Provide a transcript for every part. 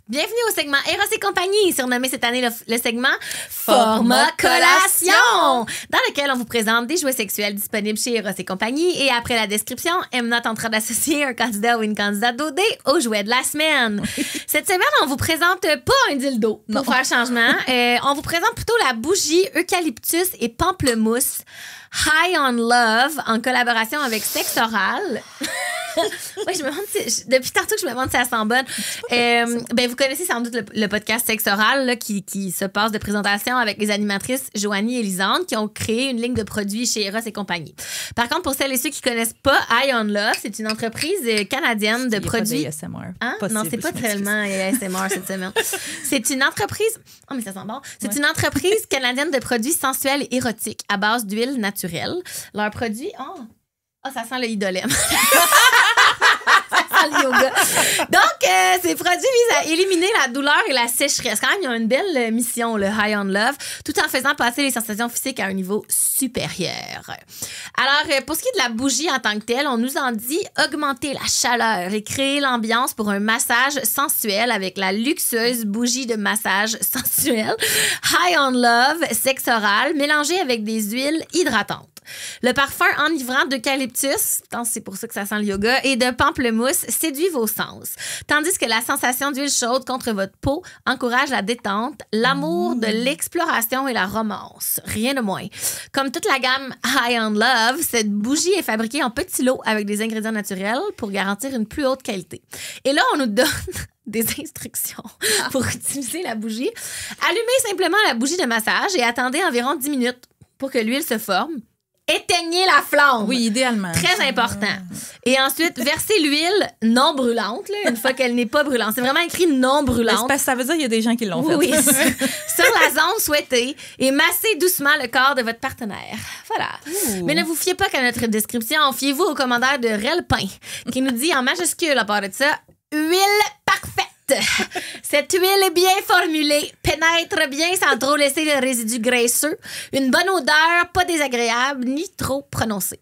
Bienvenue au segment Eros et compagnie, surnommé cette année le segment Format Collation, dans lequel on vous présente des jouets sexuels disponibles chez Eros et compagnie. Et après la description, Emna tentera d'associer un candidat ou une candidate d'OD au jouet de la semaine. Cette semaine, on vous présente pas un dildo pour faire changement. On vous présente plutôt la bougie eucalyptus et pamplemousse High on Love en collaboration avec Sexe Oral. Oui, je me demande depuis tantôt que je me demande si ça sent bonne. Vous connaissez sans doute le podcast Sexe Oral là, qui se passe de présentation avec les animatrices Joanie et Lisande qui ont créé une ligne de produits chez Eros et compagnie. Par contre, pour celles et ceux qui connaissent pas High on Love, c'est une entreprise canadienne de produits. Hein? Non, c'est pas tellement ASMR cette semaine. C'est une entreprise. Oh, mais ça sent bon. C'est une entreprise canadienne de produits sensuels et érotiques à base d'huile naturelle. Leurs produits. Oh, ça sent le idolème. Ça sent le yoga. Donc, ces produits visent à éliminer la douleur et la sécheresse. Quand même, ils ont une belle mission, le High on Love, tout en faisant passer les sensations physiques à un niveau supérieur. Alors, pour ce qui est de la bougie en tant que telle, on nous en dit augmenter la chaleur et créer l'ambiance pour un massage sensuel avec la luxueuse bougie de massage sensuel High on Love, sexe oral, mélangée avec des huiles hydratantes. Le parfum enivrant d'eucalyptus, c'est pour ça que ça sent le yoga, et de pamplemousse séduit vos sens. Tandis que la sensation d'huile chaude contre votre peau encourage la détente, l'amour de l'exploration et la romance. Rien de moins. Comme toute la gamme High on Love, cette bougie est fabriquée en petits lots avec des ingrédients naturels pour garantir une plus haute qualité. Et là, on nous donne des instructions pour utiliser la bougie. Allumez simplement la bougie de massage et attendez environ 10 minutes pour que l'huile se forme. Éteignez la flamme. Oui, idéalement. Très important. Et ensuite, versez l'huile non brûlante, là, une fois qu'elle n'est pas brûlante. C'est vraiment écrit non brûlante. Parce que ça veut dire qu'il y a des gens qui l'ont fait. Oui, sur la zone souhaitée et massez doucement le corps de votre partenaire. Voilà. Ouh. Mais ne vous fiez pas qu'à notre description. Fiez-vous au commentaire de Relpin qui nous dit en majuscule à part de ça, huile parfaite. Cette huile est bien formulée, pénètre bien sans trop laisser le résidu graisseux, une bonne odeur, pas désagréable ni trop prononcée.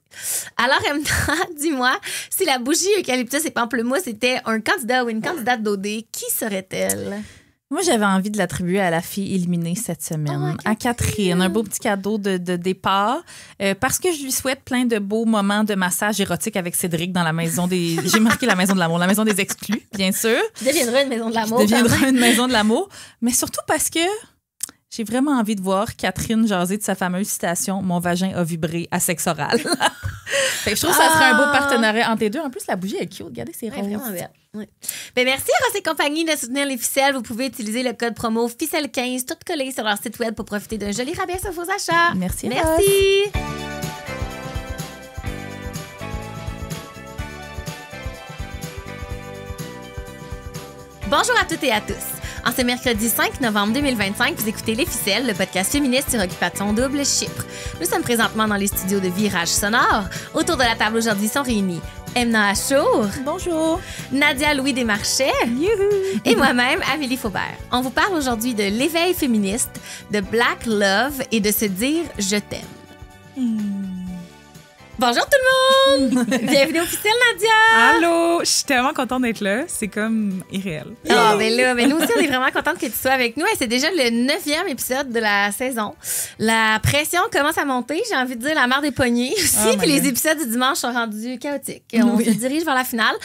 Alors, Emna, dis-moi, si la bougie eucalyptus et pamplemousse était un candidat ou une candidate d'OD, qui serait-elle? Moi, j'avais envie de l'attribuer à la fille éliminée cette semaine, à Catherine. Un beau petit cadeau de départ, parce que je lui souhaite plein de beaux moments de massage érotique avec Cédric dans la maison des... J'ai marqué la maison de l'amour, la maison des exclus, bien sûr. Tu deviendras une maison de l'amour. Je deviendrai une maison de l'amour, mais surtout parce que j'ai vraiment envie de voir Catherine jaser de sa fameuse citation « Mon vagin a vibré à sexe oral ». Fait que je trouve que ça serait un beau partenariat entre les deux. En plus, la bougie est cute. Regardez, c'est rose. Vraiment belle. Oui. Ben merci Eros et compagnie de soutenir les ficelles. Vous pouvez utiliser le code promo ficelle15 tout collé sur leur site web pour profiter d'un joli rabais sur vos achats. Merci. Merci. Bonjour à toutes et à tous. En ce mercredi 5 novembre 2025, vous écoutez Les Ficelles, le podcast féministe sur Occupation Double Chypre. Nous sommes présentement dans les studios de Virage Sonore. Autour de la table aujourd'hui sont réunis Emna Achour. Bonjour. Nadia Louis Desmarchais. Youhou. Et moi-même, Amélie Faubert. On vous parle aujourd'hui de l'éveil féministe, de Black Love et de se dire « je t'aime ». Bonjour tout le monde! Bienvenue au Ficelle, Nadia! Allô! Je suis tellement contente d'être là. C'est comme irréel. Ah, ben là, nous aussi, on est vraiment contente que tu sois avec nous. Et c'est déjà le 9e épisode de la saison. La pression commence à monter. J'ai envie de dire la mère des poignées aussi. Puis les épisodes du dimanche sont rendus chaotiques. On se dirige vers la finale.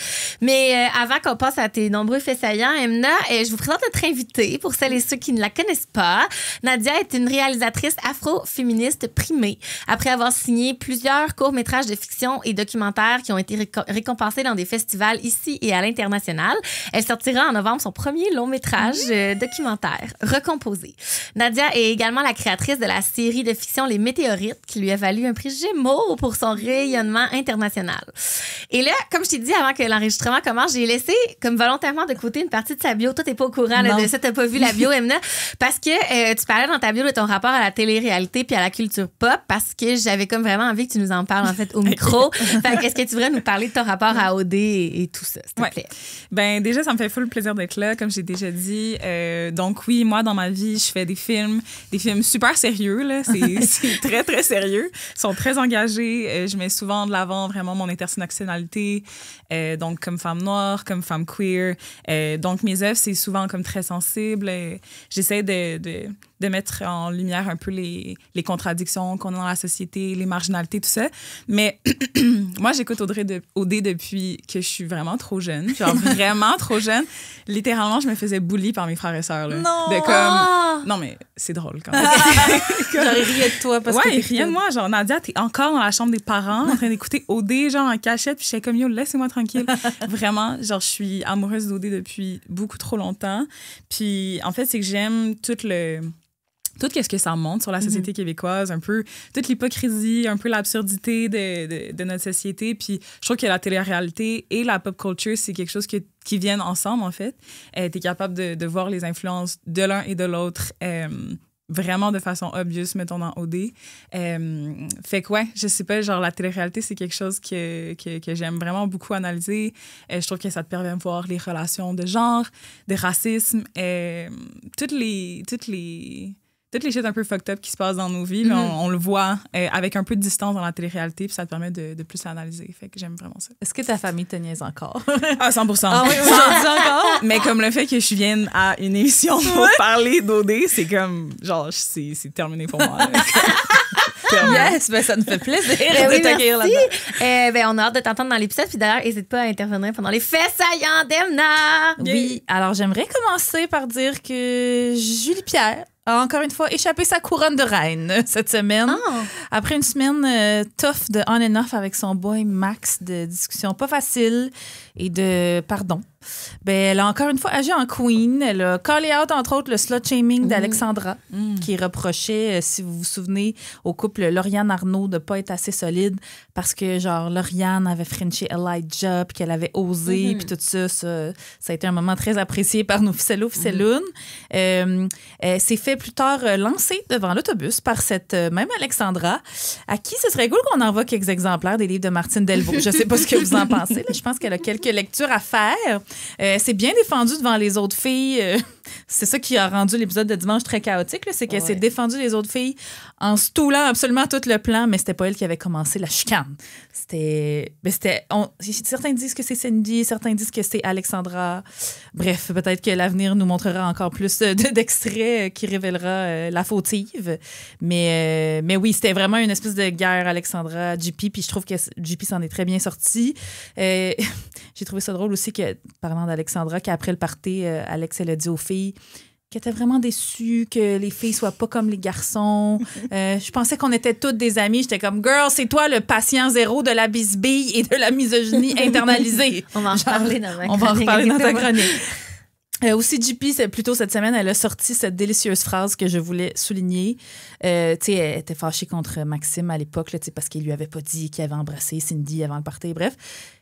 Mais avant qu'on passe à tes nombreux faits saillants, Emna, je vous présente notre invitée. Pour celles et ceux qui ne la connaissent pas, Nadia est une réalisatrice afro-féministe primée. Après avoir signé plusieurs courts-métrages de fiction et documentaires qui ont été récompensés dans des festivals ici et à l'international. Elle sortira en novembre son premier long-métrage documentaire, Recomposé. Nadia est également la créatrice de la série de fiction Les Météorites, qui lui a valu un prix Gémeaux pour son rayonnement international. Et là, comme je t'ai dit avant que l'enregistrement commence, j'ai laissé comme volontairement de côté une partie de sa bio. Toi, t'es pas au courant là, de ça, t'as pas vu la bio, Emna, parce que tu parlais dans ta bio de ton rapport à la télé-réalité puis à la culture pop, parce que j'avais comme vraiment envie que tu nous en parles en fait, au micro. Fait est-ce que tu voudrais nous parler de ton rapport à OD et tout ça, s'il te plaît? Ben déjà, ça me fait full plaisir d'être là, comme j'ai déjà dit. Donc oui, moi, dans ma vie, je fais des films super sérieux, là. C'est très, très sérieux. Ils sont très engagés. Je mets souvent de l'avant vraiment mon intersectionnalité, donc comme femme noire, comme femme queer. Donc mes œuvres, c'est souvent comme très sensible. J'essaie de mettre en lumière un peu les contradictions qu'on a dans la société, les marginalités, tout ça. Mais moi, j'écoute OD depuis que je suis vraiment trop jeune. Genre vraiment trop jeune. Littéralement, je me faisais bully par mes frères et sœurs. Là. Non! De comme... Non, mais c'est drôle quand même. Genre, ils riaient de toi parce que ils riaient de moi. Genre, Nadia, t'es encore dans la chambre des parents en train d'écouter OD, genre en cachette. Puis j'étais comme, yo, laissez-moi tranquille. Vraiment, genre, je suis amoureuse d'OD depuis beaucoup trop longtemps. Puis en fait, c'est que j'aime tout ce que ça montre sur la société québécoise, un peu toute l'hypocrisie, un peu l'absurdité de notre société. Puis je trouve que la télé-réalité et la pop culture, c'est quelque chose qui viennent ensemble, en fait. T'es capable de voir les influences de l'un et de l'autre vraiment de façon obvious, mettons, dans OD. Fait que, ouais, je sais pas, genre, la télé-réalité, c'est quelque chose que j'aime vraiment beaucoup analyser. Je trouve que ça te permet de voir les relations de genre, de racisme, toutes les choses un peu fucked up qui se passent dans nos vies, mais on le voit avec un peu de distance dans la télé-réalité, puis ça te permet de plus l'analyser. Fait que j'aime vraiment ça. Est-ce que ta famille te niaise encore? Ah, 100%. Ah oui, aujourd'hui encore? Mais comme le fait que je vienne à une émission pour parler d'OD, c'est comme, genre, c'est terminé pour moi. Yes, ben ça nous fait plaisir de t'accueillir là-dedans. On a hâte de t'entendre dans l'épisode. Puis d'ailleurs, n'hésite pas à intervenir pendant les faits saillants d'Emna. Oui, alors j'aimerais commencer par dire que Julie Pierre a encore une fois échappé sa couronne de reine cette semaine. Oh. Après une semaine tough de on and off avec son boy Max, de discussions pas faciles et de pardon. Ben, elle a encore une fois agi en queen. Elle a callé out, entre autres, le slut-shaming d'Alexandra, qui reprochait, si vous vous souvenez, au couple Lauriane-Arnaud de ne pas être assez solide parce que, genre, Lauriane avait frenché Elijah puis qu'elle avait osé, puis tout ça, ça a été un moment très apprécié par nos ficellos-ficellounes. S'est fait plus tard lancer devant l'autobus par cette même Alexandra, à qui ce serait cool qu'on envoie quelques exemplaires des livres de Martine Delvaux. Je ne sais pas ce que vous en pensez. Là. Je pense qu'elle a quelques lectures à faire. C'est bien défendu devant les autres filles. C'est ça qui a rendu l'épisode de dimanche très chaotique. Là, c'est qu'elle s'est défendue les autres filles en stoulant absolument tout le plan, mais c'était pas elle qui avait commencé la chicane. Certains disent que c'est Cindy, certains disent que c'est Alexandra. Bref, peut-être que l'avenir nous montrera encore plus d'extraits qui révélera la fautive. Mais oui, c'était vraiment une espèce de guerre Alexandra-JP, puis je trouve que JP s'en est très bien sorti. J'ai trouvé ça drôle aussi que, parlant d'Alexandra, qu'après le party, Alex, elle a dit aux filles qu'elle était vraiment déçue que les filles soient pas comme les garçons. Je pensais qu'on était toutes des amies. J'étais comme, girl, c'est toi le patient zéro de la bisbille et de la misogynie internalisée. On va en reparler dans ma chronique. On va en reparler dans ta chronique. Aussi, JP, plutôt cette semaine, elle a sorti cette délicieuse phrase que je voulais souligner. Elle était fâchée contre Maxime à l'époque là, parce qu'il lui avait pas dit qu'il avait embrassé Cindy avant le party. Bref,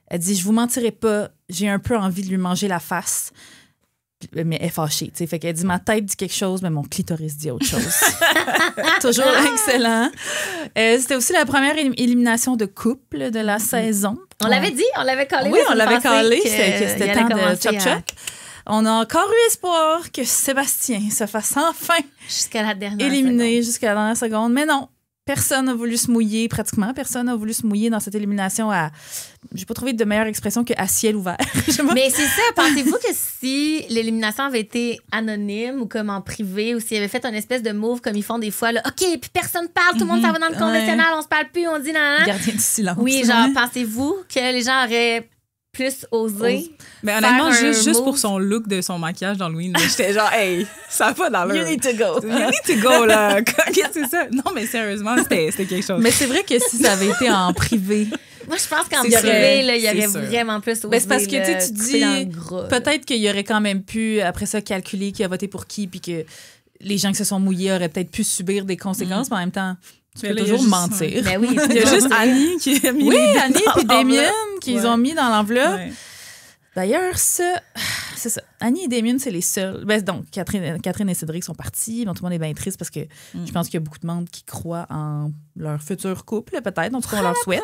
elle dit, je vous mentirai pas, j'ai un peu envie de lui manger la face. Mais elle est fâchée. Fait qu'elle dit, ma tête dit quelque chose, mais mon clitoris dit autre chose. Toujours excellent. C'était aussi la première élimination de couple de la saison. On l'avait dit, on l'avait collé. Oui, on l'avait collé. C'était temps de chop-chop. On a encore eu espoir que Sébastien se fasse enfin jusqu'à la dernière éliminer jusqu'à la dernière seconde. Mais non, personne n'a voulu se mouiller, pratiquement. Personne n'a voulu se mouiller dans cette élimination à... J'ai pas trouvé de meilleure expression que à ciel ouvert. Mais c'est ça. Pensez-vous que si l'élimination avait été anonyme ou comme en privé ou s'il avait fait une espèce de move comme ils font des fois, là, OK, puis personne parle, tout le monde s'en va dans le confessionnal, on se parle plus, on dit nan. Gardien du silence. Oui, genre, pensez-vous que les gens auraient plus osé? Mais honnêtement, juste pour son look de son maquillage d'Halloween, j'étais genre, hey, ça va dans le. You need to go. You need to go, là. Qu'est-ce que c'est ça? Non, mais sérieusement, c'était quelque chose. Mais c'est vrai que si ça avait été en privé. Moi, je pense qu'en privé, il y aurait vraiment plus osé. Ben, c'est parce que tu dis, peut-être qu'il y aurait quand même pu, après ça, calculer qui a voté pour qui, puis que les gens qui se sont mouillés auraient peut-être pu subir des conséquences, mais en même temps, tu peux toujours mentir. Ben oui, il y a juste Annie qui a mis Annie et Damien qui les ont mis dans l'enveloppe. Ouais. D'ailleurs, c'est ça. Annie et Damien, c'est les seuls. Ben, donc, Catherine et Cédric sont partis. Bon, tout le monde est bien triste parce que je pense qu'il y a beaucoup de monde qui croit en leur futur couple, peut-être. En tout cas, on leur souhaite.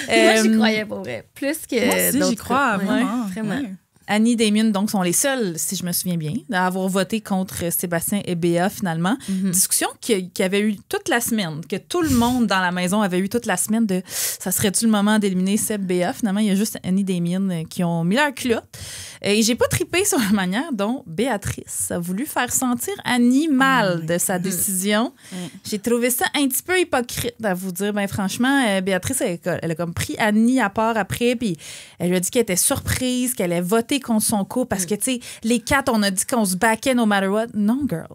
Moi, j'y croyais pour vrai. Plus que Moi aussi, d'autres j'y crois, couples. vraiment. Vraiment. Ouais. Annie et Damien, donc, sont les seuls, si je me souviens bien, à avoir voté contre Sébastien et Béa, finalement. Discussion qu'il y avait eu toute la semaine, que tout le monde dans la maison avait eu toute la semaine de ça serait-tu le moment d'éliminer Seb, Béa? Finalement, il y a juste Annie et Damien qui ont mis leur culotte. Et j'ai pas trippé sur la manière dont Béatrice a voulu faire sentir Annie mal de sa décision. J'ai trouvé ça un petit peu hypocrite, à vous dire. Ben franchement, Béatrice, elle a comme pris Annie à part après, puis elle lui a dit qu'elle était surprise, qu'elle allait voter contre son couple, parce que, tu sais, les quatre, on a dit qu'on se backait no matter what. Non, girl.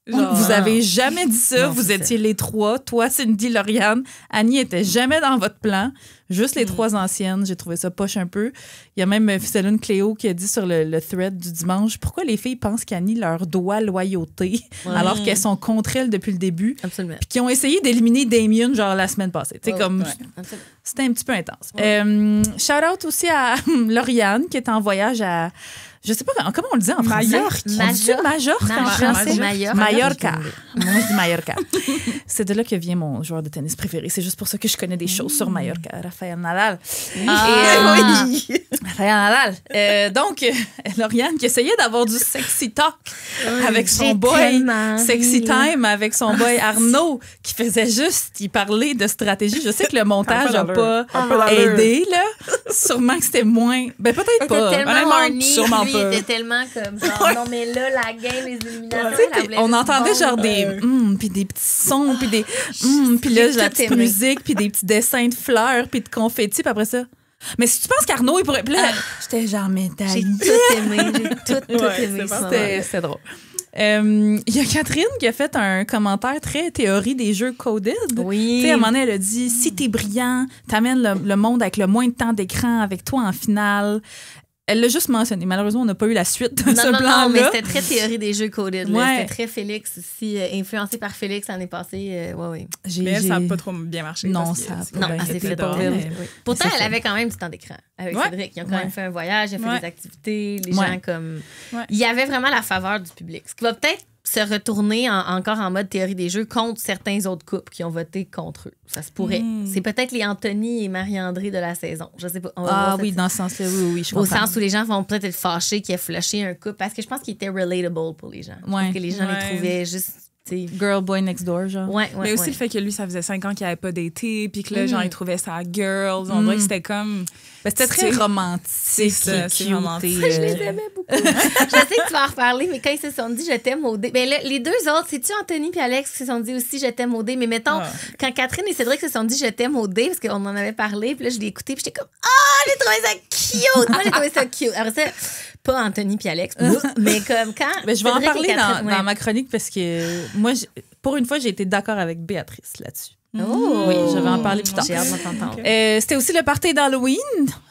Genre, Vous avez jamais dit ça. Non, vous c'est étiez les trois. Toi, Cindy, Lauriane. Annie était jamais dans votre plan. Juste les trois anciennes. J'ai trouvé ça poche un peu. Il y a même Céline Cléo qui a dit sur le thread du dimanche pourquoi les filles pensent qu'Annie leur doit loyauté alors qu'elles sont contre elle depuis le début. Absolument. Puis qui ont essayé d'éliminer Damien genre la semaine passée. Tu sais, comme... Absolument. C'était un petit peu intense. Shout-out aussi à Lauriane qui est en voyage à... Je sais pas comment on le dit en français. Majorque en français. Mallorca. Moi, je dis Mallorca. C'est de là que vient mon joueur de tennis préféré. C'est juste pour ça que je connais des choses sur Mallorca. Rafael Nadal. Oui. Rafael Nadal. Donc, Lauriane qui essayait d'avoir du sexy talk avec son boy. Sexy time avec son boy Arnaud qui faisait juste y parler de stratégie. Je sais que le montage n'a pas aidé. Là. Sûrement que c'était moins... Ben peut-être pas. Tellement horny, sûrement lui, pas. il était tellement comme genre, non, mais là, la game, les éliminations, elle voulait On juste entendait bon. genre des puis des petits sons, puis des puis là, J'ai la tout petite aimé. musique, puis des petits dessins de fleurs, puis de confettis, puis après ça. Mais si tu penses qu'Arnaud, il pourrait... Puis là, j'étais genre, mais ta J'ai gueule. tout aimé. J'ai tout Ouais, aimé. c'est ce bon. moment-là. C'était drôle. Il y a Catherine qui a fait un commentaire très théorie des jeux coded. Oui. Tu sais, à un moment donné, elle a dit si t'es brillant, t'amènes le monde avec le moins de temps d'écran avec toi en finale. Elle l'a juste mentionné. Malheureusement, on n'a pas eu la suite de ce plan-là. Non, mais c'était très théorie des jeux coded. là. Ouais. C'était très Félix aussi, influencé par Félix l'année passée. Ouais. J'ai- Mais elle, ça n'a j'ai- pas trop bien marché. Non, parce que ça a c'est pas Non, comme bien elle s'est été fait pour pour elle. elle. Pourtant, C'est elle fait. avait quand même du temps d'écran avec Ouais. Cédric. Ils ont quand même fait un voyage, ils ont fait Ouais. des activités. Les Ouais. gens comme... Ouais. Il y avait vraiment la faveur du public. Ce qui va peut-être se retourner encore en mode théorie des jeux contre certains autres couples qui ont voté contre eux. Ça se pourrait. C'est peut-être les Anthony et Marie-André de la saison. Je sais pas. On va Ah voir oui, cette- dans ce sens-là, oui, je Au comprends. sens où les gens vont peut-être être fâchés qu'il ait flushé un couple parce que je pense qu'il était relatable pour les gens. Je pense Ouais. que les gens les Ouais. trouvaient juste... tu sais, Girl, boy next door, genre. Ouais, Mais aussi le fait que lui, ça faisait 5 ans qu'il n'avait pas daté, puis que là, genre, il trouvait ça girls. On dirait que c'était comme. Ben, c'était très C'est- romantique. c'est ça, et c'est cute romantique. et, Je les aimais beaucoup. Je sais que tu vas en reparler, mais quand ils se sont dit je t'aime au dé. Ben là, les deux autres, c'est-tu Anthony et Alex qui se sont dit aussi je t'aime au dé? Mais mettons, Ah. quand Catherine et Cédric se sont dit je t'aime au dé, parce qu'on en avait parlé, puis là, je l'ai écouté, puis j'étais comme j'ai trouvé ça cute! Moi, j'ai trouvé ça cute. Après ça, pas Anthony et Alex, mais comme quand. Ben, je vais en Cédric et parler Catherine, dans ouais. ma chronique parce que moi, pour une fois, j'ai été d'accord avec Béatrice là-dessus. Oh! Oui, je vais en parler plus tard. J'ai hâte de t'entendre. C'était aussi le party d'Halloween.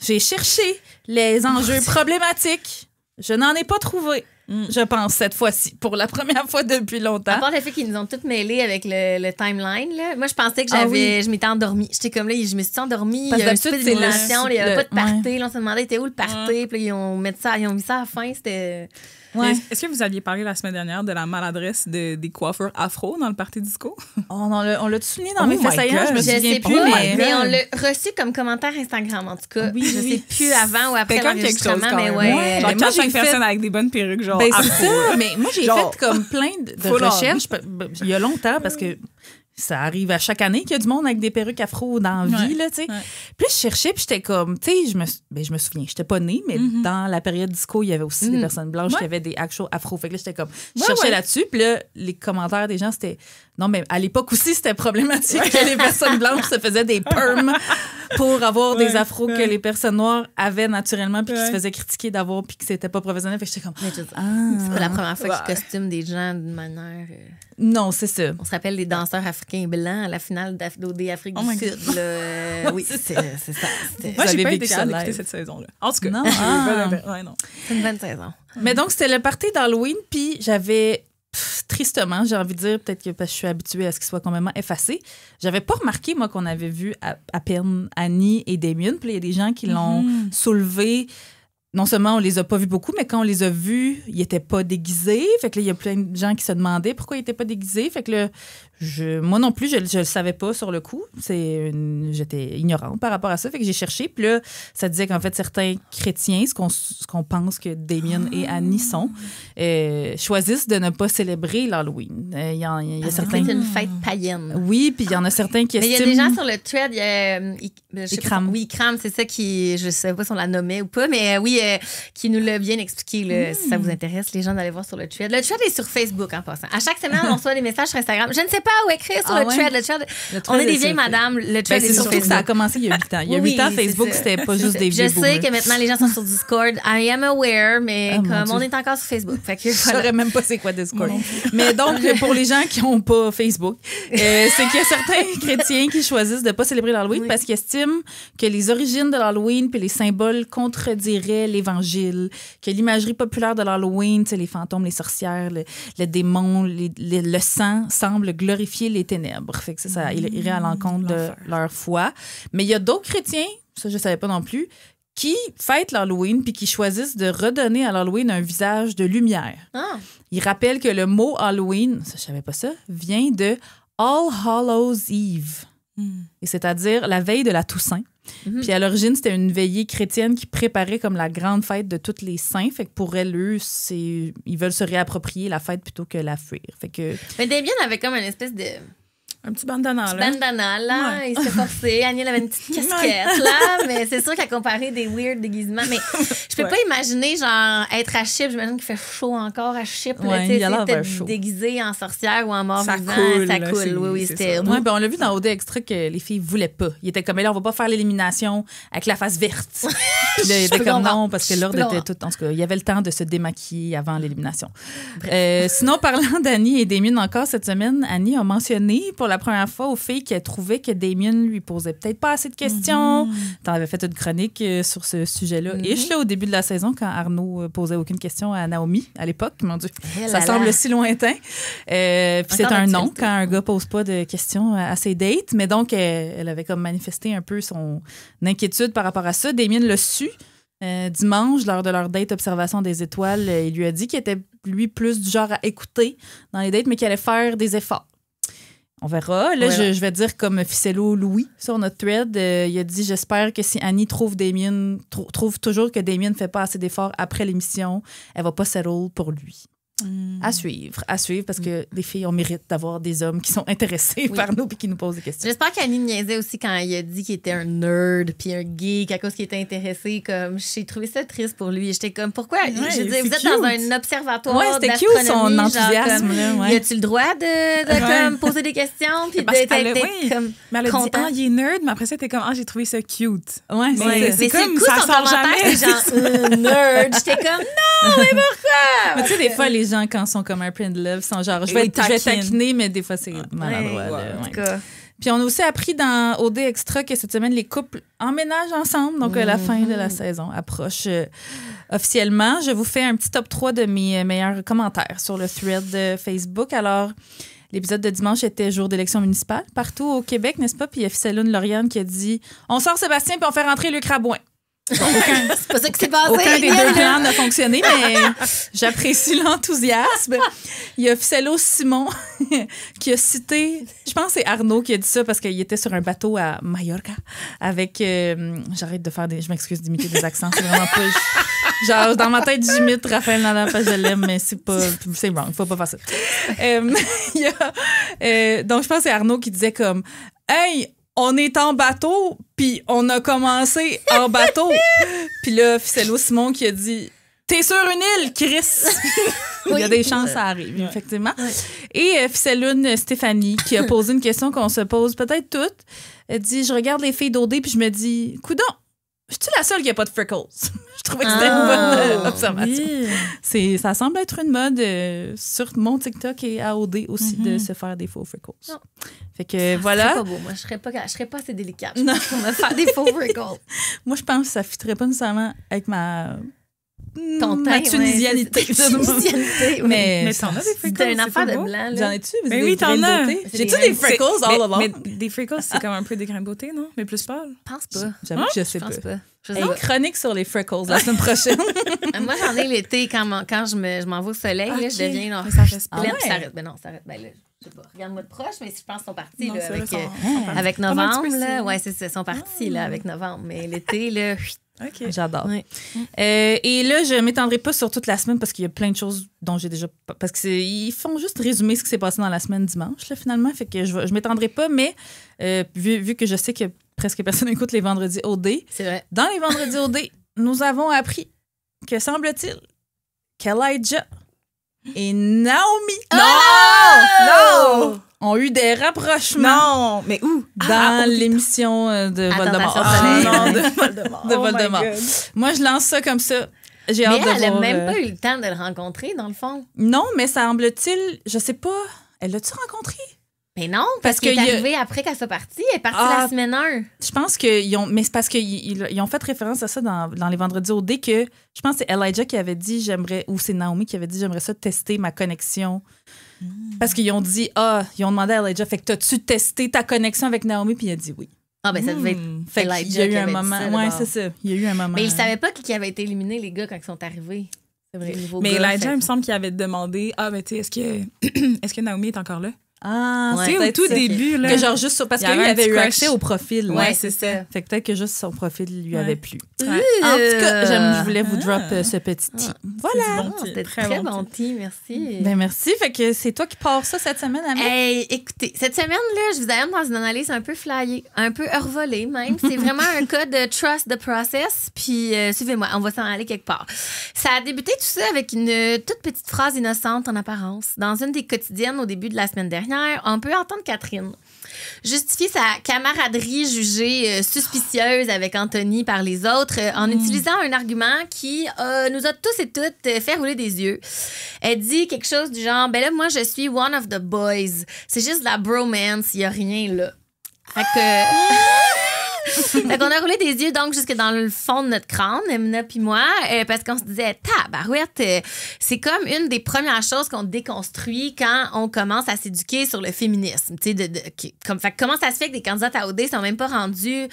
J'ai cherché les enjeux problématiques. Je n'en ai pas trouvé, je pense, cette fois-ci, pour la première fois depuis longtemps. À part le fait qu'ils nous ont toutes mêlées avec le timeline, là. Moi, je pensais que Ah oui. je m'étais endormie. J'étais comme là, je me suis endormie. Parce Il y a un que petit peu d'habitude, c'est d'émulation, il n'y avait le- pas de party. Là, on se demandait, était où le party? Puis là, ils ont mis ça à la fin. C'était. Ouais. Est-ce que vous aviez parlé la semaine dernière de la maladresse des coiffeurs afro dans le party disco? On l'a souligné dans Oh mes my faits saillants, God. je me Je souviens sais plus, pas, mais... mais on l'a reçu comme commentaire Instagram, en tout cas. Oui, je oui. sais plus avant ou après C'était comme quelque chose l'enregistrement, quand mais même. ouais. Genre Mais moi, 4-5 j'ai fait- personnes avec des bonnes perruques, genre Ben, c'est afro. ça, mais moi, j'ai Genre, fait comme plein de full on. recherches il y a longtemps parce que ça arrive à chaque année qu'il y a du monde avec des perruques afro dans la vie, Ouais, là, tu sais. ouais. Puis là, je cherchais, puis j'étais comme, tu sais, je me souviens, j'étais pas née, mais dans la période disco, il y avait aussi des personnes blanches qui avaient des actual afro. Fait que là, j'étais comme, je cherchais là-dessus, puis là, les commentaires des gens, c'était, non, mais à l'époque aussi, c'était problématique que les personnes blanches se faisaient des perms pour avoir des afros que les personnes noires avaient naturellement, puis qui se faisaient critiquer d'avoir, puis que c'était pas professionnel. Fait que j'étais comme, Mais je veux dire, c'est pas la première fois qu'ils costument des gens d'une manière. non, c'est ça. On se rappelle les danseurs africains blancs à la finale d'OD Afrique Oh my du Sud. Là. Oui, c'est ça. Moi, Vous j'ai avez pas vécu été ça capable live. d'écouter cette saison-là. En tout cas, Non. j'ai Ah. pas d'intérêt. Ouais, non. C'est une bonne saison. Mais donc, c'était le party d'Halloween, puis j'avais, tristement, j'ai envie de dire, peut-être que parce que je suis habituée à ce qu'il soit complètement effacé, j'avais pas remarqué, moi, qu'on avait vu à peine Annie et Damien. Puis là, il y a des gens qui l'ont soulevé non seulement on les a pas vus beaucoup, mais quand on les a vus, ils étaient pas déguisés. Fait que là, il y a plein de gens qui se demandaient pourquoi ils étaient pas déguisés. Fait que là, moi non plus, je le savais pas sur le coup. J'étais ignorante par rapport à ça. Fait que j'ai cherché. Puis là, ça disait qu'en fait, certains chrétiens, ce qu'on pense que Damien et Annie sont, choisissent de ne pas célébrer l'Halloween. Il y a certains... C'est une fête païenne. Oui, puis il y en a certains qui estiment... Mais il y a des gens sur le thread, Ikram. Oui, Ikram, c'est ça qui, je sais pas si on la nommait ou pas, mais qui nous l'a bien expliqué, là, si ça vous intéresse, les gens d'aller voir sur le thread. Le thread est sur Facebook, en passant. À chaque semaine, on reçoit des messages sur Instagram. Je ne sais pas où écrire sur le thread. Le thread, on est des vieilles madames. Le thread est sur Facebook. Ça a commencé il y a 8 ans. Il y a 8 ans, Facebook, c'était pas juste des vieux boomers. Je sais que maintenant, les gens sont sur Discord. I am aware, mais on est encore sur Facebook. Fait que, je saurais même pas c'est quoi Discord. Mais donc, pour les gens qui n'ont pas Facebook, c'est qu'il y a certains chrétiens qui choisissent de pas célébrer l'Halloween parce qu'ils estiment que les origines de l'Halloween puis les symboles contrediraient l'Évangile, que l'imagerie populaire de l'Halloween, les fantômes, les sorcières, le démon, le sang semble glorifier les ténèbres. Fait que ça irait à l'encontre de leur foi. Mais il y a d'autres chrétiens, ça je savais pas non plus, qui fêtent l'Halloween puis qui choisissent de redonner à l'Halloween un visage de lumière. Ah. Ils rappellent que le mot Halloween, ça, je savais pas ça, vient de All Hallows Eve. Et c'est-à-dire la veille de la Toussaint. Puis à l'origine, c'était une veillée chrétienne qui préparait comme la grande fête de tous les saints. Fait que pour eux, ils veulent se réapproprier la fête plutôt que la fuir. Fait que... Mais Damien avait comme une espèce de... Un petit bandana, là. Là. Ouais. Il s'est forcé. Annie, elle avait une petite casquette, là. Mais c'est sûr qu'à comparer des weird déguisements. Mais je peux pas imaginer, genre, être à Chypre. J'imagine qu'il fait chaud encore à Chypre. Ouais, il a l'air peut-être déguisé en sorcière ou en mort-vivant. Ça coule. Oui, c'était... Ouais, ben on l'a vu dans OD Extra que les filles voulaient pas. Ils étaient comme, là, on va pas faire l'élimination avec la face verte. Puis là, ils étaient comme non, parce que l'ordre était tout... En tout cas, il y avait le temps de se démaquiller avant l'élimination. Sinon, parlant d'Annie et Damien encore cette semaine, Annie a mentionné pour la première fois aux filles qu'elle trouvait que Damien lui posait peut-être pas assez de questions. T'en avais fait une chronique sur ce sujet-là. Ish, là, au début de la saison, quand Arnaud posait aucune question à Naomi, à l'époque. Mon Dieu, ça semble si lointain. Puis c'est un non quand un gars pose pas de questions à ses dates. Mais donc, elle avait comme manifesté un peu son inquiétude par rapport à ça. Damien l'a su. Dimanche, lors de leur date Observation des étoiles, il lui a dit qu'il était, lui, plus du genre à écouter dans les dates, mais qu'il allait faire des efforts. On verra. Là, je vais dire comme Ficello Louis sur notre thread. Il a dit « J'espère que si Annie trouve toujours que Damien ne fait pas assez d'efforts après l'émission, elle va pas settle pour lui. » À suivre, parce que les filles, on mérite d'avoir des hommes qui sont intéressés par nous et qui nous posent des questions. J'espère qu'Annie niaisait aussi quand il a dit qu'il était un nerd puis un geek à cause qu'il était intéressé. Comme, j'ai trouvé ça triste pour lui. J'étais comme, pourquoi? Je dis, vous êtes dans un observatoire c'était cute son enthousiasme. Y a-tu le droit de comme, poser des questions puis d'être comme mais elle a content. Dit, il est nerd, mais après ça, t'es comme, j'ai trouvé ça cute. Ouais, c'est comme, ça sort jamais. C'est genre, nerd. J'étais comme, non, mais pourquoi? Mais tu sais, des fois, les gens, quand ils sont comme un print love, sont genre, je vais taquiner, mais des fois, c'est maladroit. En tout cas. Puis on a aussi appris dans OD Extra que cette semaine, les couples emménagent ensemble. Donc, la fin de la saison approche officiellement. Je vous fais un petit top 3 de mes meilleurs commentaires sur le thread de Facebook. Alors, l'épisode de dimanche était jour d'élection municipale partout au Québec, n'est-ce pas? Puis il y a Céline Lauriane qui a dit « On sort Sébastien puis on fait rentrer Luc Rabouin. » C'est pas ça qui s'est passé. Aucun des deux plans n'a fonctionné, mais j'apprécie l'enthousiasme. Il y a Ficello Simon qui a cité, je pense que c'est Arnaud qui a dit ça parce qu'il était sur un bateau à Mallorca avec, j'arrête de faire je m'excuse d'imiter des accents, c'est vraiment pas... Genre, dans ma tête, j'imite Raphaël Nadal parce que je l'aime, mais c'est wrong, il faut pas faire ça. Donc, je pense que c'est Arnaud qui disait comme, hey, on est en bateau, puis on a commencé en bateau. Puis là, Ficello Simon qui a dit « T'es sur une île, Chris! » Il y a des chances que ça arrive, effectivement. Et Ficellune Stéphanie qui a posé une question qu'on se pose peut-être toutes. Elle dit « Je regarde les filles d'OD, puis je me dis « Coudon, je suis la seule qui n'a pas de freckles? » Je trouvais que c'était une bonne observation. Oui. Ça semble être une mode sur mon TikTok et à OD aussi de se faire des faux freckles. Non. Fait que voilà. C'est pas beau. Moi, je serais pas assez délicate pour me faire des faux freckles. Moi, je pense que ça fitterait pas nécessairement avec ma tunisianité. Mais Mais t'en as des freckles. C'est une c'est affaire pas de beau. blanc, J'en là. ai-tu? Mais oui, t'en as. J'ai-tu des freckles all along? Mais des freckles, c'est comme un peu des grains de beauté, non? Mais plus pâle. Je pense pas. J'avoue que je sais Je pense pas. pas. Je sais Hey, pas. chronique sur les freckles la semaine prochaine. Moi, j'en ai l'été quand je m'en vais au soleil. Là, je Ok. deviens genre, Mais ça reste pleine, pas. puis ça Ah ouais? arrête. Ben non, ça arrête. Ben là, je sais pas. Regarde-moi de proche, mais je pense qu'ils sont partis Non, là, c'est vrai, avec, sont partis. avec Pendant un petit novembre. peu, Là. c'est- Ouais, c'est ça. Ils sont partis là, avec novembre. Mais l'été, là, OK. J'adore. Ouais. Et là, je m'étendrai pas sur toute la semaine parce qu'il y a plein de choses dont j'ai déjà... Parce qu'ils font juste résumer ce qui s'est passé dans la semaine dimanche, là, finalement. Fait que je m'étendrai pas, mais vu que je sais que presque personne écoute les vendredis OD, c'est vrai. dans les vendredis OD, nous avons appris que, semble-t-il, qu'Elijah et Naomi Non! ont eu des rapprochements Non! Mais où? dans l'émission de Voldemort. Tentation Soleil. non, de Voldemort. De Oh my Voldemort. God. Moi, je lance ça comme ça. J'ai Mais hâte de elle a voir, même pas eu le temps de le rencontrer, dans le fond. Non, mais semble-t-il, je sais pas, elle l'a-tu rencontré? Mais non, Parce parce qu'elle que est y a- arrivée après qu'elle soit partie. Elle est partie Ah. la semaine 1. Je pense qu'ils ont... Mais c'est parce qu'ils ont fait référence à ça dans les vendredis au dé que je pense que c'est Elijah qui avait dit j'aimerais... Ou c'est Naomi qui avait dit j'aimerais ça tester ma connexion. Parce qu'ils ont dit ils ont demandé à Elijah, fait que t'as-tu testé ta connexion avec Naomi? Puis il a dit oui. Ah, ben ça devait être. Fait Elijah qu'il y a eu qui un avait dit moment... ça, Ouais, d'abord. c'est ça. Il y a eu un moment... Mais il savait pas qui avait été éliminé, les gars, quand ils sont arrivés. C'est vrai. Les nouveaux Mais gars, Elijah, fait- il me semble qu'il avait demandé mais tu sais, est-ce que Naomi est encore là? Ah, Ouais. c'est Tu sais, au peut-être tout ça. début, là. Que genre juste ça, parce Il y qu'il avait un avait petit eu crush. accès au profil. Ouais, c'est ça. Fait que peut-être que juste son profil lui Ouais. avait plu. Ouais. En tout cas, je voulais vous drop ce petit tea. Voilà. C'est du bon Ah, tea. c'était Très très bon bon tea, merci. Ben merci. Fait que c'est toi qui pars ça cette semaine, Amé. Hey, écoutez, cette semaine-là, je vous amène dans une analyse un peu flyée, un peu revolée même. C'est vraiment un cas de trust the process. Puis suivez-moi, on va s'en aller quelque part. Ça a débuté tout ça avec une toute petite phrase innocente en apparence. Dans une des quotidiennes au début de la semaine dernière, on peut entendre Catherine justifier sa camaraderie jugée suspicieuse avec Anthony par les autres en utilisant un argument qui nous a tous et toutes fait rouler des yeux. Elle dit quelque chose du genre, ben là, moi, je suis one of the boys. C'est juste de la bromance, il n'y a rien là. Fait que... Fait qu'on a roulé des yeux donc jusque dans le fond de notre crâne, Emna puis moi, parce qu'on se disait, tabarouette, c'est comme une des premières choses qu'on déconstruit quand on commence à s'éduquer sur le féminisme. Tu sais, fait que comment ça se fait que des candidates à OD sont même pas rendus,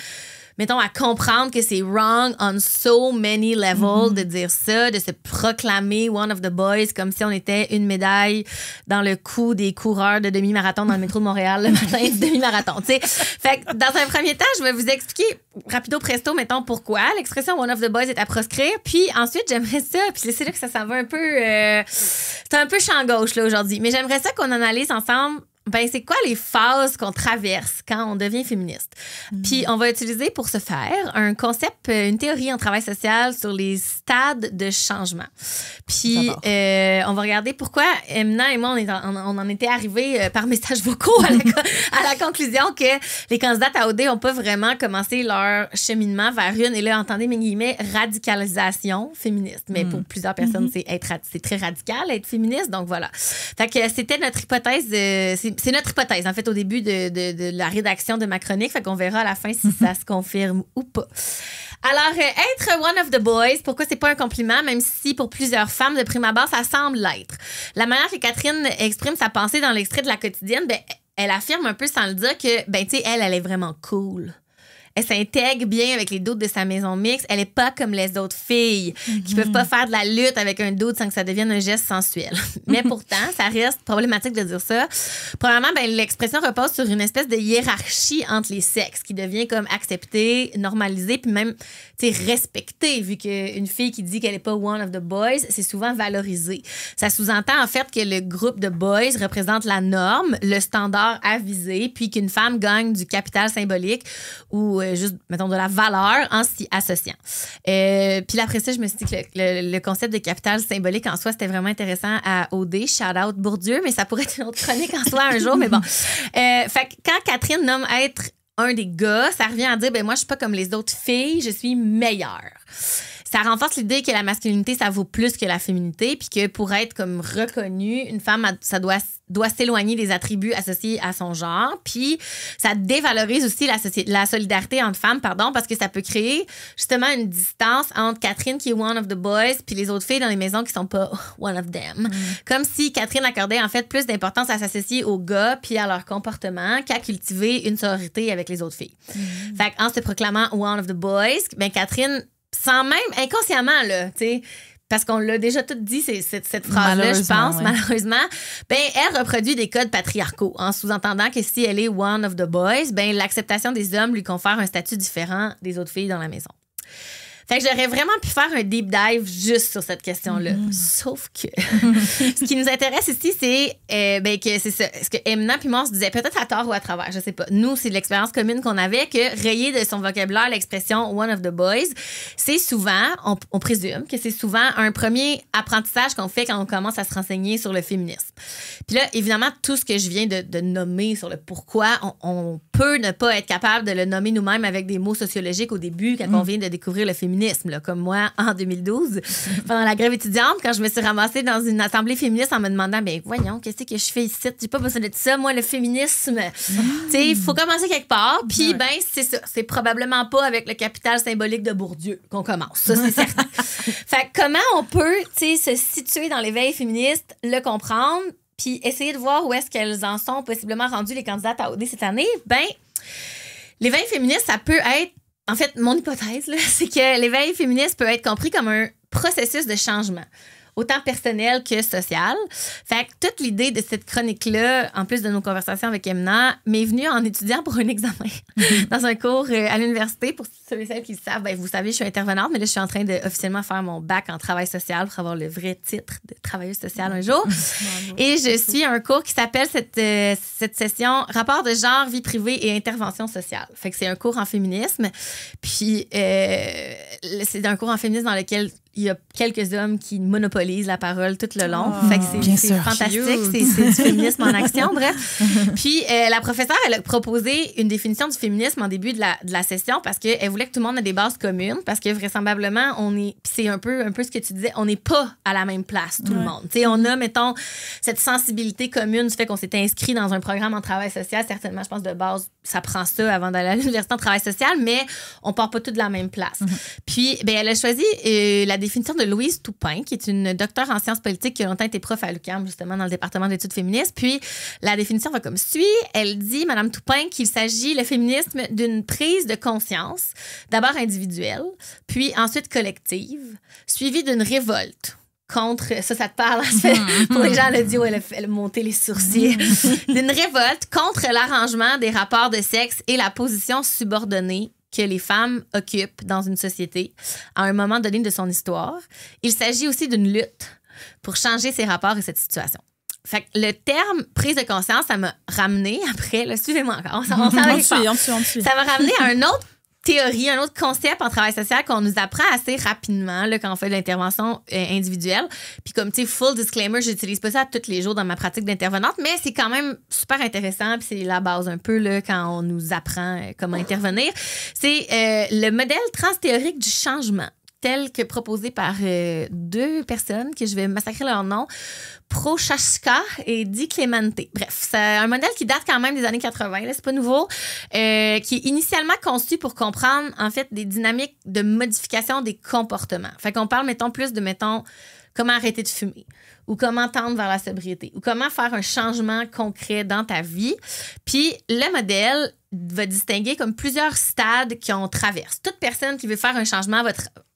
mettons, à comprendre que c'est wrong on so many levels de dire ça, de se proclamer one of the boys comme si on était une médaille dans le cou des coureurs de demi-marathon dans le métro de Montréal le matin du demi-marathon. Tu sais, fait que dans un premier temps, je vais vous expliquer rapido presto, mettons, pourquoi l'expression one of the boys est à proscrire. Puis ensuite, j'aimerais ça, puis c'est là que ça s'en va un peu... c'est un peu champ gauche là aujourd'hui, mais j'aimerais ça qu'on analyse ensemble. Ben, c'est quoi les phases qu'on traverse quand on devient féministe? Puis, on va utiliser pour ce faire un concept, une théorie en travail social sur les stades de changement. Puis, on va regarder pourquoi Emna et moi, on en était arrivés par messages vocaux à la conclusion que les candidates à OD n'ont pas vraiment commencé leur cheminement vers une, et là, entendez mes guillemets, radicalisation féministe. Mais pour plusieurs personnes, c'est très radical être féministe. Donc, voilà. Fait que c'était notre hypothèse. C'est notre hypothèse, en fait, au début de la rédaction de ma chronique. Fait qu'on verra à la fin si ça se confirme ou pas. Alors, être one of the boys, pourquoi c'est pas un compliment, même si pour plusieurs femmes, de prime abord, ça semble l'être. La manière que Catherine exprime sa pensée dans l'extrait de la quotidienne, ben, elle affirme un peu sans le dire que, ben, tu sais, elle est vraiment cool. Elle s'intègre bien avec les doutes de sa maison mixte. Elle est pas comme les autres filles qui peuvent pas faire de la lutte avec un doute sans que ça devienne un geste sensuel. Mais pourtant, ça reste problématique de dire ça. Premièrement, ben, l'expression repose sur une espèce de hiérarchie entre les sexes qui devient comme acceptée, normalisée, puis même respectée, vu qu'une fille qui dit qu'elle est pas one of the boys, c'est souvent valorisé. Ça sous-entend en fait que le groupe de boys représente la norme, le standard à viser, puis qu'une femme gagne du capital symbolique ou juste, mettons, de la valeur en s'y associant. Puis après ça, je me suis dit que le concept de capital symbolique en soi, c'était vraiment intéressant à OD. Shout-out Bourdieu, mais ça pourrait être une autre chronique en soi un jour, mais bon. Fait que quand Catherine nomme être un des gars, ça revient à dire, ben moi, je suis pas comme les autres filles, je suis meilleure. Ça renforce l'idée que la masculinité, ça vaut plus que la féminité, puis que pour être comme reconnue, une femme, ça doit s'éloigner des attributs associés à son genre. Puis ça dévalorise aussi la solidarité entre femmes, parce que ça peut créer justement une distance entre Catherine, qui est one of the boys, puis les autres filles dans les maisons qui sont pas one of them. Comme si Catherine accordait en fait plus d'importance à s'associer aux gars puis à leur comportement qu'à cultiver une sororité avec les autres filles. Fait qu'en se proclamant one of the boys, ben Catherine, sans même inconsciemment, là, tu sais, parce qu'on l'a déjà tout dit, cette phrase-là, je pense, malheureusement, ben elle reproduit des codes patriarcaux, en sous-entendant que si elle est one of the boys, ben l'acceptation des hommes lui confère un statut différent des autres filles dans la maison. Fait que j'aurais vraiment pu faire un deep dive juste sur cette question-là. Sauf que ce qui nous intéresse ici, c'est que c'est ça. Ce que Emna puis moi, on se disait peut-être à tort ou à travers, je sais pas. Nous, c'est l'expérience commune qu'on avait que rayer de son vocabulaire l'expression one of the boys, c'est souvent, on présume que c'est souvent un premier apprentissage qu'on fait quand on commence à se renseigner sur le féminisme. Puis là, évidemment, tout ce que je viens de nommer sur le pourquoi, on peut ne pas être capable de le nommer nous-mêmes avec des mots sociologiques au début quand on vient de découvrir le féminisme. Là, comme moi, en 2012, pendant la grève étudiante, quand je me suis ramassée dans une assemblée féministe en me demandant, ben voyons, qu'est-ce que je fais ici? J'ai pas besoin de ça, moi, le féminisme. Tu sais, il faut commencer quelque part. Puis, ben, c'est ça. C'est probablement pas avec le capital symbolique de Bourdieu qu'on commence. Ça, c'est certain. Fait que comment on peut, tu sais, se situer dans l'éveil féministe, le comprendre, puis essayer de voir où est-ce qu'elles en sont possiblement rendues les candidates à OD cette année? Ben, l'éveil féministe, ça peut être. En fait, mon hypothèse, là, c'est que l'éveil féministe peut être compris comme un processus de changement, autant personnel que social. Fait que toute l'idée de cette chronique-là, en plus de nos conversations avec Emna, m'est venue en étudiant pour un examen dans un cours à l'université. Pour ceux et celles qui le savent, ben, vous savez, je suis intervenante, mais là, je suis en train de officiellement faire mon bac en travail social pour avoir le vrai titre de travailleuse sociale un jour. Et je suis un cours qui s'appelle cette session « Rapport de genre, vie privée et intervention sociale ». Fait que c'est un cours en féminisme. Puis, c'est un cours en féminisme dans lequel il y a quelques hommes qui monopolisent la parole tout le long. Fait que c'est fantastique. C'est du féminisme en action, bref. Puis, la professeure, elle a proposé une définition du féminisme en début de la session parce qu'elle voulait que tout le monde ait des bases communes parce que vraisemblablement, c'est un peu ce que tu disais, on n'est pas à la même place, tout le monde. Tu sais, on a, mettons, cette sensibilité commune du fait qu'on s'est inscrit dans un programme en travail social. Certainement, je pense, de base, ça prend ça avant d'aller à l'université en travail social, mais on part pas tous de la même place. Puis, ben, elle a choisi la définition de Louise Toupin, qui est une docteure en sciences politiques qui a longtemps été prof à l'UQAM, justement, dans le département d'études féministes. Puis, la définition va comme suit. Elle dit, Madame Toupin, qu'il s'agit, le féminisme, d'une prise de conscience, d'abord individuelle, puis ensuite collective, suivie d'une révolte contre, ça te parle, pour les gens, elle a dit, elle a monté les sourcils, d'une révolte contre l'arrangement des rapports de sexe et la position subordonnée que les femmes occupent dans une société à un moment donné de son histoire. Il s'agit aussi d'une lutte pour changer ces rapports et cette situation. Fait que le terme prise de conscience, ça m'a ramené après, là, suivez-moi encore, on suit. Ça m'a ramené à un autre théorie, un autre concept en travail social qu'on nous apprend assez rapidement là, quand on fait de l'intervention individuelle. Puis comme, tu sais, full disclaimer, j'utilise pas ça tous les jours dans ma pratique d'intervenante, mais c'est quand même super intéressant puis c'est la base un peu là, quand on nous apprend comment intervenir. C'est le modèle transthéorique du changement tel que proposé par deux personnes que je vais massacrer leur nom, Prochaska et Di Clemente. Bref, c'est un modèle qui date quand même des années 80, là, c'est pas nouveau, qui est initialement conçu pour comprendre, en fait, des dynamiques de modification des comportements. Fait qu'on parle, mettons, comment arrêter de fumer ou comment tendre vers la sobriété ou comment faire un changement concret dans ta vie. Puis le modèle va distinguer comme plusieurs stades qu'on traverse. Toute personne qui veut faire un changement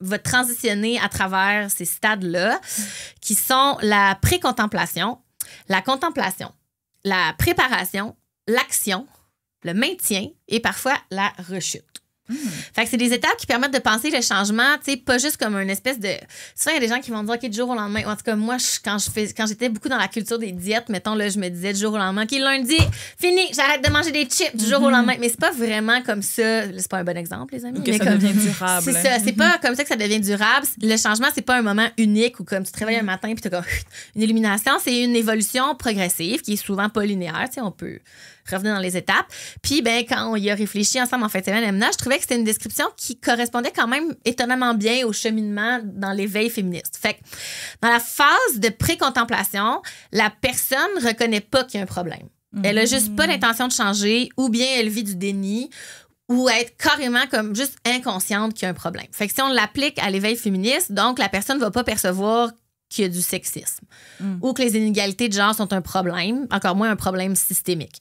va transitionner à travers ces stades-là qui sont la pré-contemplation, la contemplation, la préparation, l'action, le maintien et parfois la rechute. Fait que c'est des étapes qui permettent de penser le changement, tu sais, pas juste comme une espèce de... Souvent, il y a des gens qui vont dire, OK, du jour au lendemain. En tout cas, moi, quand j'étais beaucoup dans la culture des diètes, mettons, là, je me disais du jour au lendemain, OK, lundi, fini, j'arrête de manger des chips du jour au lendemain. Mais c'est pas vraiment comme ça. C'est pas un bon exemple, les amis. Okay, mais ça devient durable. C'est ça. C'est pas comme ça que ça devient durable. Le changement, c'est pas un moment unique où comme tu te réveilles un matin puis t'as comme une illumination. C'est une évolution progressive qui est souvent pas linéaire. Tu sais, on peut revenir dans les étapes. Puis, ben, quand on y a réfléchi ensemble en fin de semaine, Emna, je trouvais trouvais que c'était une description qui correspondait quand même étonnamment bien au cheminement dans l'éveil féministe. Fait que dans la phase de pré-contemplation, la personne reconnaît pas qu'il y a un problème. Elle a juste pas l'intention de changer ou bien elle vit du déni ou être carrément comme juste inconsciente qu'il y a un problème. Fait que si on l'applique à l'éveil féministe, donc la personne va pas percevoir qu'il y a du sexisme ou que les inégalités de genre sont un problème, encore moins un problème systémique.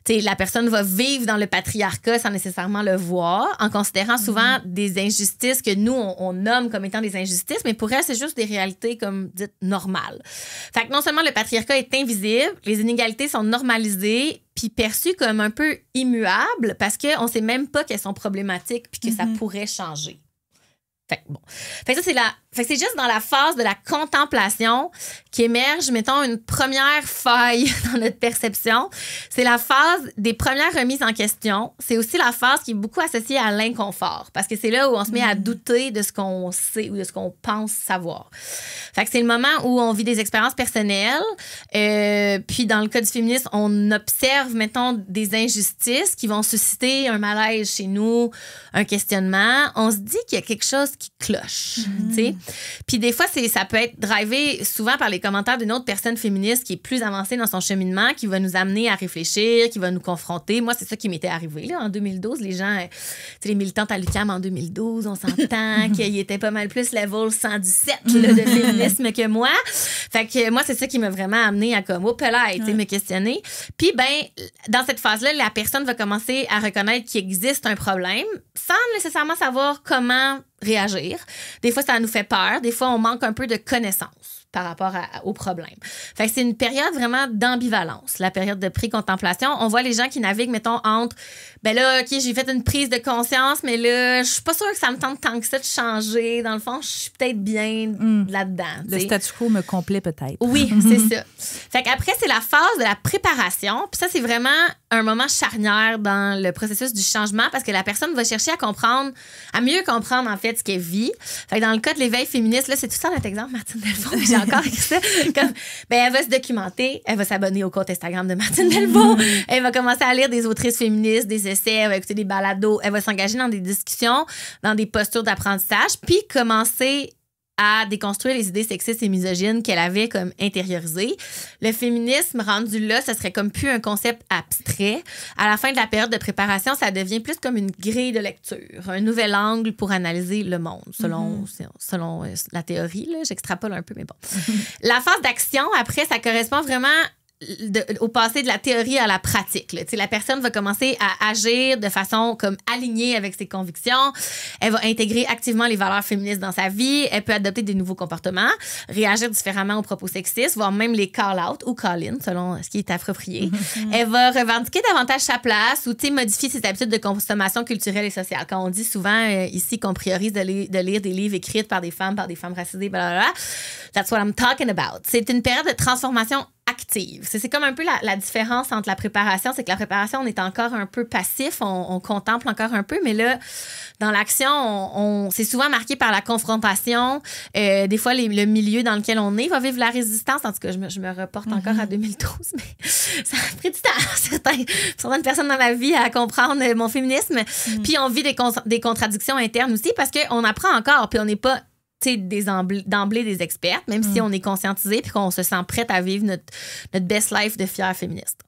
T'sais, la personne va vivre dans le patriarcat sans nécessairement le voir, en considérant souvent des injustices que nous, on nomme comme étant des injustices, mais pour elle, c'est juste des réalités comme dites normales. Fait que non seulement le patriarcat est invisible, les inégalités sont normalisées puis perçues comme un peu immuables parce qu'on sait même pas qu'elles sont problématiques puis que ça pourrait changer. Fait que bon. Fait que ça, c'est juste dans la phase de la contemplation qu'émerge, mettons, une première faille dans notre perception. C'est la phase des premières remises en question. C'est aussi la phase qui est beaucoup associée à l'inconfort parce que c'est là où on se met à douter de ce qu'on sait ou de ce qu'on pense savoir. Fait que c'est le moment où on vit des expériences personnelles. Puis dans le cas du féminisme, on observe, mettons, des injustices qui vont susciter un malaise chez nous, un questionnement. On se dit qu'il y a quelque chose qui cloche, tu sais. Puis des fois, ça peut être drivé souvent par les commentaires d'une autre personne féministe qui est plus avancée dans son cheminement, qui va nous amener à réfléchir, qui va nous confronter. Moi, c'est ça qui m'était arrivé là, en 2012. Les gens, tu sais, les militantes à l'UQAM en 2012, on s'entend qu'ils étaient pas mal plus level 117 là, de féminisme que moi. Fait que moi, c'est ça qui m'a vraiment amené à comme, oh, peut-être, tu sais, me questionner. Puis, ben, dans cette phase-là, la personne va commencer à reconnaître qu'il existe un problème sans nécessairement savoir comment réagir. Des fois, ça nous fait peur. Des fois, on manque un peu de connaissances par rapport au problème. Fait que c'est une période vraiment d'ambivalence, la période de pré-contemplation. On voit les gens qui naviguent, mettons, entre ben là, OK, j'ai fait une prise de conscience, mais là, je suis pas sûre que ça me tente tant que ça de changer. Dans le fond, je suis peut-être bien là-dedans. Le statu quo me complaît peut-être. Oui, c'est ça. Fait qu'après, c'est la phase de la préparation. Puis ça, c'est vraiment un moment charnière dans le processus du changement parce que la personne va chercher à mieux comprendre, en fait, ce qu'elle vit. Fait que dans le cas de l'éveil féministe, là, c'est tout ça notre exemple, Martine Delvaux. J'ai encore écrit ça. Comme, ben, elle va se documenter, elle va s'abonner au compte Instagram de Martine Delvaux, elle va commencer à lire des autrices féministes, des essais, elle va écouter des balados, elle va s'engager dans des discussions, dans des postures d'apprentissage, puis commencer à déconstruire les idées sexistes et misogynes qu'elle avait comme intériorisées. Le féminisme rendu là, ça serait comme plus un concept abstrait. À la fin de la période de préparation, ça devient plus comme une grille de lecture, un nouvel angle pour analyser le monde, selon la théorie. Là, j'extrapole un peu, mais bon. La phase d'action, après, ça correspond vraiment au passé de la théorie à la pratique. Là. La personne va commencer à agir de façon comme alignée avec ses convictions. Elle va intégrer activement les valeurs féministes dans sa vie. Elle peut adopter des nouveaux comportements, réagir différemment aux propos sexistes, voire même les call-out ou call-in, selon ce qui est approprié. Elle va revendiquer davantage sa place ou modifier ses habitudes de consommation culturelle et sociale. Quand on dit souvent ici qu'on priorise de lire des livres écrits par des femmes racisées, blablabla, that's what I'm talking about. C'est une période de transformation active. C'est comme un peu la différence entre la préparation, c'est que la préparation, on est encore un peu passif, on contemple encore un peu, mais là, dans l'action, c'est souvent marqué par la confrontation. Des fois, le milieu dans lequel on est va vivre la résistance. En tout cas, je me reporte encore à 2012, mais ça a pris du temps, certaines personnes dans ma vie à comprendre mon féminisme. Puis on vit des contradictions internes aussi parce qu'on apprend encore, puis on n'est pas d'emblée des expertes, même si on est conscientisé puis qu'on se sent prête à vivre notre best life de fière féministe.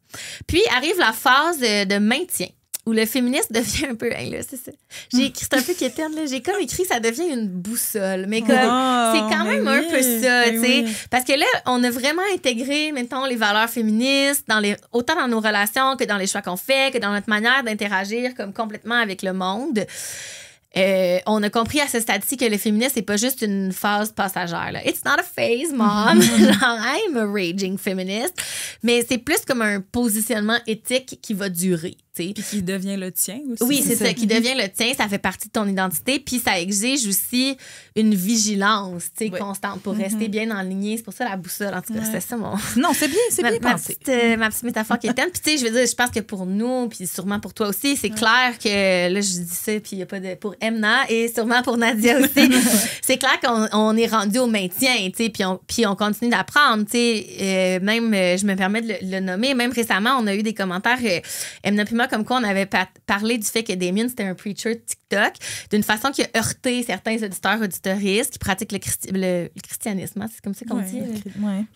Puis arrive la phase de maintien, où le féminisme devient un peu... Hey, là, c'est ça. J'ai écrit, c'est un peu quétaine, là. J'ai comme écrit, ça devient une boussole. Mais comme, c'est quand même un peu ça, tu sais. Parce que là, on a vraiment intégré, mettons, les valeurs féministes, autant dans nos relations que dans les choix qu'on fait, que dans notre manière d'interagir comme complètement avec le monde. On a compris à ce stade-ci que le féminisme, c'est pas juste une phase passagère. Là. It's not a phase, mom. Genre, I'm a raging feminist. Mais c'est plus comme un positionnement éthique qui va durer. Puis qui devient le tien aussi. Oui, c'est ça, qui devient le tien. Ça fait partie de ton identité. Puis ça exige aussi une vigilance constante pour rester bien en ligne. C'est pour ça la boussole. En tout cas, c'est ça mon... Non, c'est bien pensé. Ma petite métaphore qui est telle. Puis tu sais, je veux dire, je pense que pour nous, puis sûrement pour toi aussi, c'est clair que, là, je dis ça, puis il n'y a pas de... Pour Emna et sûrement pour Nadia aussi, c'est clair qu'on est rendu au maintien, tu sais, puis on continue d'apprendre, tu sais. Même, je me permets de le nommer, même récemment, on a eu des commentaires, Emna puis moi, comme quoi on avait parlé du fait que Damien, c'était un preacher TikTok d'une façon qui a heurté certains auditeurs, auditeuristes qui pratiquent le christianisme. Hein, c'est comme ça qu'on dit.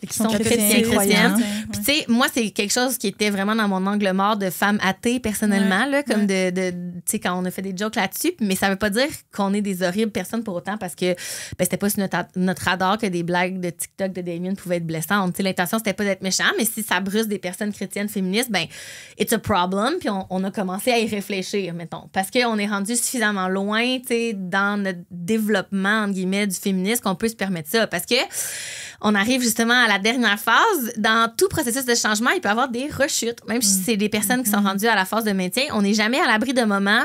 Qui sont chrétiens, chrétiennes. Puis, tu sais, moi, c'est quelque chose qui était vraiment dans mon angle mort de femme athée, personnellement, là, comme tu sais, quand on a fait des jokes là-dessus. Mais ça veut pas dire qu'on est des horribles personnes pour autant parce que c'était pas sur notre radar que des blagues de TikTok de Damien pouvaient être blessantes. Tu sais, l'intention, c'était pas d'être méchant, mais si ça bruse des personnes chrétiennes féministes, ben, it's a problem. Puis on a commencé à y réfléchir, mettons. Parce qu'on est rendu suffisamment loin, tu sais, dans notre développement, entre guillemets, du féminisme qu'on peut se permettre ça. Parce que on arrive justement à la dernière phase. Dans tout processus de changement, il peut y avoir des rechutes. Même si c'est des personnes qui sont rendues à la phase de maintien, on n'est jamais à l'abri de moments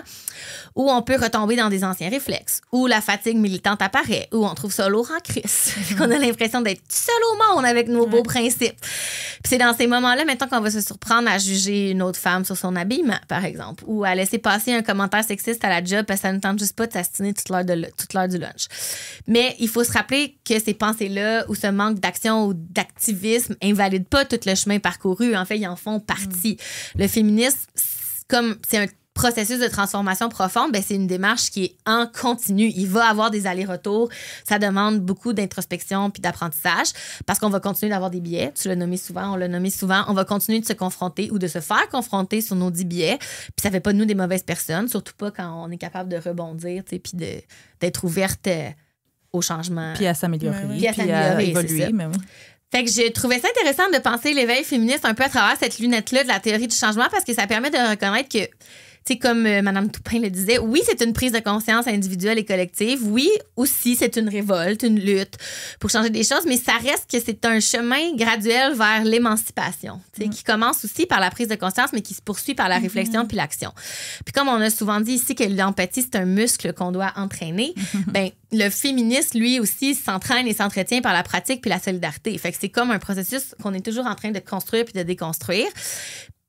où on peut retomber dans des anciens réflexes, où la fatigue militante apparaît, où on trouve ça lourd en crise, qu'on a l'impression d'être seul au monde avec nos beaux principes. Puis c'est dans ces moments-là, maintenant qu'on va se surprendre à juger une autre femme sur son habillement, par exemple, ou à laisser passer un commentaire sexiste à la job parce que ça ne tente juste pas de s'astiner toute l'heure du lunch. Mais il faut se rappeler que ces pensées-là ou ce manque d'action ou d'activisme invalident pas tout le chemin parcouru. En fait, ils en font partie. Le féminisme, comme c'est un processus de transformation profonde, ben c'est une démarche qui est en continu. Il va avoir des allers-retours. Ça demande beaucoup d'introspection puis d'apprentissage parce qu'on va continuer d'avoir des biais. Tu l'as nommé souvent, on l'a nommé souvent. On va continuer de se confronter ou de se faire confronter sur nos 10 biais. Puis ça fait pas de nous des mauvaises personnes, surtout pas quand on est capable de rebondir, tu sais, puis d'être ouverte au changement. Puis à s'améliorer. Puis à évoluer. Mais oui. Fait que j'ai trouvé ça intéressant de penser l'éveil féministe un peu à travers cette lunette-là de la théorie du changement parce que ça permet de reconnaître que, tu sais, comme Mme Toupin le disait, oui, c'est une prise de conscience individuelle et collective. Oui, aussi, c'est une révolte, une lutte pour changer des choses, mais ça reste que c'est un chemin graduel vers l'émancipation, tu sais, qui commence aussi par la prise de conscience, mais qui se poursuit par la réflexion puis l'action. Puis comme on a souvent dit ici que l'empathie, c'est un muscle qu'on doit entraîner, ben le féministe, lui aussi, s'entraîne et s'entretient par la pratique puis la solidarité. Fait que c'est comme un processus qu'on est toujours en train de construire puis de déconstruire,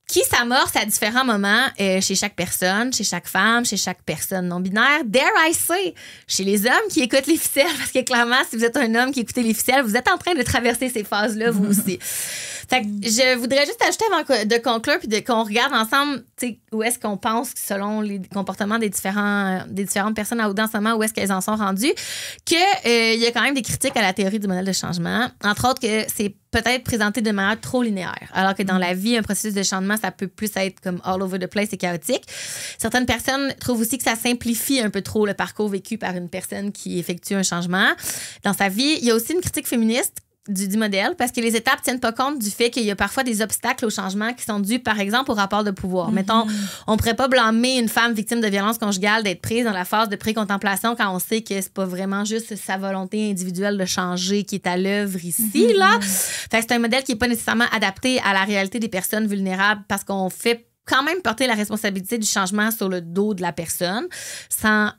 qui s'amorce à différents moments chez chaque personne, chez chaque femme, chez chaque personne non-binaire. Dare I say, chez les hommes qui écoutent les ficelles, parce que clairement, si vous êtes un homme qui écoutez les ficelles, vous êtes en train de traverser ces phases-là, vous aussi. Fait que je voudrais juste ajouter avant de conclure puis qu'on regarde ensemble, tu sais, où est-ce qu'on pense, selon les comportements des différentes personnes à Oudan en ce moment, où est-ce qu'elles en sont rendues, qu'il y a quand même des critiques à la théorie du modèle de changement. Entre autres, que c'est peut-être présenté de manière trop linéaire. Alors que dans la vie, un processus de changement, ça peut plus être comme all over the place et chaotique. Certaines personnes trouvent aussi que ça simplifie un peu trop le parcours vécu par une personne qui effectue un changement dans sa vie. Il y a aussi une critique féministe du modèle parce que les étapes tiennent pas compte du fait qu'il y a parfois des obstacles au changement qui sont dus, par exemple, au rapport de pouvoir. Mettons, on pourrait pas blâmer une femme victime de violence conjugale d'être prise dans la phase de pré-contemplation quand on sait que c'est pas vraiment juste sa volonté individuelle de changer qui est à l'œuvre ici, là. Fait que c'est un modèle qui est pas nécessairement adapté à la réalité des personnes vulnérables parce qu'on fait quand même porter la responsabilité du changement sur le dos de la personne sans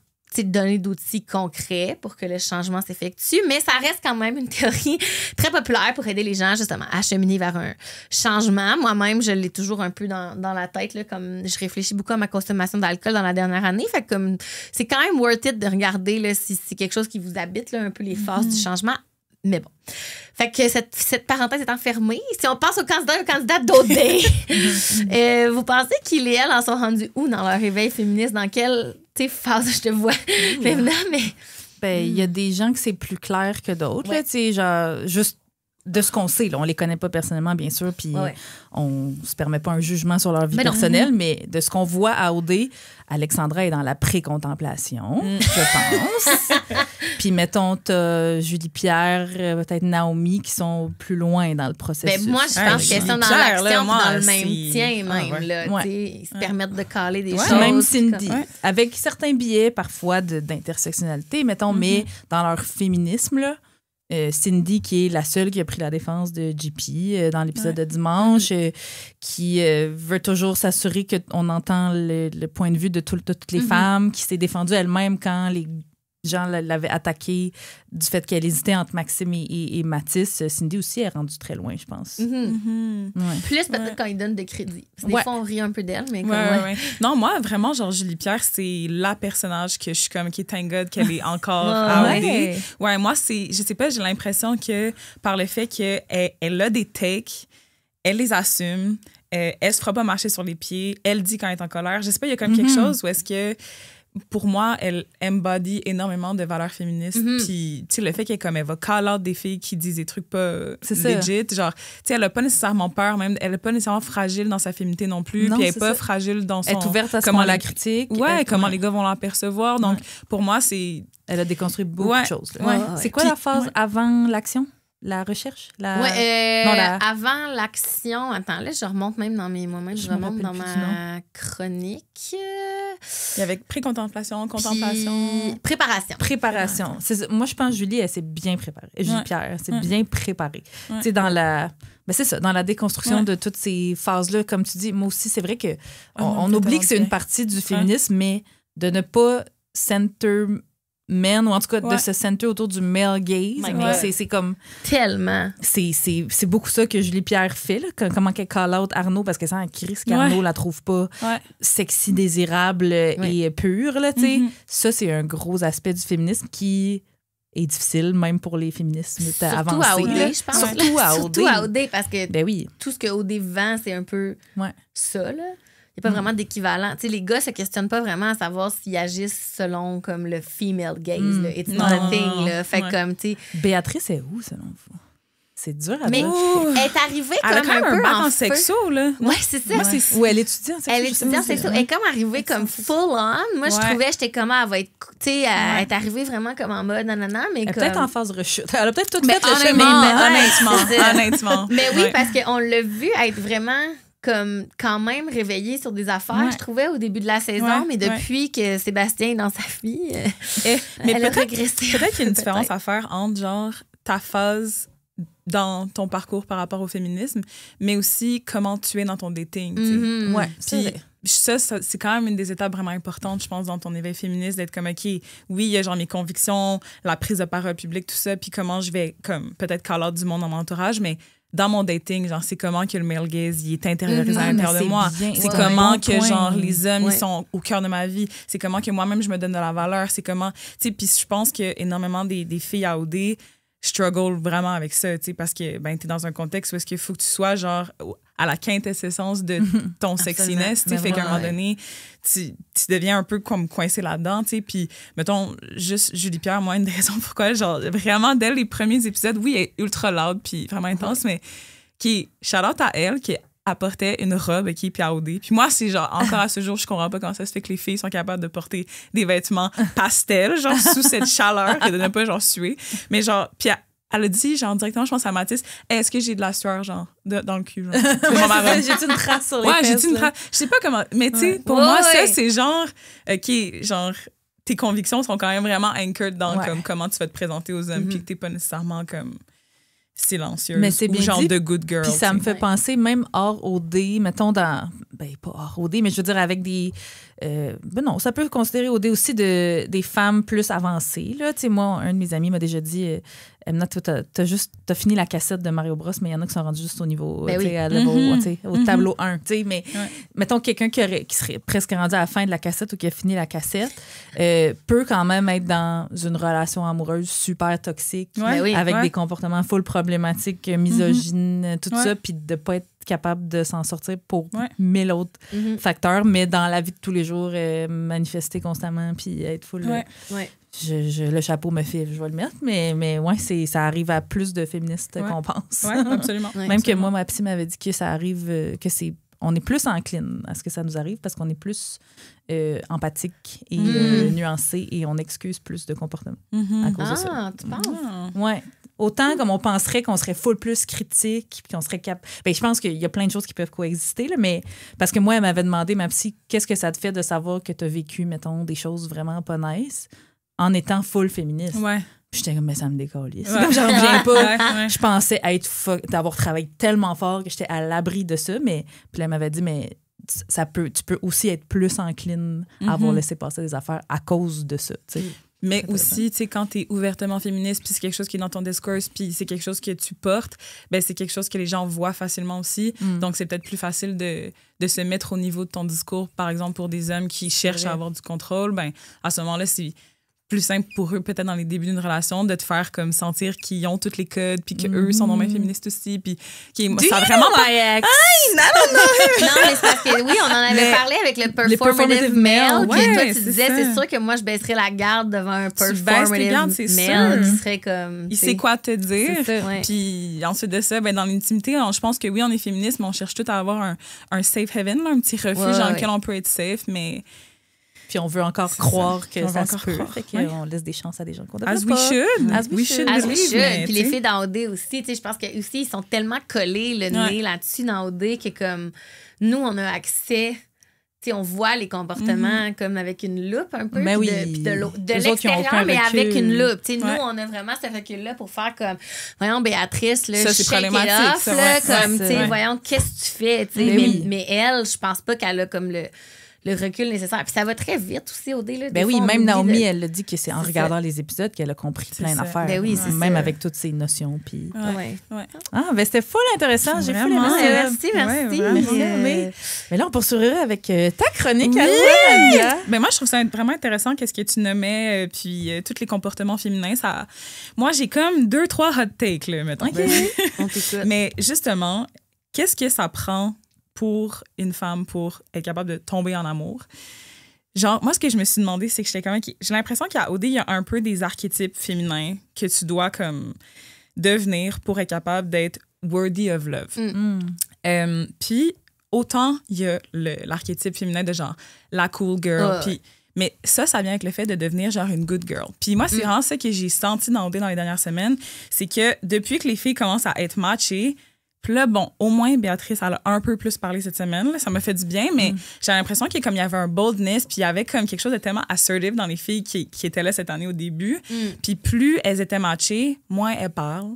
donner d'outils concrets pour que le changement s'effectue, mais ça reste quand même une théorie très populaire pour aider les gens justement à cheminer vers un changement. Moi-même, je l'ai toujours un peu dans la tête, là, comme je réfléchis beaucoup à ma consommation d'alcool dans la dernière année, fait que comme c'est quand même worth it de regarder là, si c'est quelque chose qui vous habite, là, un peu les phases du changement. Mais bon. Fait que cette parenthèse étant fermée, si on passe aux candidats d'OD, vous pensez qu'ils et elles en sont rendus où dans leur éveil féministe? Dans quelle phase je te vois? Maintenant, mais... Ben, il y a des gens que c'est plus clair que d'autres. Ouais. Là, genre, juste de ce qu'on sait. Là, on les connaît pas personnellement, bien sûr, puis on se permet pas un jugement sur leur vie personnelle, mais de ce qu'on voit à OD, Alexandra est dans la pré-contemplation, je pense. Puis mettons, t'as Julie Pierre, peut-être Naomi, qui sont plus loin dans le processus. Ben, moi, je pense qu'elles sont dans l'action, dans le même tien, même. Là, ils se permettent de caler des choses. Même Cindy, avec certains biais, parfois, d'intersectionnalité, mettons, mais dans leur féminisme, là, Cindy, qui est la seule qui a pris la défense de JP dans l'épisode de dimanche, qui veut toujours s'assurer qu'on entend le point de vue de toutes les femmes, qui s'est défendue elle-même quand les gens l'avaient attaquée du fait qu'elle hésitait entre Maxime et Mathis. Cindy aussi est rendue très loin, je pense. Plus peut-être quand ils donnent de crédit. Des fois, on rit un peu d'elle, mais Non, moi, vraiment, genre, Julie Pierre, c'est la personnage que je suis comme, qui est thank God qu'elle est encore à OD. Ouais, moi, je sais pas, j'ai l'impression que par le fait qu'elle a des takes, elle les assume, elle se fera pas marcher sur les pieds, elle dit quand elle est en colère. Je sais pas, il y a comme quelque chose où est-ce que pour moi, elle embody énormément de valeurs féministes. Puis, tu sais, le fait qu'elle va call out des filles qui disent des trucs pas legit. Genre, tu sais, elle a pas nécessairement peur, même. Elle est pas nécessairement fragile dans sa féminité non plus. Puis, elle est pas fragile dans son... Elle est ouverte à comment la critique. Ouais, comment les gars vont la percevoir. Donc, pour moi, c'est... Elle a déconstruit beaucoup de choses. Ouais. C'est quoi la phase avant l'action? La recherche? Avant l'action... Attends, là, je remonte même dans mes moments. Je remonte dans ma chronique. Il y avait pré-contemplation, contemplation... Préparation. Moi, je pense que Julie, elle s'est bien préparée. Julie Pierre, elle s'est bien préparée. Tu sais, dans la... Ben c'est ça, dans la déconstruction de toutes ces phases-là, comme tu dis, moi aussi, c'est vrai que on oublie que c'est une partie du féminisme, mais de ne pas center men, ou en tout cas de se center autour du male gaze. C'est comme... Tellement. C'est beaucoup ça que Julie Pierre fait, là, comment qu'elle call out Arnaud, parce que ça en crise qu'Arnaud la trouve pas sexy, désirable et pure, là, tu sais. Ça, c'est un gros aspect du féminisme qui... est difficile, même pour les féministes avancés. Surtout à OD, je pense. Surtout à OD, parce que tout ce que OD vend, c'est un peu ça, là. Il n'y a pas vraiment d'équivalent. Tu sais, les gars se questionnent pas vraiment à savoir s'ils agissent selon comme le female gaze. Là. It's not a thing. Là. Fait comme, tu sais... Béatrice est où, selon vous? C'est dur à dire. Elle est arrivée elle comme un peu bac en sexo, là. Ouais, c'est ça. Ou elle étudie en sexo. Elle étudie en sexo. Elle est comme arrivée comme full on. Moi, je trouvais, j'étais comme, elle va être... Tu sais, elle est arrivée vraiment comme en mode nanana, mais elle est comme... peut-être en phase rechute. Elle a peut-être tout fait honnêtement. Mais oui, parce qu'on l'a vu être vraiment... comme quand même réveillée sur des affaires, je trouvais, au début de la saison, mais depuis que Sébastien est dans sa vie, elle a régressé. Peut-être qu'il y a une différence à faire entre, genre, ta phase dans ton parcours par rapport au féminisme, mais aussi comment tu es dans ton dating. Puis ça, c'est quand même une des étapes vraiment importantes, je pense, dans ton éveil féministe, d'être comme, OK, oui, il y a genre mes convictions, la prise de parole publique, tout ça, puis comment je vais, comme, peut-être call out du monde dans mon entourage, mais dans mon dating, genre, c'est comment que le male gaze, il est intériorisé à l'intérieur de moi. C'est comment que, genre, les hommes, ils sont au cœur de ma vie. C'est comment que moi-même, je me donne de la valeur. C'est comment... Tu sais, puis je pense que énormément des filles à OD struggle vraiment avec ça, tu sais, parce que, ben, t'es dans un contexte où est-ce qu'il faut que tu sois, genre, à la quintessence de ton sexiness, tu sais, fait qu'à un moment donné, tu deviens un peu comme coincé là-dedans, tu sais, puis, mettons, juste Julie Pierre, moi, une des raisons pourquoi, genre, vraiment, dès les premiers épisodes, oui, elle est ultra loud, puis vraiment intense, mais qui, shout-out à elle, qui apportait une robe qui est PAOD. Puis moi, c'est genre, encore à ce jour, je comprends pas comment ça se fait que les filles sont capables de porter des vêtements pastels, genre, sous cette chaleur et de ne pas, genre, suer. Mais genre, puis elle a dit, genre, directement, je pense à Mathis, est-ce que j'ai de la sueur, genre, dans le cul, genre? J'ai-tu une trace sur les fesses? J'ai-tu une trace. Je sais pas comment, mais tu sais, pour moi, ça, c'est genre, OK, genre, tes convictions sont quand même vraiment anchored dans comme, comment tu vas te présenter aux hommes, puis que t'es pas nécessairement comme silencieuse, mais c'est bien ou genre dit. de good girl. Puis ça me fait penser, même hors OD, mettons dans... Ben, pas hors OD, mais je veux dire avec des... ben non, ça peut considérer OD aussi des femmes plus avancées. Là. Tu sais, moi, un de mes amis m'a déjà dit... Emna, t'as fini la cassette de Mario Bros, mais il y en a qui sont rendus juste au niveau, à level, au tableau 1. Mais mettons quelqu'un qui serait presque rendu à la fin de la cassette ou qui a fini la cassette peut quand même être dans une relation amoureuse super toxique avec des comportements full problématiques, misogynes, tout ça, puis de pas être capable de s'en sortir pour 1000 autres facteurs, mais dans la vie de tous les jours, manifester constamment puis être full... le chapeau me fait, je vais le mettre, mais ouais, ça arrive à plus de féministes qu'on pense. Oui, absolument. Même que moi, ma psy m'avait dit que ça arrive, on est plus encline à ce que ça nous arrive parce qu'on est plus empathique et nuancé et on excuse plus de comportements à cause de ça. Ah, tu penses? Ouais. Autant comme on penserait qu'on serait full plus critique puis qu'on serait ben, je pense qu'il y a plein de choses qui peuvent coexister, là, mais parce que moi, elle m'avait demandé, ma psy, qu'est-ce que ça te fait de savoir que tu as vécu, mettons, des choses vraiment pas nice en étant full féministe. Ouais. Puis j'étais comme, mais ça me décalisse. Comme j'en reviens pas. Je pensais d'avoir travaillé tellement fort que j'étais à l'abri de ça, mais puis elle m'avait dit, mais tu peux aussi être plus encline à avoir laissé passer des affaires à cause de ça, tu sais. Mais aussi, tu sais, quand tu es ouvertement féministe, puis c'est quelque chose qui est dans ton discours, puis c'est quelque chose que tu portes, ben c'est quelque chose que les gens voient facilement aussi. Donc, c'est peut-être plus facile de se mettre au niveau de ton discours. Par exemple, pour des hommes qui cherchent à avoir du contrôle, ben à ce moment-là, c'est plus simple pour eux, peut-être dans les débuts d'une relation, de te faire comme sentir qu'ils ont tous les codes, puis qu'eux sont non-mêmes féministes aussi, puis ça vraiment pas... I Non, mais c'est parce que, oui, on en avait parlé avec le performative male. ouais, Toi, tu disais, ça. c'est sûr que moi, je baisserais la garde devant un baisses tes performative gardes, c'est male sûr. qui serait comme... Il sait quoi te dire. C'est ça, ouais. Puis ensuite de ça, ben, dans l'intimité, je pense que oui, on est féministe, mais on cherche tout à avoir un safe haven, là, un petit refuge dans lequel on peut être safe, mais... Puis on veut encore croire que On veut ça se encore peut. croire, Fait qu'on laisse des chances à des gens qu'on devrait As pas. we should. As we should. As we believe, should. mais, Puis les tu sais. filles dans OD aussi, tu sais, je pense que aussi ils sont tellement collés le nez là-dessus dans OD que comme nous, on a accès... Tu sais, on voit les comportements comme avec une loupe un peu. Mais puis oui. de Eux l'extérieur, autres, ils ont aucun mais recul. avec une loupe. Tu sais, Ouais. nous, on a vraiment ce recul-là pour faire comme, voyons, Béatrice, là, Ça, c'est shake it problématique, off, ça, là, ouais. comme, Ouais, tu c'est sais, vrai. voyons, qu'est-ce que tu fais, tu sais. Mais oui. Mais elle, je pense pas qu'elle a comme le recul nécessaire. Puis ça va très vite aussi, au dé, là. Ben Des oui, fois, on même oublie Naomi, de- elle a dit que c'est en C'est regardant ça. les épisodes qu'elle a compris C'est plein ça. d'affaires. Ben oui, c'est même ça. avec toutes ces notions. Puis... Ouais. Ouais. Ah, ben c'était full intéressant. J'ai full aimé Vraiment. ça. Merci. Ouais, Merci, Euh, Naomi. Mais là, on poursuivra avec ta chronique Oui! à toi, Nadia. Ben moi, je trouve ça vraiment intéressant qu'est-ce que tu nommais, puis tous les comportements féminins. Ça... Moi, j'ai comme 2-3 hot takes, là, mettons. OK. On t'écoute. Mais justement, qu'est-ce que ça prend pour une femme pour être capable de tomber en amour? Genre, moi, ce que je me suis demandé, c'est que j'étais comme... J'ai l'impression qu'à OD, il y a un peu des archétypes féminins que tu dois comme devenir pour être capable d'être worthy of love. Puis, autant il y a l'archétype féminin de genre la cool girl, puis... Mais ça vient avec le fait de devenir genre une good girl. Puis moi, c'est vraiment ça que j'ai senti dans OD dans les dernières semaines, c'est que depuis que les filles commencent à être matchées, puis là, bon, au moins, Béatrice, elle a un peu plus parlé cette semaine. Là, ça m'a fait du bien, mais j'ai l'impression qu'il y avait un boldness, puis il y avait comme quelque chose de tellement assertive dans les filles qui étaient là cette année au début. Puis plus elles étaient matchées, moins elles parlent.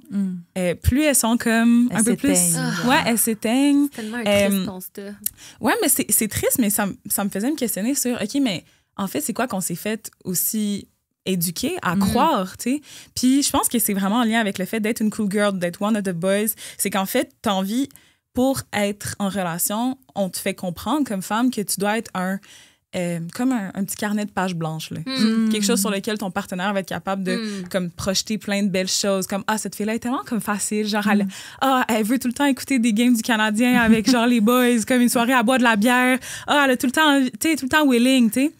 Plus elles sont comme Elles un peu plus... s'éteignent. Ouais, elles s'éteignent. C'est tellement un triste constat. Ouais, mais c'est triste, mais ça me faisait me questionner sur, OK, mais en fait, c'est quoi qu'on s'est fait aussi éduquer à croire, tu sais? Puis je pense que c'est vraiment en lien avec le fait d'être une cool girl, d'être one of the boys. C'est qu'en fait, t'as envie, pour être en relation, on te fait comprendre comme femme que tu dois être comme un petit carnet de pages blanches, là. Quelque chose sur lequel ton partenaire va être capable de comme projeter plein de belles choses, comme cette fille-là est tellement comme facile, genre elle veut tout le temps écouter des games du Canadien avec genre les boys, comme une soirée à boire de la bière, elle a tout le temps, tu sais, tout le temps willing, tu sais.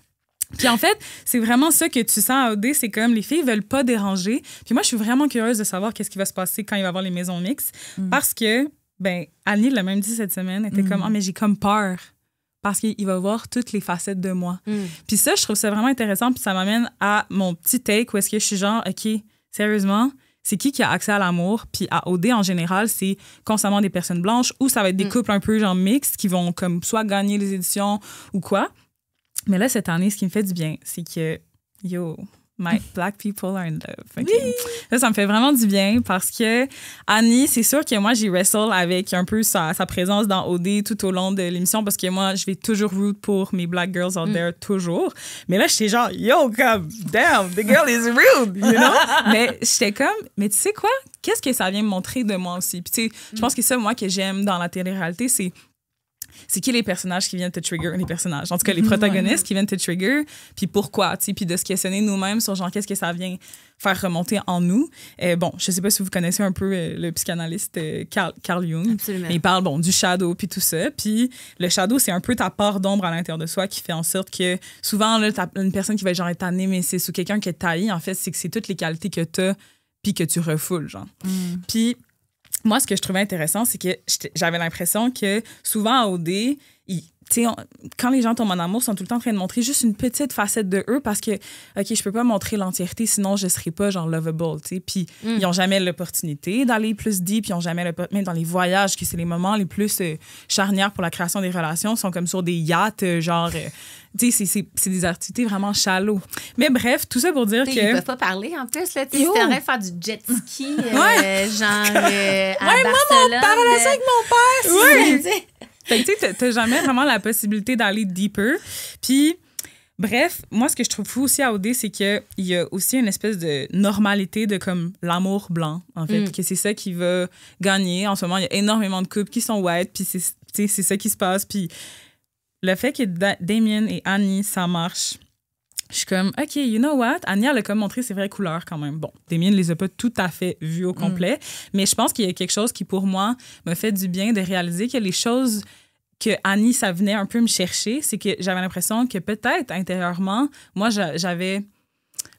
Puis en fait, c'est vraiment ça que tu sens à OD, c'est comme les filles veulent pas déranger. Puis moi, je suis vraiment curieuse de savoir qu'est-ce qui va se passer quand il va y avoir les maisons mixtes, parce que, ben, Annie l'a même dit cette semaine, elle était comme, mais j'ai comme peur, parce qu'il va voir toutes les facettes de moi. Puis ça, je trouve ça vraiment intéressant, puis ça m'amène à mon petit take où est-ce que je suis genre, OK, sérieusement, c'est qui a accès à l'amour? Puis à OD, en général, c'est constamment des personnes blanches, ou ça va être des couples un peu genre mixtes qui vont comme soit gagner les éditions ou quoi. Mais là, cette année, ce qui me fait du bien, c'est que, my black people are in love. Okay. Là, ça me fait vraiment du bien parce que Annie, c'est sûr que moi, j'ai wrestle avec un peu sa présence dans OD tout au long de l'émission parce que moi, je vais toujours root pour mes black girls out there, toujours. Mais là, j'étais genre, comme, damn, the girl is rude, you know? Mais j'étais comme, mais tu sais quoi? Qu'est-ce que ça vient me montrer de moi aussi? Puis tu sais, je pense que ça, moi, que j'aime dans la télé-réalité, c'est qui les personnages qui viennent te trigger, les personnages. En tout cas, les protagonistes qui viennent te trigger, puis pourquoi, tu sais, puis de se questionner nous-mêmes sur genre qu'est-ce que ça vient faire remonter en nous. Bon, je sais pas si vous connaissez un peu le psychanalyste Carl Jung. Absolument. Mais il parle, bon, du shadow puis tout ça. Puis le shadow, c'est un peu ta part d'ombre à l'intérieur de soi qui fait en sorte que souvent, là, t'as une personne qui va être genre être ta némésis ou quelqu'un qui est taillé, en fait, c'est que c'est toutes les qualités que t'as puis que tu refoules, genre. Puis moi, ce que je trouvais intéressant, c'est que j'avais l'impression que souvent à OD, quand les gens tombent en amour, ils sont tout le temps en train de montrer juste une petite facette de eux parce que, OK, je peux pas montrer l'entièreté, sinon je serais pas genre lovable, tu sais. Puis ils n'ont jamais l'opportunité d'aller plus deep, ils n'ont jamais même dans les voyages, que c'est les moments les plus charnières pour la création des relations, sont comme sur des yachts, genre... tu sais, c'est des activités vraiment shallow. Mais bref, tout ça pour dire que... Ils peuvent pas parler, en plus. Là, si t'aurais de faire du jet ski, genre à Barcelone. Maman, parle à ça avec mon père. Oui! Fait que tu sais, t'as jamais vraiment la possibilité d'aller deeper. Puis, bref, moi, ce que je trouve fou aussi à OD, c'est qu'il y a aussi une espèce de normalité de comme l'amour blanc, en fait, que c'est ça qui va gagner. En ce moment, il y a énormément de couples qui sont white, puis c'est ça qui se passe. Puis le fait que Damien et Annie, ça marche, je suis comme, OK, you know what? Annie, elle a comme montré ses vraies couleurs quand même. Bon, Damien ne les a pas tout à fait vues au complet, mais je pense qu'il y a quelque chose qui, pour moi, me fait du bien de réaliser que les choses que Annie, ça venait un peu me chercher, c'est que j'avais l'impression que peut-être, intérieurement, moi, j'avais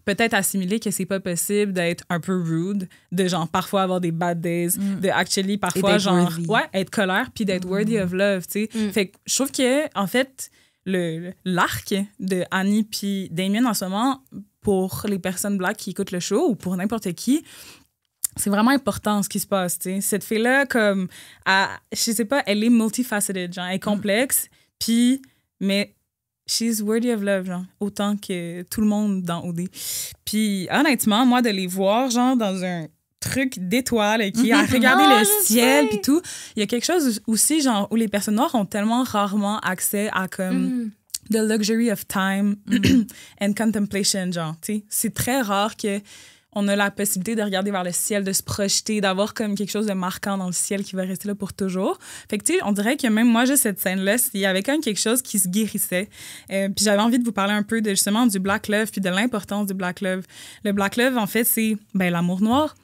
peut-être assimilé que c'est pas possible d'être un peu rude, de genre parfois avoir des bad days, de actually parfois genre, être colère puis d'être worthy of love, tu sais. Fait que je trouve que, en fait, l'arc de Annie puis Damien en ce moment, pour les personnes black qui écoutent le show ou pour n'importe qui, c'est vraiment important ce qui se passe, tu sais. Cette fille-là, comme, je sais pas, elle est multifaceted, genre, elle est complexe, puis, mais she's worthy of love, genre, autant que tout le monde dans OD. Puis, honnêtement, moi, de les voir, genre, dans un truc d'étoiles qui a regardé le ciel puis tout. Il y a quelque chose aussi, genre, où les personnes noires ont tellement rarement accès à, comme, the luxury of time and contemplation, genre, tu sais. C'est très rare que on a la possibilité de regarder vers le ciel, de se projeter, d'avoir comme quelque chose de marquant dans le ciel qui va rester là pour toujours. Fait que, tu sais, on dirait que même moi, juste cette scène-là, il y avait quand même quelque chose qui se guérissait. Puis j'avais envie de vous parler un peu de, justement, du Black Love puis de l'importance du Black Love. Le Black Love, en fait, c'est l'amour noir.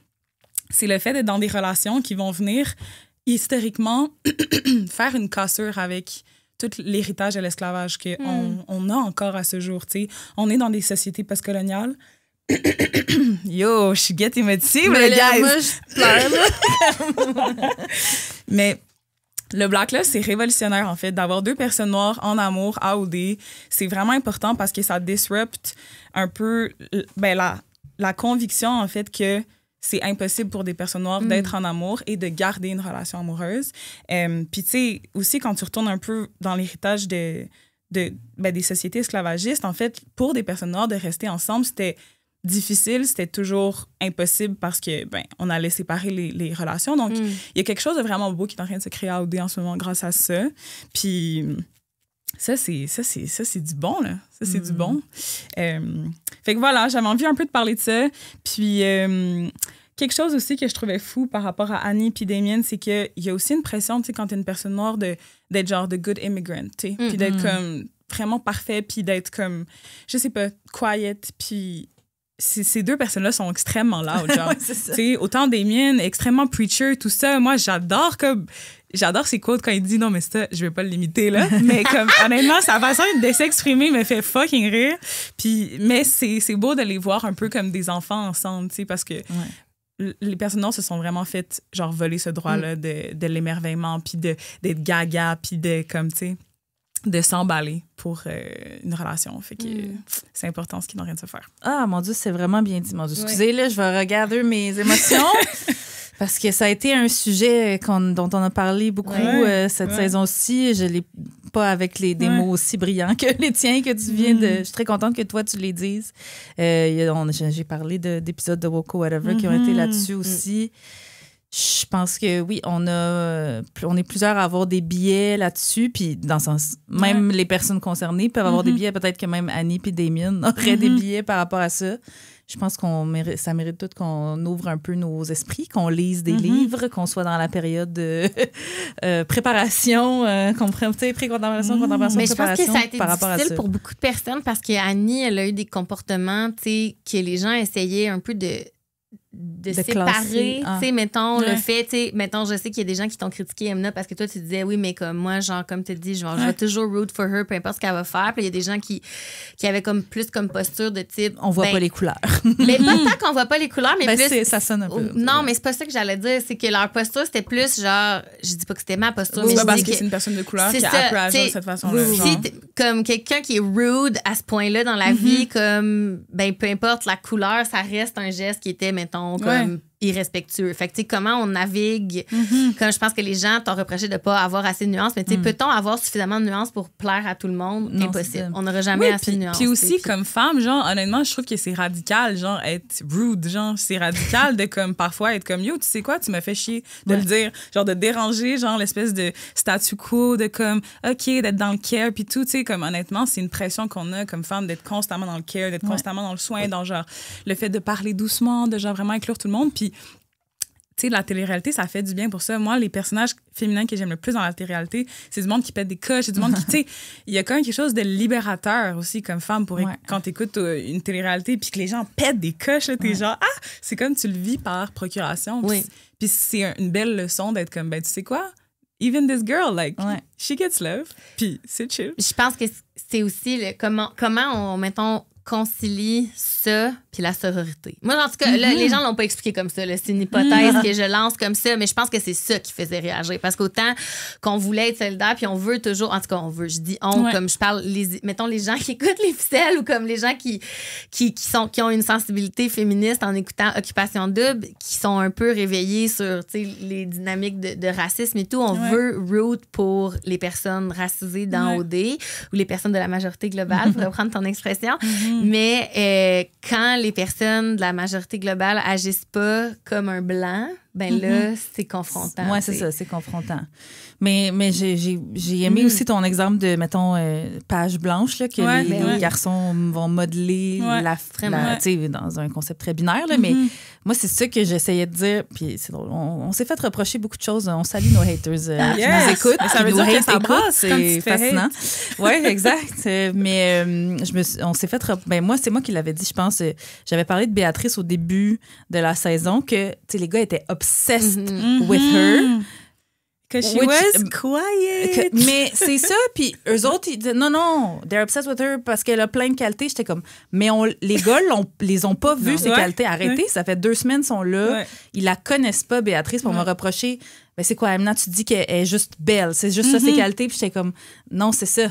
C'est le fait d'être dans des relations qui vont venir, historiquement, faire une cassure avec tout l'héritage de l'esclavage qu'on a encore à ce jour, tu sais. On est dans des sociétés postcoloniales. Yo, je suis get émotive, le gars. Moi, je pleure, là. Mais le Black Love, c'est révolutionnaire, en fait, d'avoir deux personnes noires en amour à OD. C'est vraiment important parce que ça disrupte un peu la conviction, en fait, que c'est impossible pour des personnes noires d'être en amour et de garder une relation amoureuse. Puis, tu sais, aussi, quand tu retournes un peu dans l'héritage des sociétés esclavagistes, en fait, pour des personnes noires, de rester ensemble, c'était difficile, c'était toujours impossible parce que on allait séparer les relations. Donc, il y a quelque chose de vraiment beau qui est en train de se créer à OD en ce moment grâce à ça. Puis, ça, c'est du bon, là. Ça, c'est du bon. Fait que voilà, j'avais envie un peu de parler de ça. Puis, quelque chose aussi que je trouvais fou par rapport à Annie puis Damien, c'est qu'il y a aussi une pression, tu sais, quand t'es une personne noire, d'être genre de good immigrant, tu sais. Puis d'être comme vraiment parfait, puis d'être comme, je sais pas, quiet, puis ces deux personnes-là sont extrêmement loud, genre. Tu sais, autant Damien, extrêmement preacher, tout ça. Moi, j'adore ses quotes quand il dit non, mais ça, je vais pas le limiter, là. Mais comme, honnêtement, sa façon de s'exprimer me fait fucking rire. Puis, mais c'est beau de les voir un peu comme des enfants ensemble, tu sais, parce que les personnes noires se sont vraiment faites, genre, voler ce droit-là de l'émerveillement, puis d'être gaga, puis de, comme, tu sais, de s'emballer pour une relation. Fait que c'est important ce qui est en train de se faire. Ah, mon Dieu, c'est vraiment bien dit. Mon Dieu, excusez, là, je vais regarder mes émotions. Parce que ça a été un sujet dont on a parlé beaucoup cette saison-ci. Je l'ai pas avec des mots aussi brillants que les tiens que tu viens de... Je suis très contente que toi, tu les dises. J'ai parlé d'épisodes de Woko Whatever qui ont été là-dessus aussi. Je pense que oui, on est plusieurs à avoir des billets là-dessus, puis dans le sens, même les personnes concernées peuvent avoir des billets, peut-être que même Annie puis Damien auraient des billets par rapport à ça. Je pense ça mérite tout qu'on ouvre un peu nos esprits, qu'on lise des livres, qu'on soit dans la période de préparation, pré-contemplation, contemplation, mais je pense que ça a été difficile ça. pour beaucoup de personnes parce qu'Annie, elle a eu des comportements, tu sais, que les gens essayaient un peu de séparer, tu sais, mettons, le fait, tu sais, mettons, je sais qu'il y a des gens qui t'ont critiqué Emna parce que toi, tu disais, oui, mais comme moi, genre, comme tu dis, genre, je vais toujours root for her, peu importe ce qu'elle va faire. Puis il y a des gens qui avaient comme plus comme posture de type... On voit pas les couleurs. Mais pas tant qu'on voit pas les couleurs, mais plus... ça sonne un peu. Non, mais c'est pas ça que j'allais dire. C'est que leur posture, c'était plus genre... Je dis pas que c'était ma posture, mais je dis parce que c'est une personne de couleur qui a appris à agir de cette façon-là. Comme quelqu'un qui est rude à ce point-là dans la vie, comme, peu importe la couleur, ça reste un geste qui était, mettons, comme... irrespectueux. Fait que, tu sais, comment on navigue, comme je pense que les gens t'ont reproché de pas avoir assez de nuances, mais tu sais, peut-on avoir suffisamment de nuances pour plaire à tout le monde? Non, impossible. On n'aura jamais assez de nuances. Puis aussi, comme femme, genre, honnêtement, je trouve que c'est radical, genre, être rude, genre, c'est radical de, comme, parfois être comme, yo, tu sais quoi, tu m'as fait chier de le dire, genre, de déranger, genre, l'espèce de statu quo, de, comme, OK, d'être dans le care, puis tout, tu sais, comme, honnêtement, c'est une pression qu'on a comme femme d'être constamment dans le care, d'être constamment dans le soin, dans, genre, le fait de parler doucement, de, genre, vraiment inclure tout le monde, puis tu sais, la télé-réalité, ça fait du bien pour ça. Moi, les personnages féminins que j'aime le plus dans la télé-réalité, c'est du monde qui pète des coches, c'est du monde qui, tu sais, il y a quand même quelque chose de libérateur aussi comme femme quand t'écoutes une télé-réalité puis que les gens pètent des coches, là, t'es genre, c'est comme tu le vis par procuration. Puis c'est une belle leçon d'être comme, ben, tu sais quoi? Even this girl, like, she gets love, puis c'est chill. Je pense que c'est aussi comment on, mettons, concilie ça puis la sororité. Moi, en tout cas, là, les gens l'ont pas expliqué comme ça. C'est une hypothèse que je lance comme ça, mais je pense que c'est ça qui faisait réagir. Parce qu'autant qu'on voulait être solidaire, puis on veut toujours... En tout cas, on veut, je dis on, comme je parle, mettons les gens qui écoutent les ficelles ou comme les gens qui ont une sensibilité féministe en écoutant Occupation Double, qui sont un peu réveillés sur les dynamiques de racisme et tout. On veut root pour les personnes racisées dans OD ou les personnes de la majorité globale, pour reprendre ton expression. Mais quand les personnes de la majorité globale agissent pas comme un blanc, ben là, c'est confrontant. Oui, c'est ça, c'est confrontant. Mais j'ai aimé aussi ton exemple de, mettons, page blanche, là, que les garçons vont modeler dans un concept très binaire. Là, mais moi, c'est ça que j'essayais de dire. Puis c'est drôle. On s'est fait reprocher beaucoup de choses. On salue nos haters qui nous écoutent. Ça veut dire que ça brasse. C'est fascinant. Oui, exact. Mais on s'est fait... moi, c'est moi qui l'avais dit, je pense. J'avais parlé de Béatrice au début de la saison, que les gars étaient obsessed with her. Because she was quiet. Mais c'est ça, puis eux autres, ils disaient non, they're obsessed with her parce qu'elle a plein de qualités. J'étais comme, mais les gars les ont pas vues, ces qualités. Arrêtez, ça fait 2 semaines, ils sont là. Ils la connaissent pas, Béatrice, pour me reprocher. Ben c'est quoi, Amina, tu dis qu'elle est juste belle. C'est juste ça, ses qualités. Puis j'étais comme, non, c'est ça.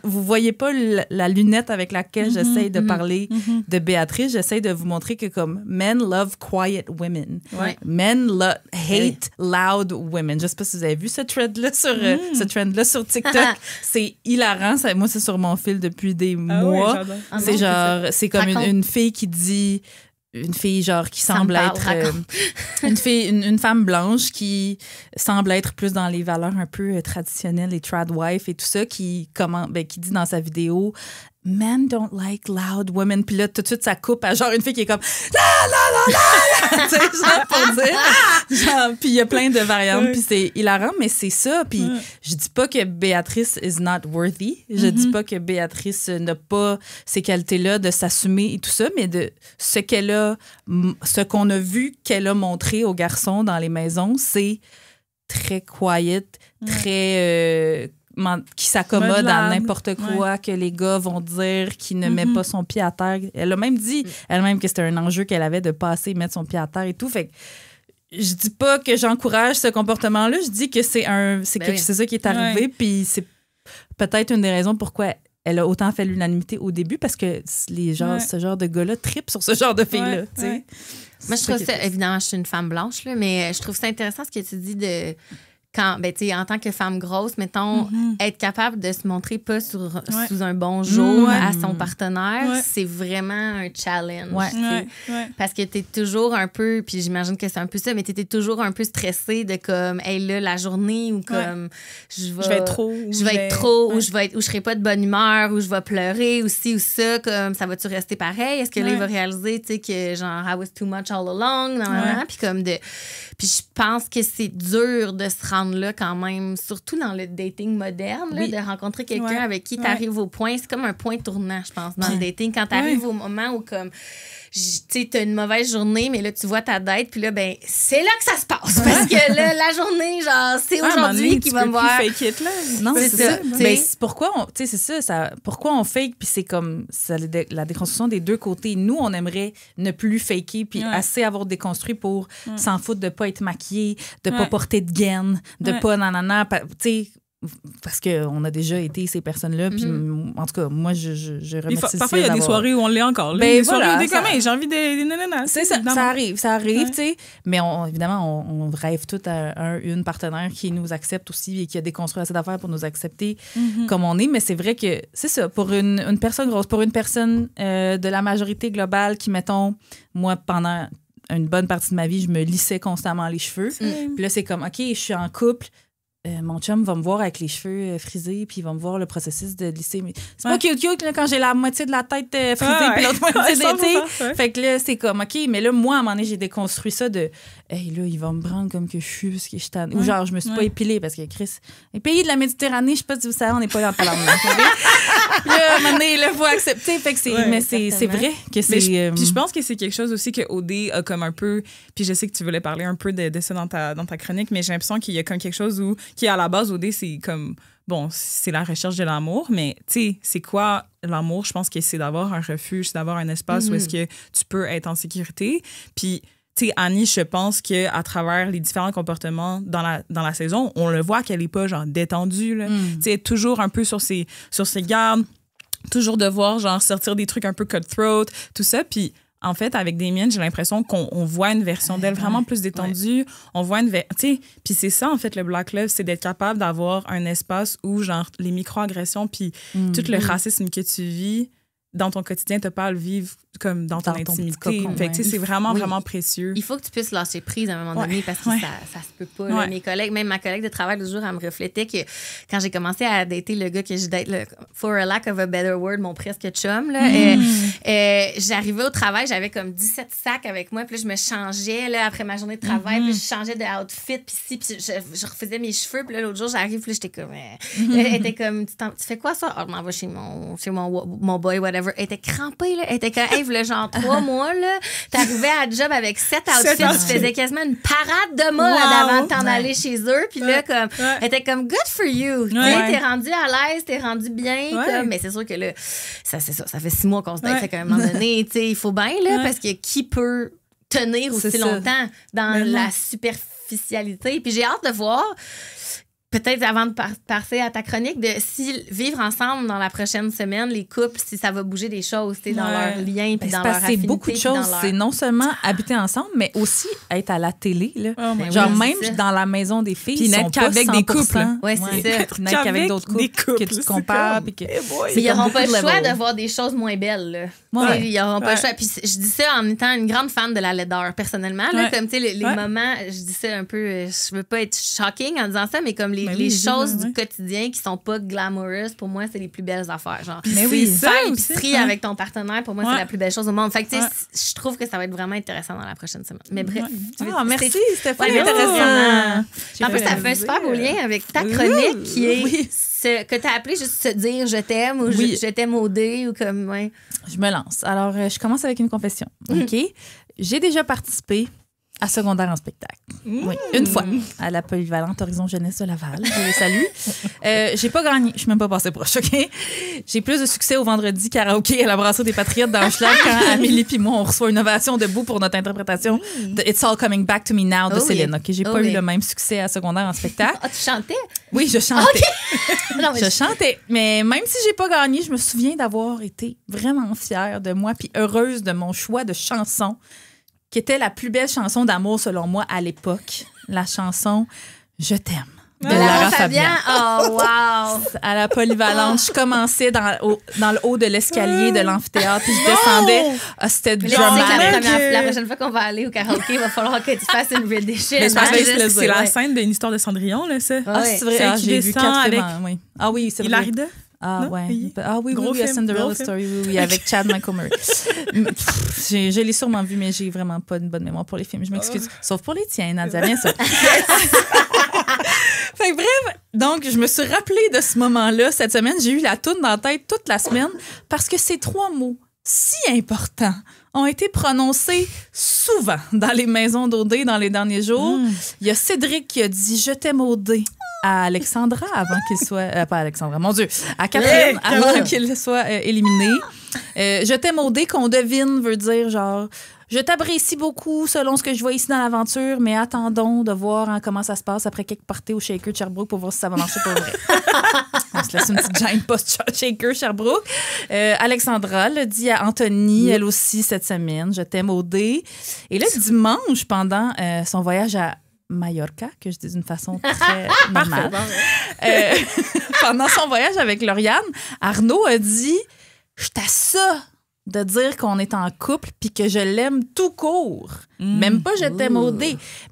Vous voyez pas la lunette avec laquelle j'essaye de parler de Béatrice. J'essaye de vous montrer que comme, men love quiet women. Men hate loud women. Je sais pas si vous avez vu ce trend-là sur TikTok. C'est hilarant. Moi, c'est sur mon fil depuis des mois. Oui, c'est comme une fille qui dit... Une fille, genre, qui semble être... une femme blanche qui semble être plus dans les valeurs un peu traditionnelles, les trad wife et tout ça, qui dit dans sa vidéo « Men don't like loud women ». Puis là, tout de suite, ça coupe à genre une fille qui est comme « La, la, la, la! » Tu sais, genre, pour dire. Puis il y a plein de variantes, puis c'est hilarant, mais c'est ça. Puis je dis pas que Béatrice is not worthy. Je dis pas que Béatrice n'a pas ces qualités-là de s'assumer et tout ça, mais de ce qu'on a vu qu'elle a montré aux garçons dans les maisons, c'est très quiet, très... qui s'accommode à n'importe quoi que les gars vont dire, qui ne met pas son pied à terre. Elle a même dit elle-même que c'était un enjeu qu'elle avait de passer, mettre son pied à terre et tout. Fait que je dis pas que j'encourage ce comportement-là, je dis que c'est ça qui est arrivé, puis c'est peut-être une des raisons pourquoi elle a autant fait l'unanimité au début, parce que ce genre de gars-là trippent sur ce genre de filles-là. Moi, je trouve ça... Évidemment, je suis une femme blanche, là, mais je trouve ça intéressant ce que tu dis de... Quand, en tant que femme grosse, mettons, être capable de se montrer pas sous un bon jour à son partenaire, c'est vraiment un challenge. Parce que t'es toujours un peu, puis j'imagine que c'est un peu ça, mais t'étais toujours un peu stressée de comme, hey, là, la journée où comme, je vais être trop, ou je serai pas de bonne humeur, ou je vais pleurer, ou ci ou ça, comme, ça va-tu rester pareil? Est-ce que là, il va réaliser, tu sais, que genre, I was too much all along, puis comme puis je pense que c'est dur de se rendre là quand même, surtout dans le dating moderne, là, de rencontrer quelqu'un avec qui tu arrives au point. C'est comme un point tournant, je pense, dans le dating. Quand tu arrives au moment où, comme, tu sais, t'as une mauvaise journée, mais là, tu vois ta date, puis là, ben, c'est là que ça se passe. Parce que là, la journée, genre, c'est aujourd'hui qui va me voir. Fake it, là. Non, c'est ça. Mais pourquoi on fake, puis c'est comme la déconstruction des deux côtés. Nous, on aimerait ne plus faker, puis assez avoir déconstruit pour s'en foutre de pas être maquillée, de pas porter de gaines, de pas nanana, tu sais, parce qu'on a déjà été ces personnes-là. Puis, en tout cas, moi, je remercie. Parfois, il y a des soirées où on l'est encore. Ben, voilà, j'ai envie des nanas. C'est ça, ça arrive, tu sais. Mais évidemment, on rêve tout à une partenaire qui nous accepte aussi et qui a déconstruit assez d'affaires pour nous accepter comme on est. Mais c'est vrai que c'est ça, pour une personne grosse, pour une personne de la majorité globale qui, mettons, moi, pendant une bonne partie de ma vie, je me lissais constamment les cheveux. Puis là, c'est comme, OK, je suis en couple. mon chum va me voir avec les cheveux frisés, puis il va me voir le processus de lisser. Mais c'est pas cute là, quand j'ai la moitié de la tête frisée, puis l'autre moitié d'été. Fait que là, c'est comme, OK, mais là, moi, à un moment donné, j'ai déconstruit ça de, hey, là, il va me prendre comme que je suis, parce que je suis Ou genre, je me suis pas épilée, parce que Chris, les pays de la Méditerranée, je sais pas si vous savez, on n'est pas en parlement. Là, à un moment donné, il faut accepter. Fait que c'est vrai que c'est. Puis je pense que c'est quelque chose aussi que OD a comme un peu. Puis je sais que tu voulais parler un peu de ça dans ta chronique, mais j'ai l'impression qu'il y a comme quelque chose qui à la base, OD, c'est comme. Bon, c'est la recherche de l'amour, mais tu sais, c'est quoi l'amour? Je pense que c'est d'avoir un refuge, c'est d'avoir un espace où est-ce que tu peux être en sécurité. Puis, tu sais, Annie, je pense qu'à travers les différents comportements dans la saison, on le voit qu'elle n'est pas, genre, détendue. Tu sais, toujours un peu sur ses gardes, toujours devoir, genre, sortir des trucs un peu cutthroat, tout ça. Puis, en fait, avec Damien, j'ai l'impression qu'on voit une version d'elle vraiment plus détendue. Ouais. On voit tu sais, puis c'est ça, en fait, le Black Love, c'est d'être capable d'avoir un espace où, genre, les micro-agressions puis tout le racisme que tu vis dans ton quotidien, t'as pas à le vivre comme dans ton intimité. Cocon, fait que, c'est vraiment, vraiment précieux. Il faut que tu puisses lâcher prise à un moment donné parce que ça se peut pas. Là. Mes collègues, même ma collègue de travail, le jour, elle me reflétait que quand j'ai commencé à dater le gars que je date, for a lack of a better word, mon presque chum, là, j'arrivais au travail, j'avais comme 17 sacs avec moi, puis là, je me changeais là, après ma journée de travail, puis je changeais de outfit, puis je refaisais mes cheveux, puis là, l'autre jour, j'arrive, puis là, j'étais comme... elle était comme, tu fais quoi ça? Oh, je m'en vais chez mon boy, whatever. Elle était crampée, là. Elle était comme, hey, le genre 3 mois, là, t'arrivais à job avec 7 outfits, tu faisais quasiment une parade de mode avant de t'en aller chez eux. Puis là, comme, elle était comme, good for you. T'es rendu à l'aise, t'es rendu bien. Comme, mais c'est sûr que là, ça fait 6 mois qu'on se date. Fait qu'à un moment donné, tu sais, il faut bien, là, parce que qui peut tenir aussi longtemps dans la superficialité? Puis j'ai hâte de voir. Peut-être avant de passer à ta chronique, de si vivre ensemble dans la prochaine semaine, les couples, si ça va bouger des choses dans leur lien puis dans leur affinité. C'est beaucoup de choses. C'est non seulement habiter ensemble, mais aussi être à la télé. Là. Genre même dans la maison des filles, ils sont pas avec des couples. Oui, c'est ça. N'être qu'avec d'autres couples que tu te compares. Mais ils n'auront pas le choix de voir des choses moins belles. Ils n'auront pas le choix. Puis je dis ça en étant une grande fan de la laideur, personnellement. Là, comme tu sais, les moments, je dis ça un peu, je veux pas être shocking en disant ça, mais comme les choses du quotidien qui sont pas glamorous, pour moi, c'est les plus belles affaires. Genre, faire l'épicerie avec ton partenaire, pour moi, c'est la plus belle chose au monde. Fait que, tu sais, je trouve que ça va être vraiment intéressant dans la prochaine semaine. Mais bref. Merci, c'était pas intéressant. En plus, ça fait un super beau lien avec ta chronique qui est ce que tu as appelé juste se dire je t'aime ou je t'aime au dé ou comme. Ouais. Je me lance. Alors, je commence avec une confession. OK? J'ai déjà participé à secondaire en spectacle. Oui, une fois, à la polyvalente Horizon Jeunesse de Laval. Je les salue. J'ai pas gagné. Je suis même pas passée proche, OK? J'ai plus de succès au vendredi karaoké à la brasserie des Patriotes dans Hochelag quand Amélie puis moi, on reçoit une ovation debout pour notre interprétation de It's All Coming Back to Me Now de Céline. OK? J'ai pas eu le même succès à secondaire en spectacle. Ah, tu chantais? Oui, je chantais. Je chantais. Mais même si j'ai pas gagné, je me souviens d'avoir été vraiment fière de moi puis heureuse de mon choix de chanson qui était la plus belle chanson d'amour, selon moi, à l'époque. La chanson « Je t'aime » de Lara Fabian. Oh, wow! À la polyvalente, je commençais dans le haut de l'escalier de l'amphithéâtre, puis je descendais. Ah, c'était dramatique. La prochaine fois qu'on va aller au karaoké, il va falloir que tu fasses une rendition. C'est la scène d'une histoire de Cendrillon, là, ça. Ah, c'est vrai. J'ai vu 4 films. Oui. Ah oui, c'est vrai. Hilarida? Ah, non? ouais. Ah oui, oui, Cinderella Story, oui, avec Chad Michael Murray. Je l'ai sûrement vu, mais j'ai vraiment pas une bonne mémoire pour les films. Je m'excuse. Sauf pour les tiens, Nadia, bien sûr. Fait que bref, donc, je me suis rappelée de ce moment-là. Cette semaine, j'ai eu la toune dans la tête toute la semaine parce que ces 3 mots si importants ont été prononcés souvent dans les maisons d'OD dans les derniers jours. Il y a Cédric qui a dit « Je t'aime OD » à Alexandra avant qu'il soit... pas Alexandra, mon Dieu. À Catherine avant qu'il soit éliminé. Je t'aime OD qu'on devine veut dire genre... Je t'apprécie beaucoup selon ce que je vois ici dans l'aventure, mais attendons de voir comment ça se passe après quelques parties au Shaker de Sherbrooke pour voir si ça va marcher pour vrai. On se laisse une petite gêne post-Shaker Sherbrooke. Alexandra le dit à Anthony, elle aussi, cette semaine. Je t'aime OD. Et là, dimanche, pendant son voyage à Mallorca, que je dis d'une façon très normale, pendant son voyage avec Lauriane, Arnaud a dit « Je t'assure de dire qu'on est en couple puis que je l'aime tout court. » Même pas je t'aime OD.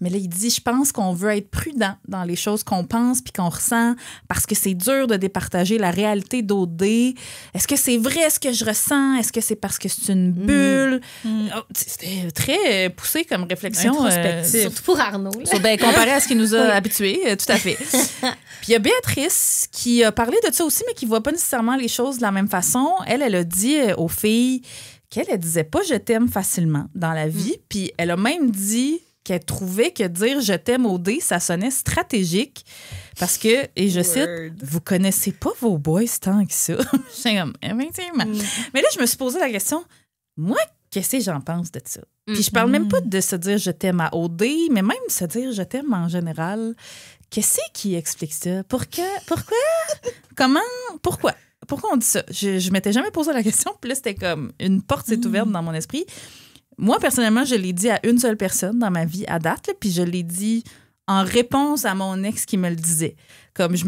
Mais là, il dit, je pense qu'on veut être prudent dans les choses qu'on pense puis qu'on ressent parce que c'est dur de départager la réalité d'OD. Est-ce que c'est vrai ce que je ressens? Est-ce que c'est parce que c'est une bulle? Oh, c'était très poussé comme réflexion. Surtout pour Arnaud. Comparé à ce qu'il nous a habitués, tout à fait. Puis il y a Béatrice qui a parlé de ça aussi, mais qui ne voit pas nécessairement les choses de la même façon. Elle a dit aux filles qu'elle ne disait pas « je t'aime » facilement dans la vie. Puis elle a même dit qu'elle trouvait que dire « je t'aime » au dé, ça sonnait stratégique parce que, et je cite, « vous connaissez pas vos boys tant que ça. » J'étais comme, effectivement. Mais là, je me suis posé la question, moi, qu'est-ce que j'en pense de ça? Puis je parle même pas de se dire « je t'aime » à OD, mais même se dire « je t'aime » en général. Qu'est-ce qui explique ça? Pourquoi? Comment? Pourquoi? Pourquoi on dit ça? Je m'étais jamais posé la question, puis là, c'était comme une porte s'est ouverte dans mon esprit. Moi, personnellement, je l'ai dit à une seule personne dans ma vie à date, là, puis je l'ai dit en réponse à mon ex qui me le disait. Comme je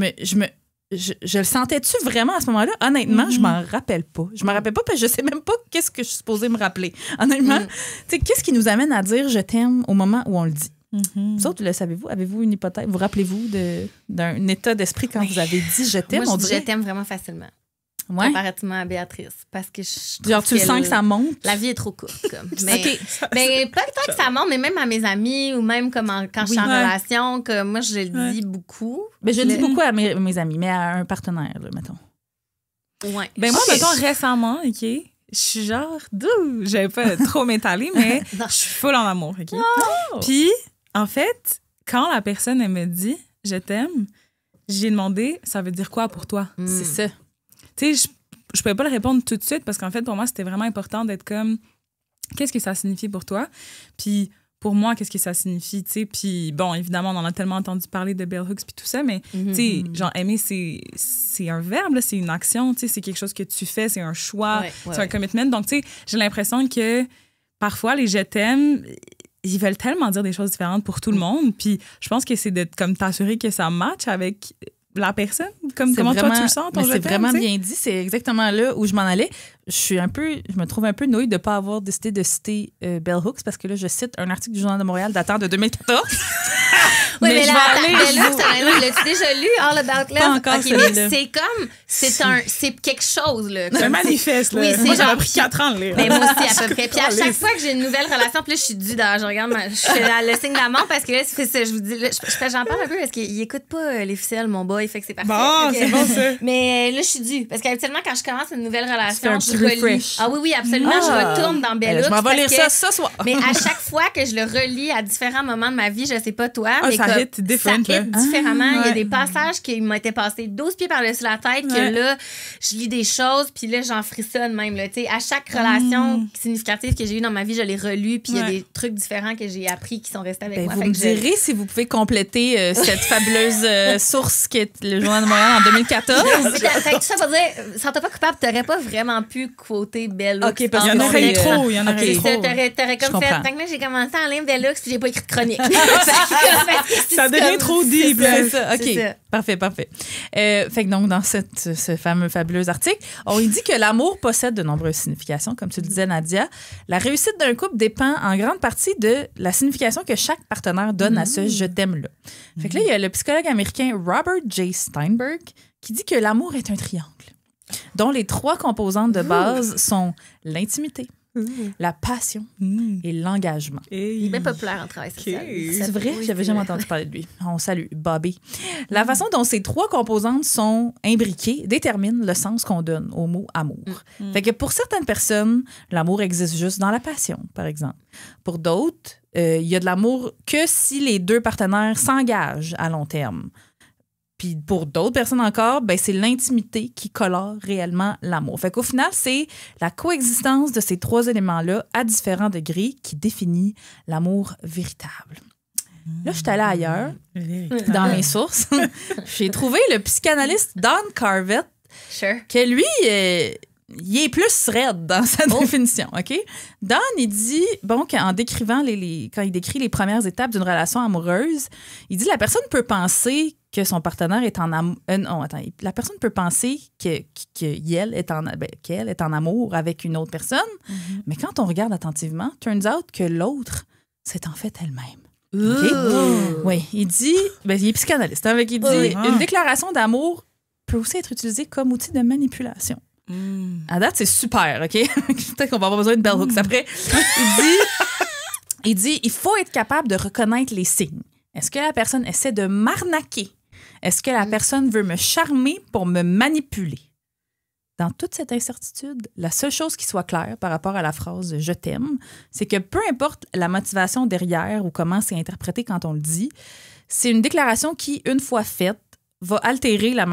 le sentais-tu vraiment à ce moment-là? Honnêtement, je m'en rappelle pas. Je m'en rappelle pas parce que je sais même pas qu'est-ce que je suis supposée me rappeler. Honnêtement, tu sais, qu'est-ce qui nous amène à dire « je t'aime » au moment où on le dit? Vous autres, le savez-vous? Avez-vous une hypothèse? Vous rappelez-vous d'un état d'esprit quand vous avez dit « je t'aime » ? Moi, je t'aime vraiment facilement. Ouais. Comparativement à Béatrice. Parce que genre, tu le sens que ça monte? La vie est trop courte. Comme. Mais pas tant que ça monte, mais même à mes amis ou même comme quand je suis en relation, que moi, je le dis beaucoup. Mais je le dis beaucoup à mes amis, mais à un partenaire, là, mettons. Ouais. Ben moi, mettons, récemment, OK, je suis genre, j'avais pas trop m'étaler, mais je suis full en amour, OK? Oh! Puis, en fait, quand la personne, elle me dit « je t'aime », j'ai demandé « ça veut dire quoi pour toi? » C'est ça. Tu sais, je pouvais pas le répondre tout de suite parce qu'en fait, pour moi, c'était vraiment important d'être comme qu'est-ce que ça signifie pour toi? Puis pour moi, qu'est-ce que ça signifie? Tu sais, puis bon, évidemment, on en a tellement entendu parler de bell hooks puis tout ça, mais tu sais, genre aimer, c'est un verbe, là, c'est une action, tu sais, c'est quelque chose que tu fais, c'est un choix, c'est un commitment. Donc, tu sais, j'ai l'impression que parfois, les je t'aime, ils veulent tellement dire des choses différentes pour tout le monde. Puis je pense que c'est de comme t'assurer que ça matche avec la personne, comme comment vraiment, toi tu le sens, ton je t'aime. C'est vraiment bien dit, c'est exactement là où je m'en allais. Je me trouve un peu nouille de ne pas avoir décidé de citer Bell Hooks parce que là, je cite un article du Journal de Montréal datant de 2014. Oui, mais l'as-tu déjà lu All About Love? Pas encore, c'est comme, c'est quelque chose, là. C'est un manifeste, là. Oui, moi, ça m'a pris 4 ans de lire. Mais moi aussi, à peu près. Puis à chaque fois que j'ai une nouvelle relation, puis là, je suis due dans, je regarde, je fais le signe d'amour parce que là, c'est ça, je vous dis, j'en parle un peu parce qu'il écoute pas les ficelles, mon boy, fait que c'est parfait. Bon, c'est bon, ça. Mais là, je suis due. Parce qu'habituellement, quand je commence une nouvelle relation, je relis. Refresh. Ah oui, absolument. Je retourne dans Bell Hooks. Je m'en vais lire ça ce soir. Mais à chaque fois que je le relis à différents moments de ma vie, je sais pas toi, mais ça hit différemment. Il y a des passages qui m'ont été passés 12 pieds par-dessus la tête que là, je lis des choses, puis là, j'en frissonne même. Là, à chaque relation significative que j'ai eue dans ma vie, je l'ai relue, puis il y a des trucs différents que j'ai appris qui sont restés avec moi. Vous me direz si vous pouvez compléter cette fabuleuse source qui est le Journal de Montréal en 2014. Fait que ça veut dire, sans t'as pas coupable, t'aurais pas vraiment pu quoter Bell Hooks. OK, parce qu'il y en aurait trop. Il y en aurait trop. T'aurais comme fait. Fait que là, j'ai commencé à lire Bell Hooks, puis j'ai pas écrit de chronique. Ça devient trop deep. C'est ça, OK. Parfait. Fait que donc, dans ce fameux fabuleux article, on dit que l'amour possède de nombreuses significations, comme tu le disais, Nadia. La réussite d'un couple dépend en grande partie de la signification que chaque partenaire donne à ce « je t'aime-là ». Fait que là, il y a le psychologue américain Robert J. Steinberg qui dit que l'amour est un triangle dont les 3 composantes de base sont l'intimité, la passion et l'engagement. Il est bien populaire en travail social. C'est vrai? J'avais jamais entendu parler de lui. On salue Bobby. La façon dont ces 3 composantes sont imbriquées détermine le sens qu'on donne au mot amour. Fait que pour certaines personnes, l'amour existe juste dans la passion, par exemple. Pour d'autres, il y a de l'amour que si les 2 partenaires s'engagent à long terme. Puis pour d'autres personnes encore, ben c'est l'intimité qui colore réellement l'amour. Fait qu'au final, c'est la coexistence de ces 3 éléments-là à différents degrés qui définit l'amour véritable. Là, je suis allée ailleurs, dans mes sources. J'ai trouvé le psychanalyste Don Carvette, que lui, il est plus raide dans sa définition, OK? Don, il dit, qu'en décrivant quand il décrit les premières étapes d'une relation amoureuse, il dit la personne peut penser que son partenaire est en amour. La personne peut penser qu'elle est en amour avec une autre personne, mais quand on regarde attentivement, turns out que l'autre c'est en fait elle-même. Okay? Oui, il dit, il est psychanalyste, hein, il dit une déclaration d'amour peut aussi être utilisée comme outil de manipulation. À date, c'est super, OK? Peut-être qu'on va avoir besoin de bell hooks après. Il dit, il faut être capable de reconnaître les signes. Est-ce que la personne essaie de m'arnaquer? Est-ce que la personne veut me charmer pour me manipuler? Dans toute cette incertitude, la seule chose qui soit claire par rapport à la phrase « je t'aime », c'est que peu importe la motivation derrière ou comment c'est interprété quand on le dit, c'est une déclaration qui, une fois faite, va altérer la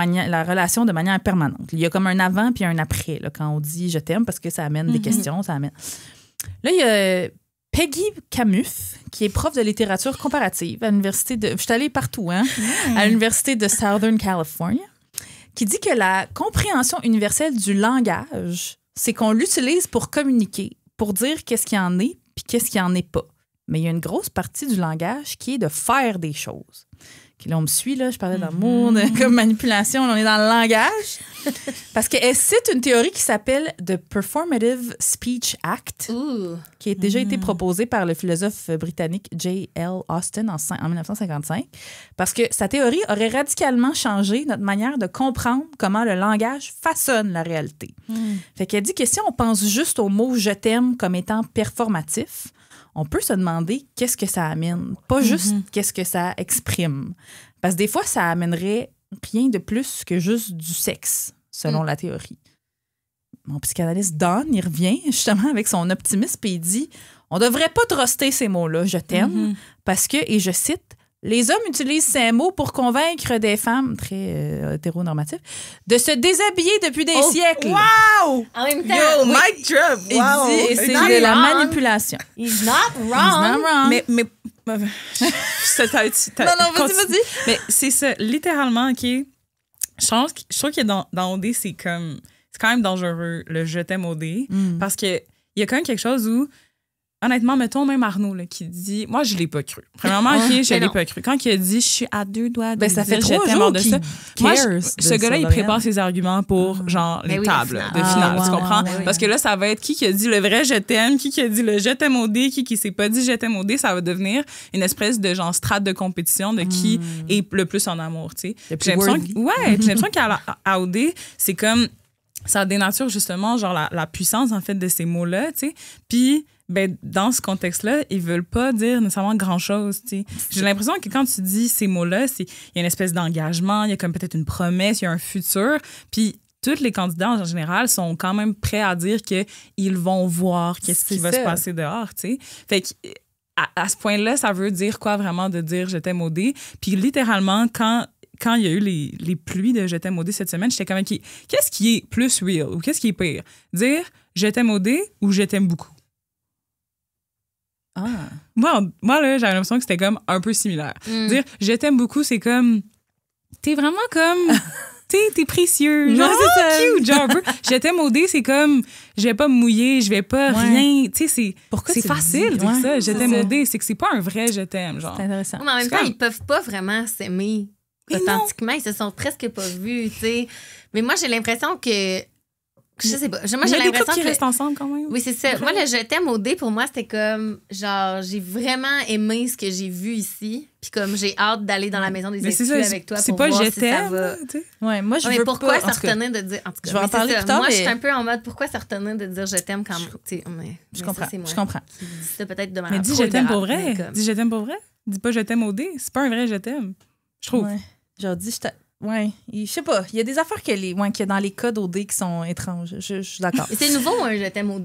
relation de manière permanente. Il y a comme un avant puis un après là, quand on dit « je t'aime » parce que ça amène des questions. Ça amène... Là, il y a Peggy Camuth, qui est prof de littérature comparative à l'université de... Je suis allée partout, hein? À l'université de Southern California, qui dit que la compréhension universelle du langage, c'est qu'on l'utilise pour communiquer, pour dire qu'est-ce qu'il y en est puis qu'est-ce qu'il n'y en est pas. Mais il y a une grosse partie du langage qui est de faire des choses. Okay, là, on me suit, là, je parlais d'amour, comme manipulation, là, on est dans le langage. Parce qu'elle cite une théorie qui s'appelle The Performative Speech Act, qui a déjà été proposée par le philosophe britannique J.L. Austin en 1955. Parce que sa théorie aurait radicalement changé notre manière de comprendre comment le langage façonne la réalité. Fait qu'elle dit que si on pense juste au mot « je t'aime » comme étant performatif, on peut se demander qu'est-ce que ça amène, pas juste qu'est-ce que ça exprime. Parce que des fois, ça amènerait rien de plus que juste du sexe, selon la théorie. Mon psychanalyste Don, il revient justement avec son optimisme et il dit « On devrait pas truster ces mots-là, je t'aime, parce que, et je cite, les hommes utilisent ces mots pour convaincre des femmes, très hétéronormatifs, de se déshabiller depuis des siècles. » Wow! En même temps, Yo, mic drop! Wow! Il dit, et c'est de la manipulation. He's not wrong. Mais non, vas-y. Mais c'est ça, littéralement, OK? Je trouve que dans OD, c'est quand même dangereux, le « je t'aime OD », parce qu'il y a quand même quelque chose où, honnêtement, mettons même Arnaud là, qui dit... Moi, je l'ai pas cru. Premièrement, je l'ai pas cru. Quand il a dit « je suis à 2 doigts de ça fait dire 3 je t'aime jours de ça », moi, ce gars-là, il prépare ses arguments pour, genre, les tables de finale. Tu comprends? Parce que là, ça va être qui a dit le vrai « je t'aime », qui a dit le « je t'aime OD », qui s'est pas dit « je t'aime OD », ça va devenir une espèce de, genre, strate de compétition de qui est le plus en amour, tu sais. J'ai l'impression qu'à OD, c'est comme... Ça dénature, justement, genre, la puissance, en fait, de ces mots-là, tu sais. Puis... dans ce contexte-là, ils veulent pas dire nécessairement grand-chose. J'ai l'impression que quand tu dis ces mots-là, il y a une espèce d'engagement, il y a comme peut-être une promesse, il y a un futur. Puis tous les candidats, en général, sont quand même prêts à dire qu'ils vont voir qu'est-ce qui va se passer dehors. T'sais. Fait que à ce point-là, ça veut dire quoi vraiment de dire « je t'aime OD ». Puis littéralement, quand il y a eu les pluies de « je t'aime OD » cette semaine, j'étais comme qu'est-ce qui est plus real ou qu'est-ce qui est pire? Dire « je t'aime OD » ou « je t'aime beaucoup ». Moi là, j'avais l'impression que c'était comme un peu similaire. Dire « je t'aime beaucoup », c'est comme... T'es vraiment comme... t'es précieux. Genre, c'est cute, genre un peu. « Je t'aime OD », c'est comme... Je vais pas me mouiller, je vais pas rien... Tu sais, c'est facile de dire ça. « Je t'aime OD », c'est que c'est pas un vrai « je t'aime », genre. C'est intéressant. Mais en même temps, ils peuvent pas vraiment s'aimer authentiquement. Ils se sont presque pas vus, tu sais. Mais moi, j'ai l'impression que... Je sais pas. Moi, j'ai l'impression qu'ils restent ensemble quand même. Oui, c'est ça. Moi, le « je t'aime OD », pour moi, c'était comme, genre, j'ai vraiment aimé ce que j'ai vu ici. Puis comme, j'ai hâte d'aller dans la maison des exclus avec toi pour voir si ça va. Ouais, moi, je veux pourquoi pas... ça retenait de dire... En tout cas, je vais en parler plus tard, moi, je suis un peu en mode, pourquoi ça retenait de dire « je t'aime » quand... Je comprends. Je comprends. Qui dit ça peut-être de manière mais dis « je t'aime pour vrai ». Dis « je t'aime pour vrai ». Dis pas « je t'aime OD ». C'est pas un vrai « je t'aime ». Je trouve. Genre, dis « je t'aime ». Oui, je sais pas. Il y a des affaires qu'il y a dans les codes OD qui sont étranges. Je suis d'accord. Et c'est nouveau, un « je t'aime OD ».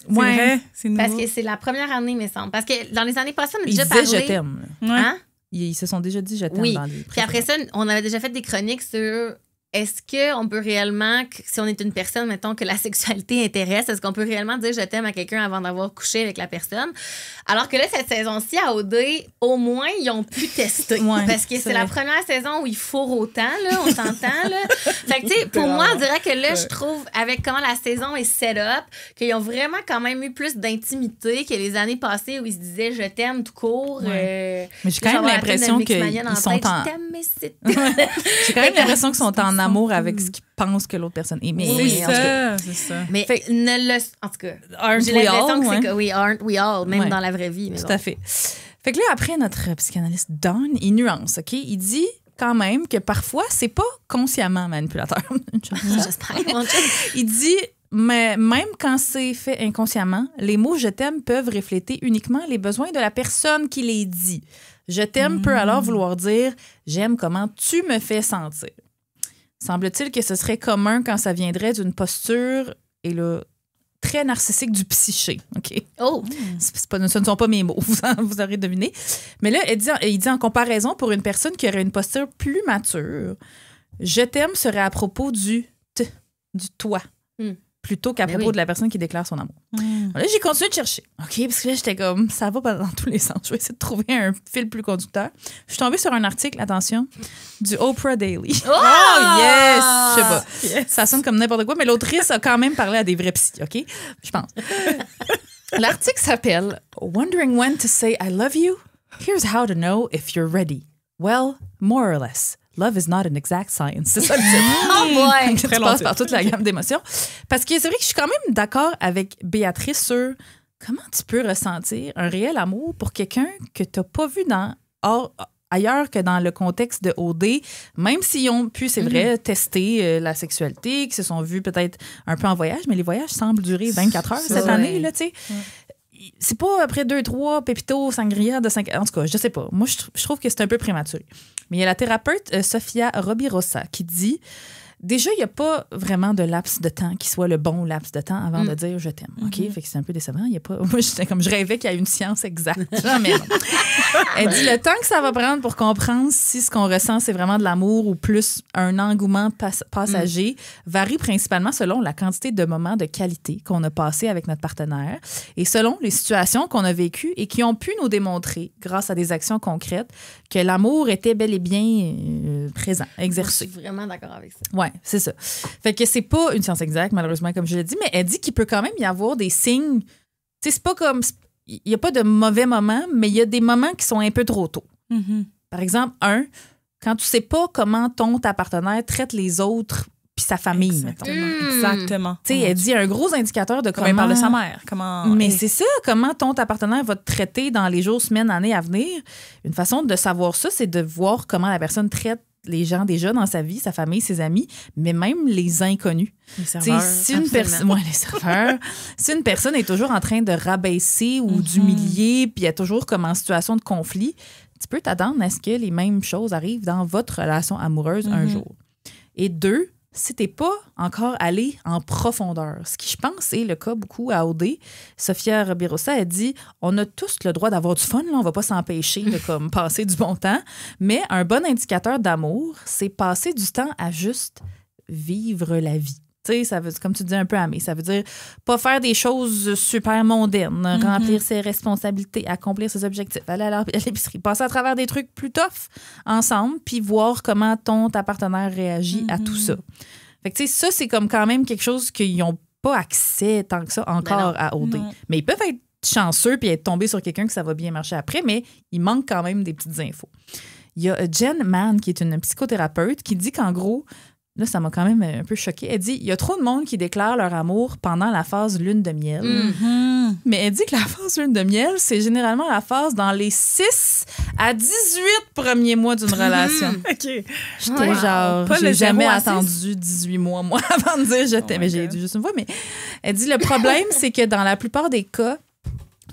C'est vrai, c'est nouveau. Parce que c'est la première année, me semble. Parce que dans les années passées, on a déjà parlé... Ils disaient « je t'aime ». Hein? Ils se sont déjà dit « je t'aime » dans les... Puis après ça, on avait déjà fait des chroniques sur... Est-ce qu'on peut réellement, si on est une personne, mettons, que la sexualité intéresse, est-ce qu'on peut réellement dire « je t'aime » à quelqu'un avant d'avoir couché avec la personne? Alors que là, cette saison-ci, à OD, au moins, ils ont pu tester. Parce que c'est la première saison où il faut autant, là, on s'entend. Là. Fait que, tu sais, pour moi, on dirait que là, je trouve, avec comment la saison est set up, qu'ils ont vraiment quand même eu plus d'intimité que les années passées où ils se disaient « je t'aime » tout court. Mais j'ai quand même l'impression qu'ils sont en... Je t'aime, mais c'est... J'ai quand même l'impression qu'ils sont en amour avec ce qu'ils pensent que l'autre personne est. Mais, c'est ça. Mais en tout cas, Aren't j'ai we l'impression all, que c'est ouais. que oui, aren't we all, même dans la vraie vie. Mais Tout à fait. Fait que là, après, notre psychanalyste Don, il nuance, OK? Il dit quand même que parfois, c'est pas consciemment manipulateur. J'espère. Mon chum. Il dit, mais même quand c'est fait inconsciemment, les mots « je t'aime » peuvent refléter uniquement les besoins de la personne qui les dit. « Je t'aime » peut alors vouloir dire « j'aime comment tu me fais sentir ». Semble-t-il que ce serait commun quand ça viendrait d'une posture, et là, très narcissique du psyché. OK? Oh! Ce ne sont pas mes mots, vous aurez deviné. Mais là, il dit en comparaison, pour une personne qui aurait une posture plus mature, « je t'aime » serait à propos du toi, plutôt qu'à propos de la personne qui déclare son amour. Là, j'ai continué de chercher. OK? Parce que là, j'étais comme, ça va pas dans tous les sens. Je vais essayer de trouver un fil plus conducteur. Je suis tombée sur un article, attention, du Oprah Daily. Oh! Yes! Je sais pas. Yes. Ça sonne comme n'importe quoi, mais l'autrice a quand même parlé à des vrais psys, OK? Je pense. L'article s'appelle Wondering when to say I love you? Here's how to know if you're ready. Well, more or less. Love is not an exact science. C'est ça le titre. Oh boy! Tu passes par toute la gamme d'émotions. Parce que c'est vrai que je suis quand même d'accord avec Béatrice sur comment tu peux ressentir un réel amour pour quelqu'un que tu n'as pas vu ailleurs que dans le contexte de OD, même s'ils ont pu, c'est vrai, tester la sexualité, qu'ils se sont vus peut-être un peu en voyage, mais les voyages semblent durer 24 heures cette année, là, tu sais. C'est pas après 2-3 pépitos sangria de 5... En tout cas, je sais pas. Moi, je trouve que c'est un peu prématuré. Mais il y a la thérapeute Sofia Robirosa qui dit... Déjà, il n'y a pas vraiment de laps de temps qui soit le bon laps de temps avant de dire « je t'aime ». OK? Fait que c'est un peu décevant. Il y a pas... Moi, je rêvais qu'il y ait une science exacte. Jamais non. Elle dit le temps que ça va prendre pour comprendre si ce qu'on ressent, c'est vraiment de l'amour ou plus un engouement passager varie principalement selon la quantité de moments de qualité qu'on a passé avec notre partenaire et selon les situations qu'on a vécues et qui ont pu nous démontrer, grâce à des actions concrètes, que l'amour était bel et bien présent, exercé. Je suis vraiment d'accord avec ça. Ouais, c'est ça. Fait que c'est pas une science exacte, malheureusement, comme je l'ai dit, mais elle dit qu'il peut quand même y avoir des signes. Tu sais, c'est pas comme. Il n'y a pas de mauvais moments, mais il y a des moments qui sont un peu trop tôt. Par exemple, quand tu sais pas comment ta partenaire traite les autres puis sa famille, mettons. Exactement. Tu sais, elle dit un gros indicateur de comment... il parle de sa mère. Mais c'est ça, comment ta partenaire va te traiter dans les jours, semaines, années à venir. Une façon de savoir ça, c'est de voir comment la personne traite les gens déjà dans sa vie, sa famille, ses amis, mais même les inconnus. Les serveurs. Si une personne, les serveurs. Si une personne est toujours en train de rabaisser ou d'humilier, puis elle est toujours comme en situation de conflit, tu peux t'attendre à ce que les mêmes choses arrivent dans votre relation amoureuse un jour. Et 2, si t'es pas encore allé en profondeur, ce qui, je pense, est le cas beaucoup à OD, Sofia Robirosa a dit « On a tous le droit d'avoir du fun, là, on va pas s'empêcher de comme, passer du bon temps, mais un bon indicateur d'amour, c'est passer du temps à juste vivre la vie. » Tu sais, ça veut, comme tu dis un peu, Amé, ça veut dire pas faire des choses super mondaines, remplir ses responsabilités, accomplir ses objectifs, aller à l'épicerie, passer à travers des trucs plus tough ensemble, puis voir comment ta partenaire réagit à tout ça. Fait que, tu sais, ça, c'est comme quand même quelque chose qu'ils n'ont pas accès tant que ça encore à OD. Mais ils peuvent être chanceux puis être tombés sur quelqu'un que ça va bien marcher après, mais il manque quand même des petites infos. Il y a Jen Mann, qui est une psychothérapeute, qui dit qu'en gros, là, ça m'a quand même un peu choquée. Elle dit, il y a trop de monde qui déclare leur amour pendant la phase lune de miel. Mais elle dit que la phase lune de miel, c'est généralement la phase dans les 6 à 18 premiers mois d'une relation. OK. J'étais genre, Pas j'ai le jamais 0 à attendu 18 mois, moi, avant de dire je t'aime. Mais j'ai dit juste une fois, mais elle dit, le problème, c'est que dans la plupart des cas,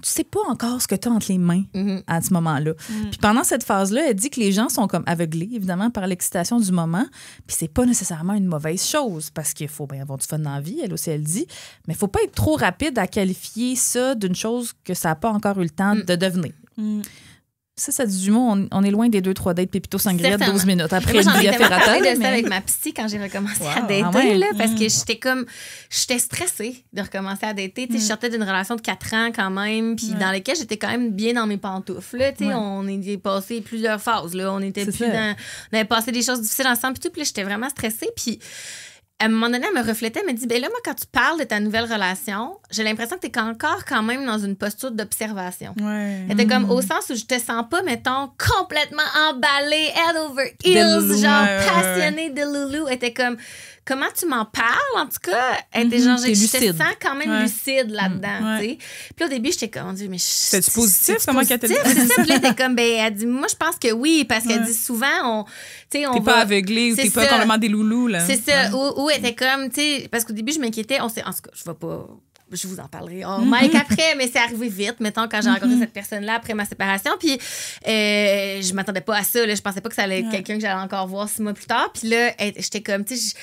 tu sais pas encore ce que tu as entre les mains à ce moment-là. Puis pendant cette phase-là, elle dit que les gens sont comme aveuglés, évidemment, par l'excitation du moment. Puis c'est pas nécessairement une mauvaise chose, parce qu'il faut bien avoir du fun dans la vie, elle aussi, elle dit. Mais il faut pas être trop rapide à qualifier ça d'une chose que ça n'a pas encore eu le temps de devenir. Ça dit du mot, on est loin des 2-3 dates Pépito Sangria de 12 minutes. Après, moi, j'en ai tellement Ferrata, parlé de mais... ça avec ma psy quand j'ai recommencé à dater, ouais. là, parce que j'étais stressée de recommencer à dater. Je sortais d'une relation de 4 ans quand même, puis dans laquelle j'étais quand même bien dans mes pantoufles. Là, on est passé plusieurs phases. Là. On avait passé des choses difficiles ensemble, puis là, j'étais vraiment stressée. Puis à un moment donné, elle me reflétait, elle me dit, ben là, moi, quand tu parles de ta nouvelle relation, j'ai l'impression que tu es encore quand même dans une posture d'observation. Ouais. Elle était comme au sens où je te sens pas, mettons, complètement emballée, head over heels, genre passionnée de Loulou. Elle était comme, comment tu m'en parles, en tout cas? Elle était genre, je te sens quand même lucide là-dedans, tu sais. Puis au début, j'étais comme, Dieu, mais c'est-tu positif? Comment qu'elle t'a dit? C'est ça. Puis elle était comme, ben, elle dit, moi, je pense que oui, parce qu'elle dit souvent, t'es pas aveuglé ou t'es pas complètement des loulous, là. C'est ça. Ou elle était comme, tu sais, parce qu'au début, je m'inquiétais. En tout cas, je vous en parlerai en mic après, mais c'est arrivé vite, mettons, quand j'ai rencontré cette personne-là après ma séparation. Puis je m'attendais pas à ça. Là. Je pensais pas que ça allait être quelqu'un que j'allais encore voir 6 mois plus tard. Puis là, j'étais comme, tu sais,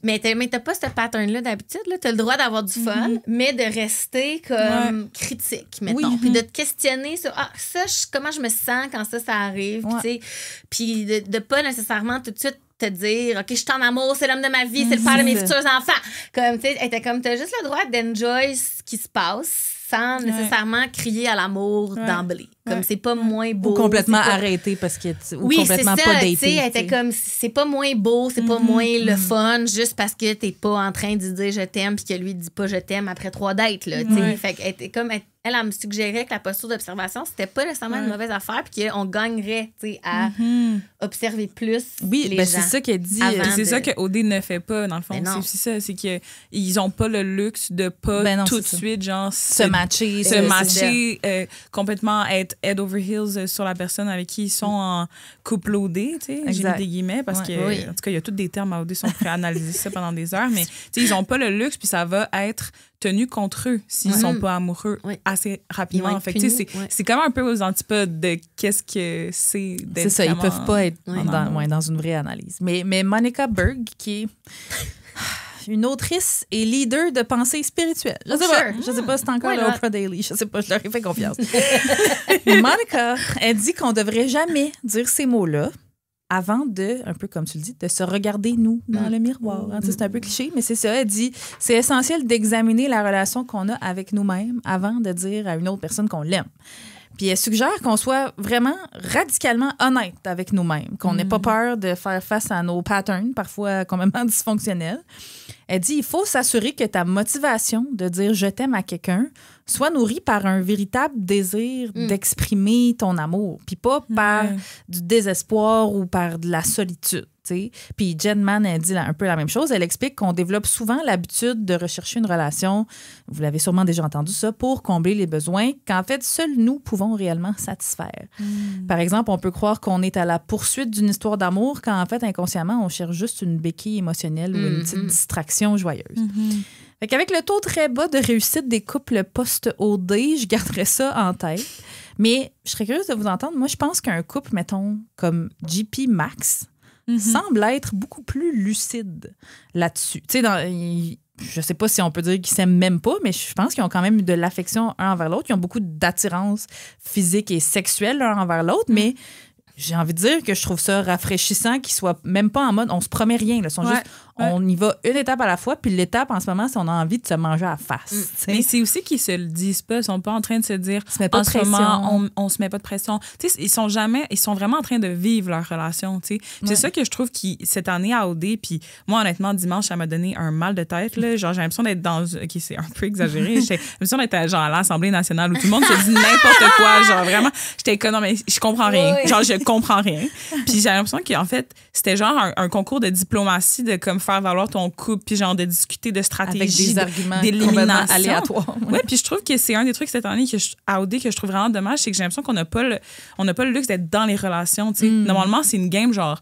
mais t'as pas ce pattern-là d'habitude. T'as le droit d'avoir du fun, mais de rester comme critique, mettons. Puis de te questionner sur, comment je me sens quand ça arrive. Puis de pas nécessairement tout de suite te dire, OK, je suis en amour, c'est l'homme de ma vie, c'est le père de mes futurs enfants. Comme, tu sais, elle était comme, t'as juste le droit d'enjoy ce qui se passe sans nécessairement crier à l'amour d'emblée. Comme, c'est pas moins beau. Ou complètement arrêté parce que ou complètement c'est ça, pas daté. Elle était comme, c'est pas moins beau, c'est pas moins le fun, juste parce que t'es pas en train de dire je t'aime puis que lui dit pas je t'aime après 3 dates, là. Fait qu'elle était comme, elle me suggérait que la posture d'observation, c'était pas nécessairement une mauvaise affaire puis qu'on gagnerait, tu sais, à observer plus les gens. C'est ça qu'elle dit. C'est ça que OD ne fait pas, dans le fond. C'est aussi ça, c'est qu'ils ont pas le luxe de pas tout de suite, genre, se matcher, complètement être head over heels sur la personne avec qui ils sont en couple OD, tu sais, j'ai mis des guillemets, parce que, en tout cas, il y a tous des termes à OD, on pourrait analyser ça pendant des heures, mais, tu sais, ils ont pas le luxe, puis ça va être tenu contre eux s'ils sont pas amoureux assez rapidement. Fait c'est comme un peu aux antipodes de qu'est-ce que c'est d'être. C'est ça, ils peuvent pas être dans une vraie analyse. Mais Monica Berg, qui est une autrice et leader de pensée spirituelle. Je sais pas si c'est encore le Oprah Daily. Je sais pas, je leur ai fait confiance. Monica, elle dit qu'on devrait jamais dire ces mots-là avant de, un peu comme tu le dis, de se regarder nous dans le miroir. C'est un peu cliché, mais c'est ça. Elle dit, c'est essentiel d'examiner la relation qu'on a avec nous-mêmes avant de dire à une autre personne qu'on l'aime. Puis elle suggère qu'on soit vraiment radicalement honnête avec nous-mêmes, qu'on n'ait pas peur de faire face à nos patterns, parfois complètement dysfonctionnels. Elle dit, il faut s'assurer que ta motivation de dire « je t'aime » à quelqu'un soit nourrie par un véritable désir d'exprimer ton amour, puis pas par du désespoir ou par de la solitude. T'sais. Puis Jen Mann, elle dit un peu la même chose. Elle explique qu'on développe souvent l'habitude de rechercher une relation, vous l'avez sûrement déjà entendu ça, pour combler les besoins qu'en fait, seuls nous pouvons réellement satisfaire. Par exemple, on peut croire qu'on est à la poursuite d'une histoire d'amour quand en fait, inconsciemment, on cherche juste une béquille émotionnelle ou une petite distraction joyeuse. Fait qu'avec le taux très bas de réussite des couples post-OD, je garderais ça en tête. Mais je serais curieuse de vous entendre. Moi, je pense qu'un couple, mettons, comme JP Max, semble être beaucoup plus lucide là-dessus. Tu sais, je sais pas si on peut dire qu'ils s'aiment même pas, mais je pense qu'ils ont quand même de l'affection un envers l'autre. Ils ont beaucoup d'attirance physique et sexuelle l'un envers l'autre, mais j'ai envie de dire que je trouve ça rafraîchissant qu'ils soient même pas en mode on se promet rien. Là. Ils sont juste, on y va une étape à la fois, puis l'étape en ce moment, c'est on a envie de se manger à la face. Mais c'est aussi qu'ils se le disent pas. Ils sont pas en train de se dire en ce moment, on se met pas de pression. Tu sais, ils sont vraiment en train de vivre leur relation. Tu sais. C'est ça que je trouve qui cette année à OD, puis moi, honnêtement, dimanche, ça m'a donné un mal de tête. Là. Genre, j'ai l'impression d'être dans. OK, c'est un peu exagéré. J'ai l'impression d'être genre, à l'Assemblée nationale où tout le monde se dit n'importe quoi. Genre, vraiment, j'étais comme, non, mais je comprends rien. Genre, je comprends rien. Puis j'ai l'impression qu'en fait, c'était genre un concours de diplomatie de comme faire valoir ton couple, puis genre de discuter de stratégie, avec des arguments d'élimination aléatoires. Ouais, puis je trouve que c'est un des trucs cette année à OD que je trouve vraiment dommage, c'est que j'ai l'impression qu'on n'a pas le luxe d'être dans les relations. Tu sais. Normalement, c'est une game genre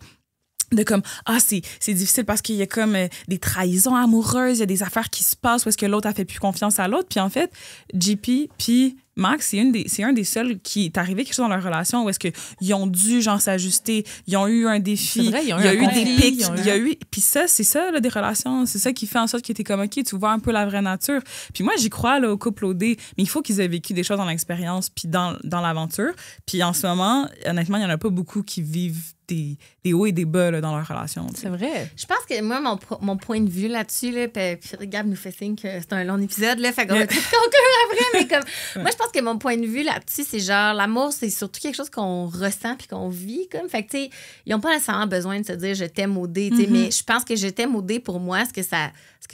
de comme c'est difficile parce qu'il y a comme des trahisons amoureuses, il y a des affaires qui se passent où est-ce que l'autre a fait plus confiance à l'autre, puis en fait JP puis Max, c'est un des seuls qui est arrivé quelque chose dans leur relation où est-ce qu'ils ont dû genre s'ajuster, ils ont eu un défi, c'est vrai, il y a eu des pics, puis ça, c'est ça là, des relations, c'est ça qui fait en sorte que t'es comme OK, tu vois un peu la vraie nature. Puis moi, j'y crois là, au couple OD, mais il faut qu'ils aient vécu des choses dans l'expérience puis dans l'aventure. Puis en ce moment, honnêtement, il y en a pas beaucoup qui vivent des hauts et des bas là, dans leur relation. T'sais. C'est vrai. Je pense que moi, mon point de vue là-dessus, là, puis Gab nous fait signe que c'est un long épisode, là, fait qu'on va tout conclure après, mais comme, moi, je pense pense que mon point de vue là-dessus, c'est genre, l'amour, c'est surtout quelque chose qu'on ressent puis qu'on vit. Comme. Fait que, tu sais, ils n'ont pas nécessairement besoin de se dire « je t'aime au dé », mais je pense que « je t'aime au dé », pour moi, ce que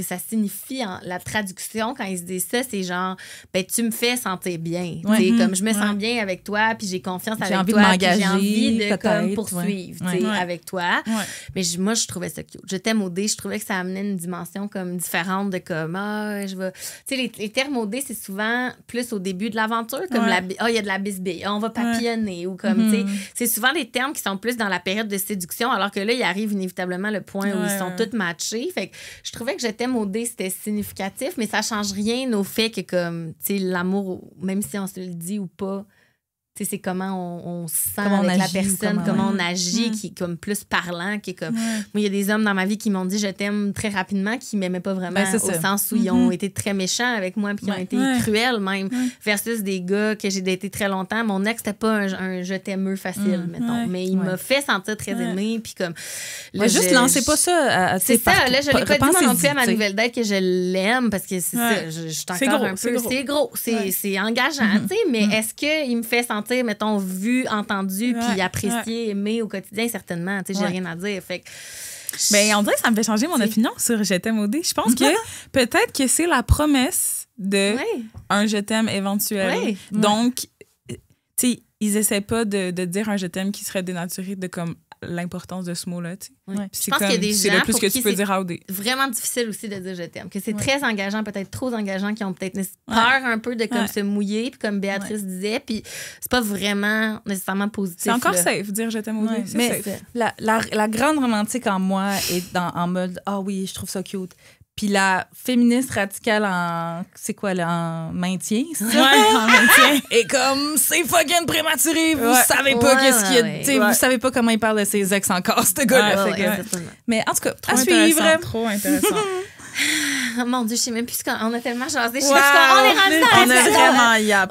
ça signifie en la traduction quand ils se disent ça, c'est genre, ben tu me fais sentir bien. Comme je me sens bien avec toi, puis j'ai confiance avec envie toi, de m'engager, j'ai envie de comme, peut-être, poursuivre avec toi. Mais moi, je trouvais ça cute. Je t'aime au dé, je trouvais que ça amenait une dimension comme différente de comme, je vais... Tu sais, les termes au dé, c'est souvent plus au début de l'aventure, comme il y a de la bisbille, on va papillonner, ou comme, tu sais, c'est souvent des termes qui sont plus dans la période de séduction, alors que là, il arrive inévitablement le point où ils sont tous matchés. Fait que je trouvais que je t'aime au dé, c'était significatif, mais ça change rien au fait que, comme, tu sais, l'amour, même si on se le dit ou pas, tu sais, c'est comment on se sent avec la personne, comment on agit, qui est comme plus parlant, qui est comme... Moi, il y a des hommes dans ma vie qui m'ont dit « je t'aime » très rapidement, qui m'aimaient pas vraiment, au sens où ils ont été très méchants avec moi, puis qui ont été cruels même, versus des gars que j'ai datés très longtemps. Mon ex, c'était pas un je t'aime facile, mettons, mais il m'a fait sentir très aimée, puis comme... Là, juste lancez pas ça. C'est ça, là, je l'ai pas dit moi non plus à ma nouvelle date que je l'aime, parce que c'est ça, je suis encore un peu... C'est gros, c'est engageant, tu sais, mais est-ce qu'il me fait sentir, mettons, vu, entendu, puis apprécié, aimé au quotidien, certainement. Tu sais, j'ai rien à dire. Fait que... Ben, on dirait que ça me fait changer mon opinion sur Je t'aime au dé. Je pense que peut-être que c'est la promesse de un je t'aime éventuel. Donc, tu sais, ils essaient pas de dire un je t'aime qui serait dénaturé de comme l'importance de ce mot-là, tu sais. Je pense qu'il y a des gens le plus pour que qui tu peux dire à OD. Vraiment difficile aussi de dire je t'aime, que c'est très engageant, peut-être trop engageant, qui ont peut-être peur un peu de comme se mouiller, puis comme Béatrice disait, puis c'est pas vraiment nécessairement positif. C'est encore safe, dire je t'aime au dé. Mais la grande romantique en moi est en mode « ah oui, je trouve ça cute ». Puis la féministe radicale c'est quoi, là, en maintien, c'est ça? En maintien. Et comme, c'est fucking prématuré, vous savez pas qu'est-ce qu'il y a, vous savez pas comment il parle de ses ex encore, ce gars-là. Mais en tout cas, trop à suivre. Trop intéressant. Mon Dieu, je sais même plus on a tellement jasé. On est rendu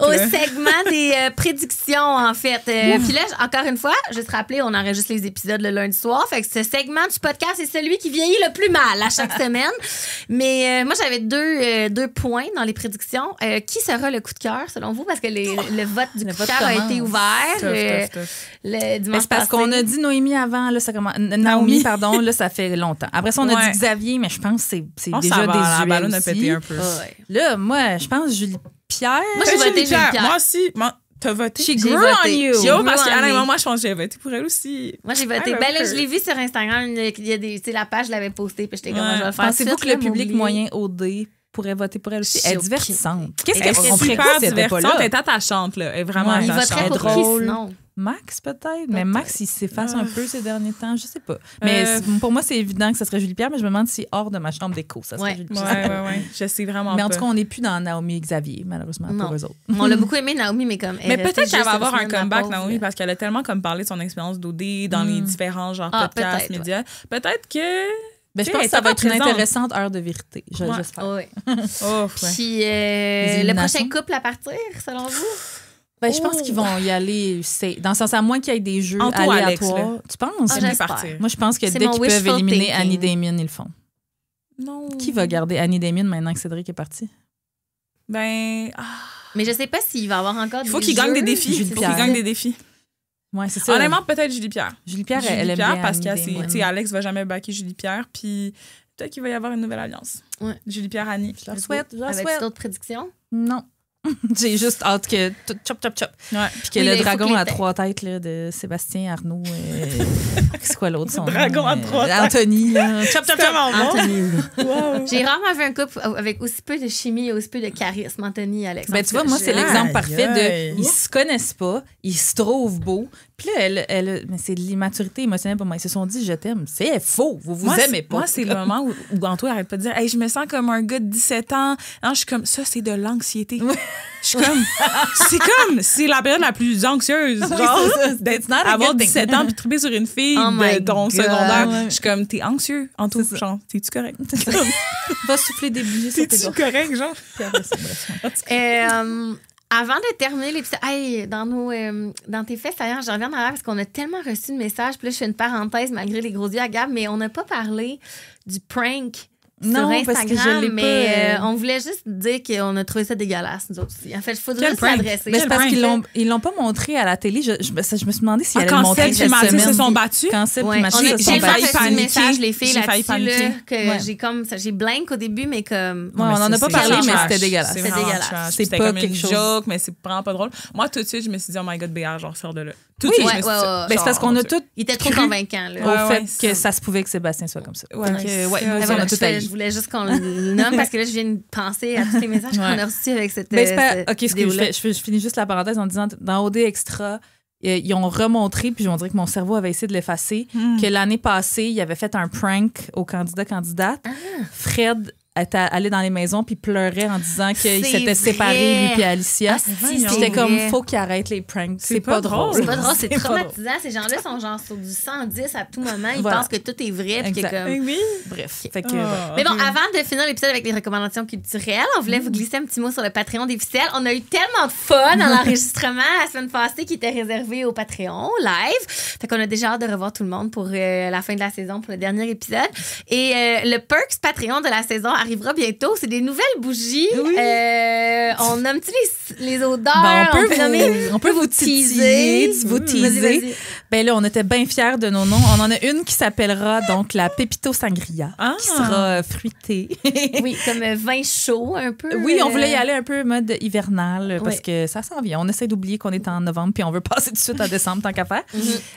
au segment des prédictions, en fait. Puis là, encore une fois, juste rappeler, on enregistre les épisodes le lundi soir. Fait que ce segment du podcast est celui qui vieillit le plus mal à chaque semaine. Mais moi, j'avais deux points dans les prédictions. Qui sera le coup de cœur, selon vous? Parce que le vote du coup de cœur a été ouvert le dimanche c'est parce qu'on a dit Noémie avant. Là, ça commence... Naomi, pardon, là, ça fait longtemps. Après ça, on a dit Xavier, mais je pense que c'est déjà des la ballonne a pété un peu. Là, moi, je pense Julie Pierre. Moi, j'ai voté Julie Pierre. Moi aussi. T'as voté? She grew on you. Parce qu'à moi, je pense que j'ai voté pour elle aussi. Moi, j'ai voté. Ben là, je l'ai vu sur Instagram. Il y a la page, je l'avais postée, puis j'étais comme, je vais le faire. Pensez-vous que le public moyen OD pourrait voter pour elle aussi? Elle est divertissante. Qu'est-ce qu'elle ferait si elle était pas là? Elle est attachante, là. Elle est vraiment attachante. Il voterait pour qui, sinon? Max, peut-être. Mais Max, il s'efface un peu ces derniers temps. Je sais pas. Mais pour moi, c'est évident que ça serait Julie Pierre, mais je me demande si hors de ma chambre d'écho, ça serait Julie Pierre. Ouais. Je sais vraiment pas. Mais en tout cas, on n'est plus dans Naomi et Xavier, malheureusement, pour eux autres. On l'a beaucoup aimé, Naomi, mais comme... Mais peut-être qu'elle va avoir un comeback, Naomi, parce qu'elle a tellement comme parlé de son expérience d'OD dans les différents genres podcasts, médias. Peut-être que... Ben, je pense que ça va être une intéressante heure de vérité. J'espère. Oui. Puis, le prochain couple à partir, selon vous? Ben, je pense qu'ils vont y aller, dans le sens à moins qu'il y ait des jeux aléatoires. Tu penses? Moi, je pense que dès qu'ils peuvent éliminer Annie Damien, ils le font. Non. Qui va garder Annie Damien maintenant que Cédric est parti? Mais je sais pas s'il va y avoir encore des jeux. Il faut qu'il gagne des défis. Il faut qu'il gagne des défis. Ouais, c'est ça. Honnêtement, peut-être Julie Pierre. Julie Pierre, elle aime bien parce que Alex va jamais backer Julie Pierre, puis peut-être qu'il va y avoir une nouvelle alliance. Ouais. Julie Pierre, Annie. Je leur souhaite. Avec d'autres prédictions? Non. J'ai juste hâte que chop. Ouais. Puis que le dragon à 3 têtes là, de Sébastien Arnaud. C'est quoi l'autre son? Dragon à 3 têtes. Anthony. Là. Chop. Anthony. Wow. J'ai rarement vu un couple avec aussi peu de chimie et aussi peu de charisme, Anthony et Alex. Ben, tu vois, moi, c'est l'exemple parfait de. Ils se connaissent pas, ils se trouvent beaux. Puis là, mais c'est de l'immaturité émotionnelle pour moi. Ils se sont dit, je t'aime. C'est faux. Vous aimez pas. Moi, c'est le moment où Antoine arrête pas de dire, hey, je me sens comme un gars de 17 ans. Non, je suis comme, ça, c'est de l'anxiété. Je suis comme, c'est la période la plus anxieuse. Genre, avoir 17 ans puis triper sur une fille de ton secondaire. Je suis comme, t'es anxieux, Antoine. Genre, t'es-tu correct? Va souffler des bougies sur tes doigts. T'es-tu correct, genre? Avant de terminer l'épisode, dans tes faits saillants, je reviens en arrière parce qu'on a tellement reçu de messages. Puis là, je fais une parenthèse malgré les gros yeux à Gab, mais on n'a pas parlé du prank Non, sur parce que je Instagram, l'ai mais pas, on voulait juste dire qu'on a trouvé ça dégueulasse, nous autres aussi. En fait, il faudrait Quel juste prank? l'adresser. Mais c'est parce prank? qu'ils l'ont pas montré à la télé. Je me suis demandé s'ils allaient le Quand montrer Seb cette et Mathieu semaine. se sont battus. Quand Seb Ouais. et Mathieu se J'ai sont failli fait battus. un paniquer. message, les filles J'ai failli là-dessus, là, paniquer. que Ouais. j'ai blank au début, mais comme... Ouais, on en a pas parlé, mais c'était dégueulasse. C'est C'était vraiment dégueulasse. trash. C'est C'était pas comme quelque une chose- joke, mais c'est vraiment pas drôle. Moi, tout de suite, je me suis dit, oh my God, BR, genre, sors de là. Tout de Oui, suite, je ouais, me suis dit, ouais, ça. ouais. Ben, c'est parce qu'on a tout Il était trop cru convaincant, là. au Ouais, fait ouais, que ça. ça se pouvait que Sébastien soit comme ça. Ouais, Donc, ouais, ouais, ça, nous, Ah, on voilà, a tout haï. je voulais juste qu'on le nomme parce que là, je viens de penser à tous les messages qu'on a reçus avec cette Ben, c'est pas... cette OK, vidéo-là. je finis juste la parenthèse en disant, dans OD Extra, ils ont remontré, puis on dirait que mon cerveau avait essayé de l'effacer, que l'année passée, il avait fait un prank aux candidats-candidates. Fred était allé dans les maisons puis pleurait en disant qu'il C'est s'était vrai. séparé, lui puis Alicia. Ah, si, Puis c'est j'étais comme, vrai. faut qu'il arrête les pranks. C'est C'est pas pas drôle. drôle. C'est pas drôle, c'est pas drôle. traumatisant. Ces gens-là sont genre sur du 110 à tout moment. Ils Voilà. pensent que tout est vrai. Puis que Exact. comme... Eh oui. Bref. Fait que, Ah. ouais. Mais bon, avant de finir l'épisode avec les recommandations culturelles, on voulait vous glisser un petit mot sur le Patreon des ficelles. On a eu tellement de fun dans l'enregistrement la semaine passée qui était réservé au Patreon live. Fait qu'on a déjà hâte de revoir tout le monde pour la fin de la saison, pour le dernier épisode. Et le Perks Patreon de la saison arrivera bientôt. C'est des nouvelles bougies. On nomme-tu les odeurs? Ben, on peut vous teaser. vous Vas-y, teaser. vas-y. Ben là, on était bien fiers de nos noms. On en a une qui s'appellera donc la Pepito Sangria, Ah. qui sera fruitée. Oui, comme vin chaud un peu. Oui, on voulait y aller un peu mode hivernal parce Ouais. que ça s'en vient. On essaie d'oublier qu'on est en novembre puis on veut passer tout de suite en décembre tant qu'à faire.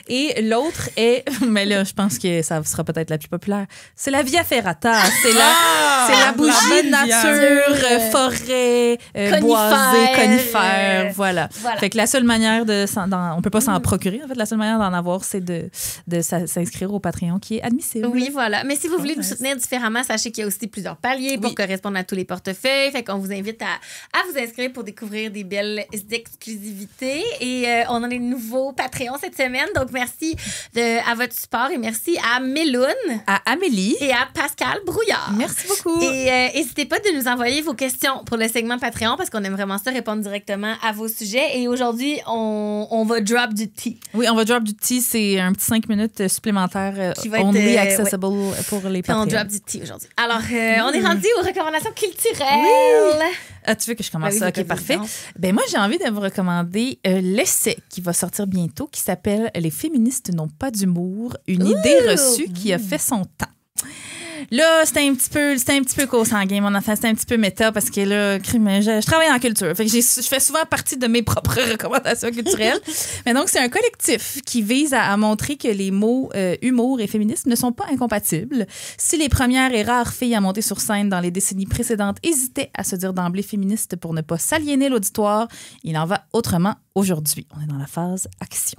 Et l'autre est, mais là, je pense que ça sera peut-être la plus populaire. C'est la Via Ferrata. C'est la bougie bonne nature, forêt, boisée, conifère. Voilà. Voilà. Fait que la seule manière on peut pas s'en procurer. En fait, la seule manière d'en avoir, c'est de s'inscrire au Patreon qui est admissible. Oui, voilà. Mais si vous voulez nous nice. soutenir différemment, sachez qu'il y a aussi plusieurs paliers pour correspondre à tous les portefeuilles. Fait qu'on vous invite à vous inscrire pour découvrir des belles exclusivités. Et on en a des nouveaux Patreons cette semaine. Donc, merci à votre support et merci à Méloune À Amélie. et à Pascal Brouillard. Merci beaucoup. Et n'hésitez pas de nous envoyer vos questions pour le segment Patreon parce qu'on aime vraiment ça répondre directement à vos sujets. Et aujourd'hui, on va drop du tea. Oui, on va drop du tea. C'est un petit 5 minutes supplémentaire Qui va être, only ouais. accessible pour les Puis on Patreons. drop du tea aujourd'hui. Alors, on est rendu aux recommandations culturelles. Ah, tu veux que je commence Ben oui, ça? vas-y, OK, parfait. donc. Ben moi, j'ai envie de vous recommander l'essai qui va sortir bientôt qui s'appelle « Les féministes n'ont pas d'humour, une idée reçue qui a fait son temps ». Là, c'était un petit peu co-sanguin, mon enfant. C'était un petit peu méta parce que là, je travaille en culture. Fait que je fais souvent partie de mes propres recommandations culturelles. Mais donc, c'est un collectif qui vise à montrer que les mots humour et féminisme ne sont pas incompatibles. Si les premières et rares filles à monter sur scène dans les décennies précédentes hésitaient à se dire d'emblée féministes pour ne pas s'aliéner l'auditoire, il en va autrement aujourd'hui. On est dans la phase action.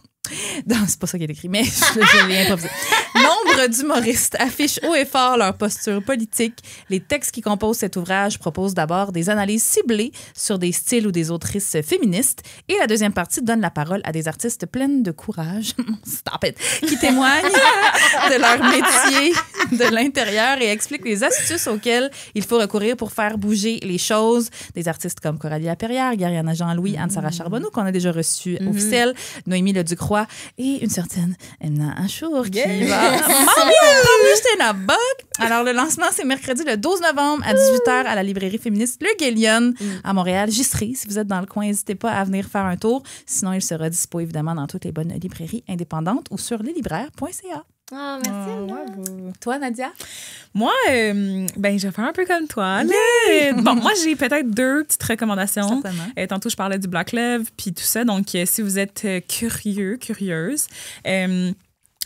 Non, c'est pas ça qui est écrit, mais je l'ai improvisé. Nombre d'humoristes affichent haut et fort leur posture politique. Les textes qui composent cet ouvrage proposent d'abord des analyses ciblées sur des styles ou des autrices féministes. Et la deuxième partie donne la parole à des artistes pleines de courage, stop it, qui témoignent de leur métier de l'intérieur et expliquent les astuces auxquelles il faut recourir pour faire bouger les choses. Des artistes comme Coralie Laperrière, Gariana Jean-Louis, Anne-Sarah Charbonneau, qu'on a déjà reçu officielle, Noémie Leducroix et une certaine Emna Achour qui va jeter la boc. Alors, le lancement, c'est mercredi le 12 novembre à 18h à la librairie féministe Le Guélion à Montréal. J'y serai. Si vous êtes dans le coin, n'hésitez pas à venir faire un tour. Sinon, il sera dispo évidemment dans toutes les bonnes librairies indépendantes ou sur leslibraires.ca. Oh, merci. Anna. Toi, Nadia? Moi, ben, je vais faire un peu comme toi. là. Bon, moi, j'ai peut-être 2 petites recommandations. Certainement. Tantôt, je parlais du Black Love, puis tout ça. Donc, si vous êtes curieuse,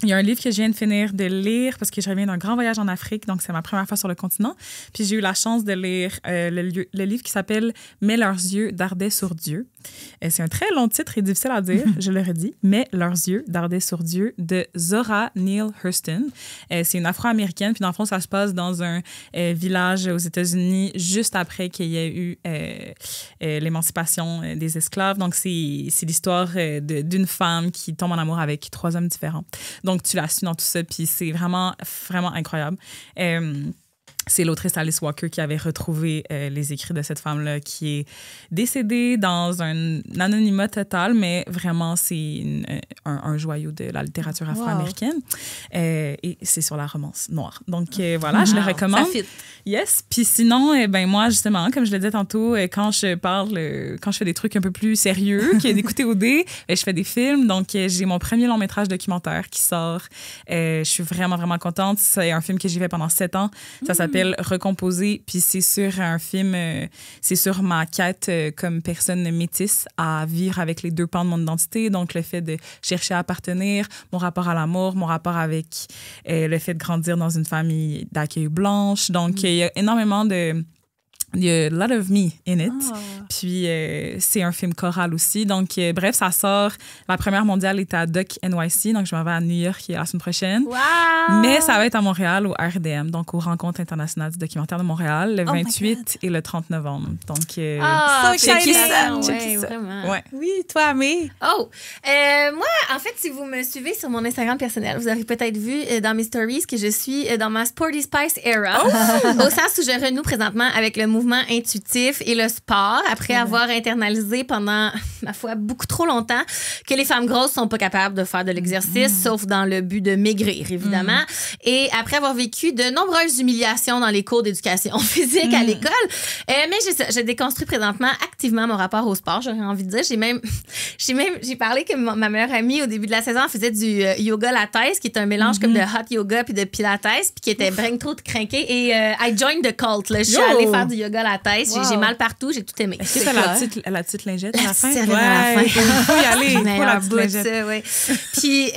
il y a un livre que je viens de finir de lire parce que je reviens d'un grand voyage en Afrique, donc c'est ma première fois sur le continent. Puis j'ai eu la chance de lire le livre qui s'appelle « Mais leurs yeux dardaient sur Dieu ». C'est un très long titre et difficile à dire, je le redis. « Mais leurs yeux dardaient sur Dieu » de Zora Neale Hurston. C'est une Afro-Américaine, puis dans le fond, ça se passe dans un village aux États-Unis juste après qu'il y ait eu l'émancipation des esclaves. Donc, c'est l'histoire d'une femme qui tombe en amour avec 3 hommes différents. Donc, tu la suis dans tout ça, puis c'est vraiment, vraiment incroyable. c'est l'autrice Alice Walker qui avait retrouvé les écrits de cette femme-là qui est décédée dans un anonymat total, mais vraiment, c'est un joyau de la littérature afro-américaine. Et c'est sur la romance noire. Donc, voilà, je le recommande. Ça fit. Yes. Puis sinon, moi, justement, comme je le disais tantôt, quand je fais des trucs un peu plus sérieux, d'écouter OD, je fais des films. Donc, j'ai mon premier long métrage documentaire qui sort. Je suis vraiment, vraiment contente. C'est un film que j'ai fait pendant 7 ans. Ça s'appelle Recomposer, puis c'est sur un film, c'est sur ma quête comme personne métisse à vivre avec les 2 pans de mon identité, donc le fait de chercher à appartenir, mon rapport à l'amour, mon rapport avec le fait de grandir dans une famille d'accueil blanche. Donc, il y a énormément de... Il y a a lot of me in it. Puis, c'est un film choral aussi. Donc, bref, ça sort. La première mondiale est à Doc NYC. Donc, je m'en vais à New York la semaine prochaine. Wow! Mais ça va être à Montréal, au RDM, donc aux Rencontres internationales du documentaire de Montréal, le 28 et le 30 novembre. Donc, check ça. Vraiment. Ouais. Oui, toi, Amé. Oh! Moi, en fait, si vous me suivez sur mon Instagram personnel, vous aurez peut-être vu dans mes stories que je suis dans ma Sporty Spice era, au sens où je renoue présentement avec le mouvement intuitif et le sport, après avoir internalisé pendant, ma foi, beaucoup trop longtemps que les femmes grosses sont pas capables de faire de l'exercice, sauf dans le but de maigrir, évidemment. Et après avoir vécu de nombreuses humiliations dans les cours d'éducation physique à l'école, mais je déconstruis présentement activement mon rapport au sport, j'aurais envie de dire. J'ai parlé que ma meilleure amie, au début de la saison, elle faisait du yoga latte, qui est un mélange comme de hot yoga puis de pilates, puis qui était bien trop craqué. Et I joined the cult. Là. Je suis allée faire du yoga latte. J'ai mal partout, j'ai tout aimé. Est-ce que t'as la petite lingette à la fin? À la fin. Il faut y aller. Il faut la petite lingette. Ça, ouais. Puis,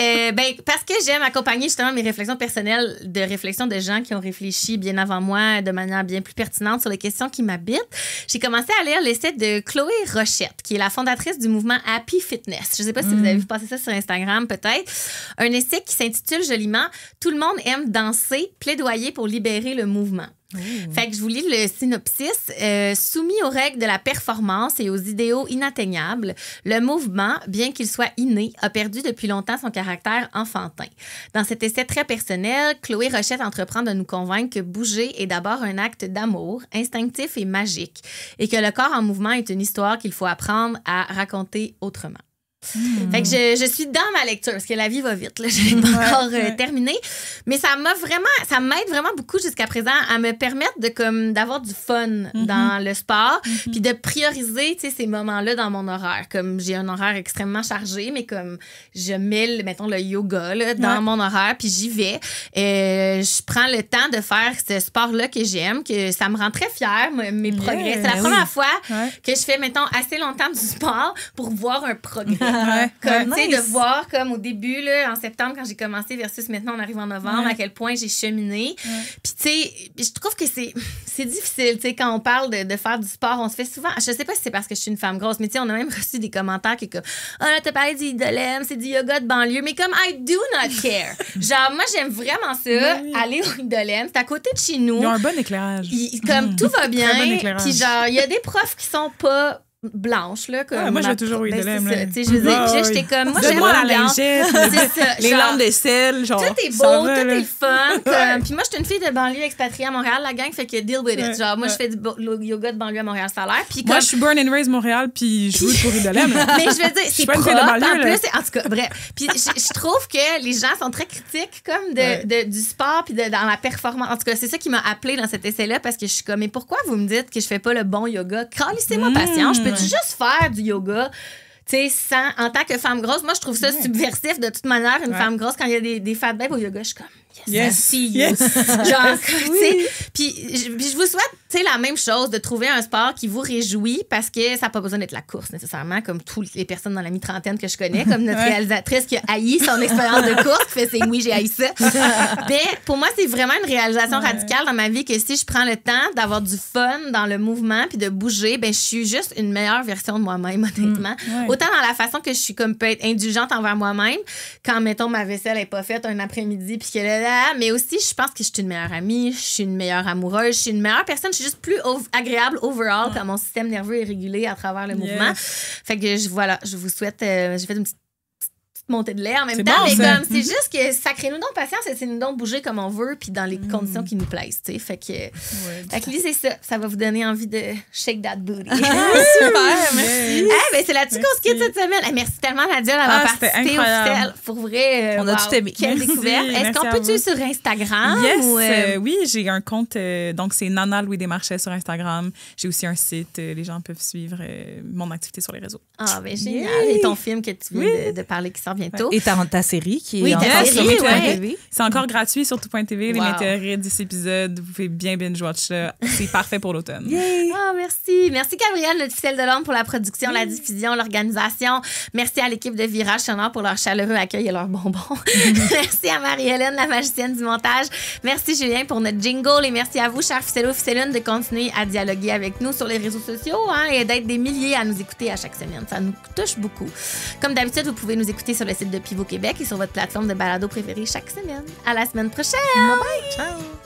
parce que j'aime accompagner justement mes réflexions personnelles de réflexions de gens qui ont réfléchi bien avant moi de manière bien plus pertinente sur les questions qui m'habitent, j'ai commencé à lire l'essai de Chloé Rochette, qui est la fondatrice du mouvement Happy Fitness. Je ne sais pas si vous avez vu passer ça sur Instagram, peut-être. Un essai qui s'intitule joliment « Tout le monde aime danser, plaidoyer pour libérer le mouvement ». Fait que je vous lis le synopsis. Soumis aux règles de la performance et aux idéaux inatteignables, le mouvement, bien qu'il soit inné, a perdu depuis longtemps son caractère enfantin. Dans cet essai très personnel, Chloé Rochette entreprend de nous convaincre que bouger est d'abord un acte d'amour, instinctif et magique, et que le corps en mouvement est une histoire qu'il faut apprendre à raconter autrement. Fait que je suis dans ma lecture parce que la vie va vite. Là. Je l'ai pas encore terminée. Mais ça m'aide vraiment beaucoup jusqu'à présent à me permettre d'avoir du fun dans le sport puis de prioriser ces moments-là dans mon horaire. Comme j'ai un horaire extrêmement chargé, mais comme je mets, mettons, le yoga là, dans mon horaire puis j'y vais. Je prends le temps de faire ce sport-là que j'aime, que ça me rend très fière, mes progrès. C'est la première fois que je fais, mettons, assez longtemps du sport pour voir un progrès. Comme, tu sais, de voir comme au début, là, en septembre, quand j'ai commencé versus maintenant, on arrive en novembre, à quel point j'ai cheminé. Puis, tu sais, je trouve que c'est difficile, tu sais, quand on parle de faire du sport, on se fait souvent, je sais pas si c'est parce que je suis une femme grosse, mais tu sais, on a même reçu des commentaires qui comme, là, t'as parlé d'idolème, c'est du yoga de banlieue, mais comme, I do not care. Genre, moi, j'aime vraiment ça, aller au idolème, c'est à côté de chez nous. Ils ont un bon éclairage. Comme, tout va bien. Très bon éclairage. Puis, genre, il y a des profs qui sont pas blanche là comme moi j'ai toujours eu de l'aime tu sais je veux dire puis j'étais comme moi j'aime la lingette lingette les lampes de sel genre tout est beau tout est fun comme puis moi je suis une fille de banlieue expatriée à Montréal la gang fait que deal with it genre moi je fais du yoga de banlieue à Montréal ça a l'air puis moi je suis born and raised Montréal puis je joue pour Idolem mais je veux dire c'est propre en plus en tout cas bref puis je trouve que les gens sont très critiques comme du sport puis dans la performance en tout cas c'est ça qui m'a appelée dans cet essai là parce que je suis comme mais pourquoi vous me dites que je fais pas le bon yoga calissez-moi patience je peux juste faire du yoga tu sais, en tant que femme grosse, moi, je trouve ça subversif de toute manière, une femme grosse, quand il y a des fat babes au yoga, je suis comme, yes. Genre, tu sais, puis je vous souhaite, tu sais, la même chose, de trouver un sport qui vous réjouit parce que ça n'a pas besoin d'être la course, nécessairement, comme toutes les personnes dans la mi-trentaine que je connais, comme notre réalisatrice qui a haï son expérience de course, qui fait c'est oui, j'ai haï ça. Mais pour moi, c'est vraiment une réalisation radicale dans ma vie que si je prends le temps d'avoir du fun dans le mouvement puis de bouger, ben je suis juste une meilleure version de moi-même, honnêtement. Autant dans la façon que je suis comme peut être indulgente envers moi-même quand, mettons, ma vaisselle n'est pas faite un après-midi puis que là, mais aussi, je pense que je suis une meilleure amie, je suis une meilleure amoureuse, je suis une meilleure personne, je suis juste plus agréable overall quand mon système nerveux est régulé à travers le mouvement. Fait que voilà, je vous souhaite, j'ai fait une petite petite montée de lait en même C'est temps. bon, Mais ça. comme, c'est juste que sacrez-nous donc patience et c'est nous donc bouger comme on veut puis dans les conditions qui nous plaisent, tu sais. Fait que l'idée, c'est ça. Ça va vous donner envie de shake that booty. Super, merci. Ben, c'est là-dessus qu'on se quitte cette semaine. Merci tellement, Nadia, d'avoir c'était participé au incroyable. FITEL. Pour vrai, On a tout aimé. Quelle Merci, découverte. Est-ce merci qu'on à peut tu vous. sur Instagram? Yes, ou, oui, j'ai un compte, donc c'est Nana Louis Desmarchais sur Instagram. J'ai aussi un site, les gens peuvent suivre mon activité sur les réseaux. Ah, ben génial. Et ton film que tu viens de parler qui sort bientôt. Et ta série qui est Oui, ta encore série, sur ouais. Tout.tv. C'est encore gratuit sur tout.tv, les Wow. météorites, 10 épisodes, vous pouvez bien binge-watch ça. C'est parfait pour l'automne. Ah, merci. Merci, Gabrielle, notre ficelle de l'homme, pour la production, la diffusion, l'organisation. Merci à l'équipe de Virage Sonore pour leur chaleureux accueil et leurs bonbons. Merci à Marie-Hélène, la magicienne du montage. Merci, Julien, pour notre jingle. Et merci à vous, chers ficellos, ficellunes, de continuer à dialoguer avec nous sur les réseaux sociaux et d'être des milliers à nous écouter à chaque semaine. Ça nous touche beaucoup. Comme d'habitude, vous pouvez nous écouter sur le site de Pivot Québec et sur votre plateforme de balado préférée chaque semaine. À la semaine prochaine! Ciao!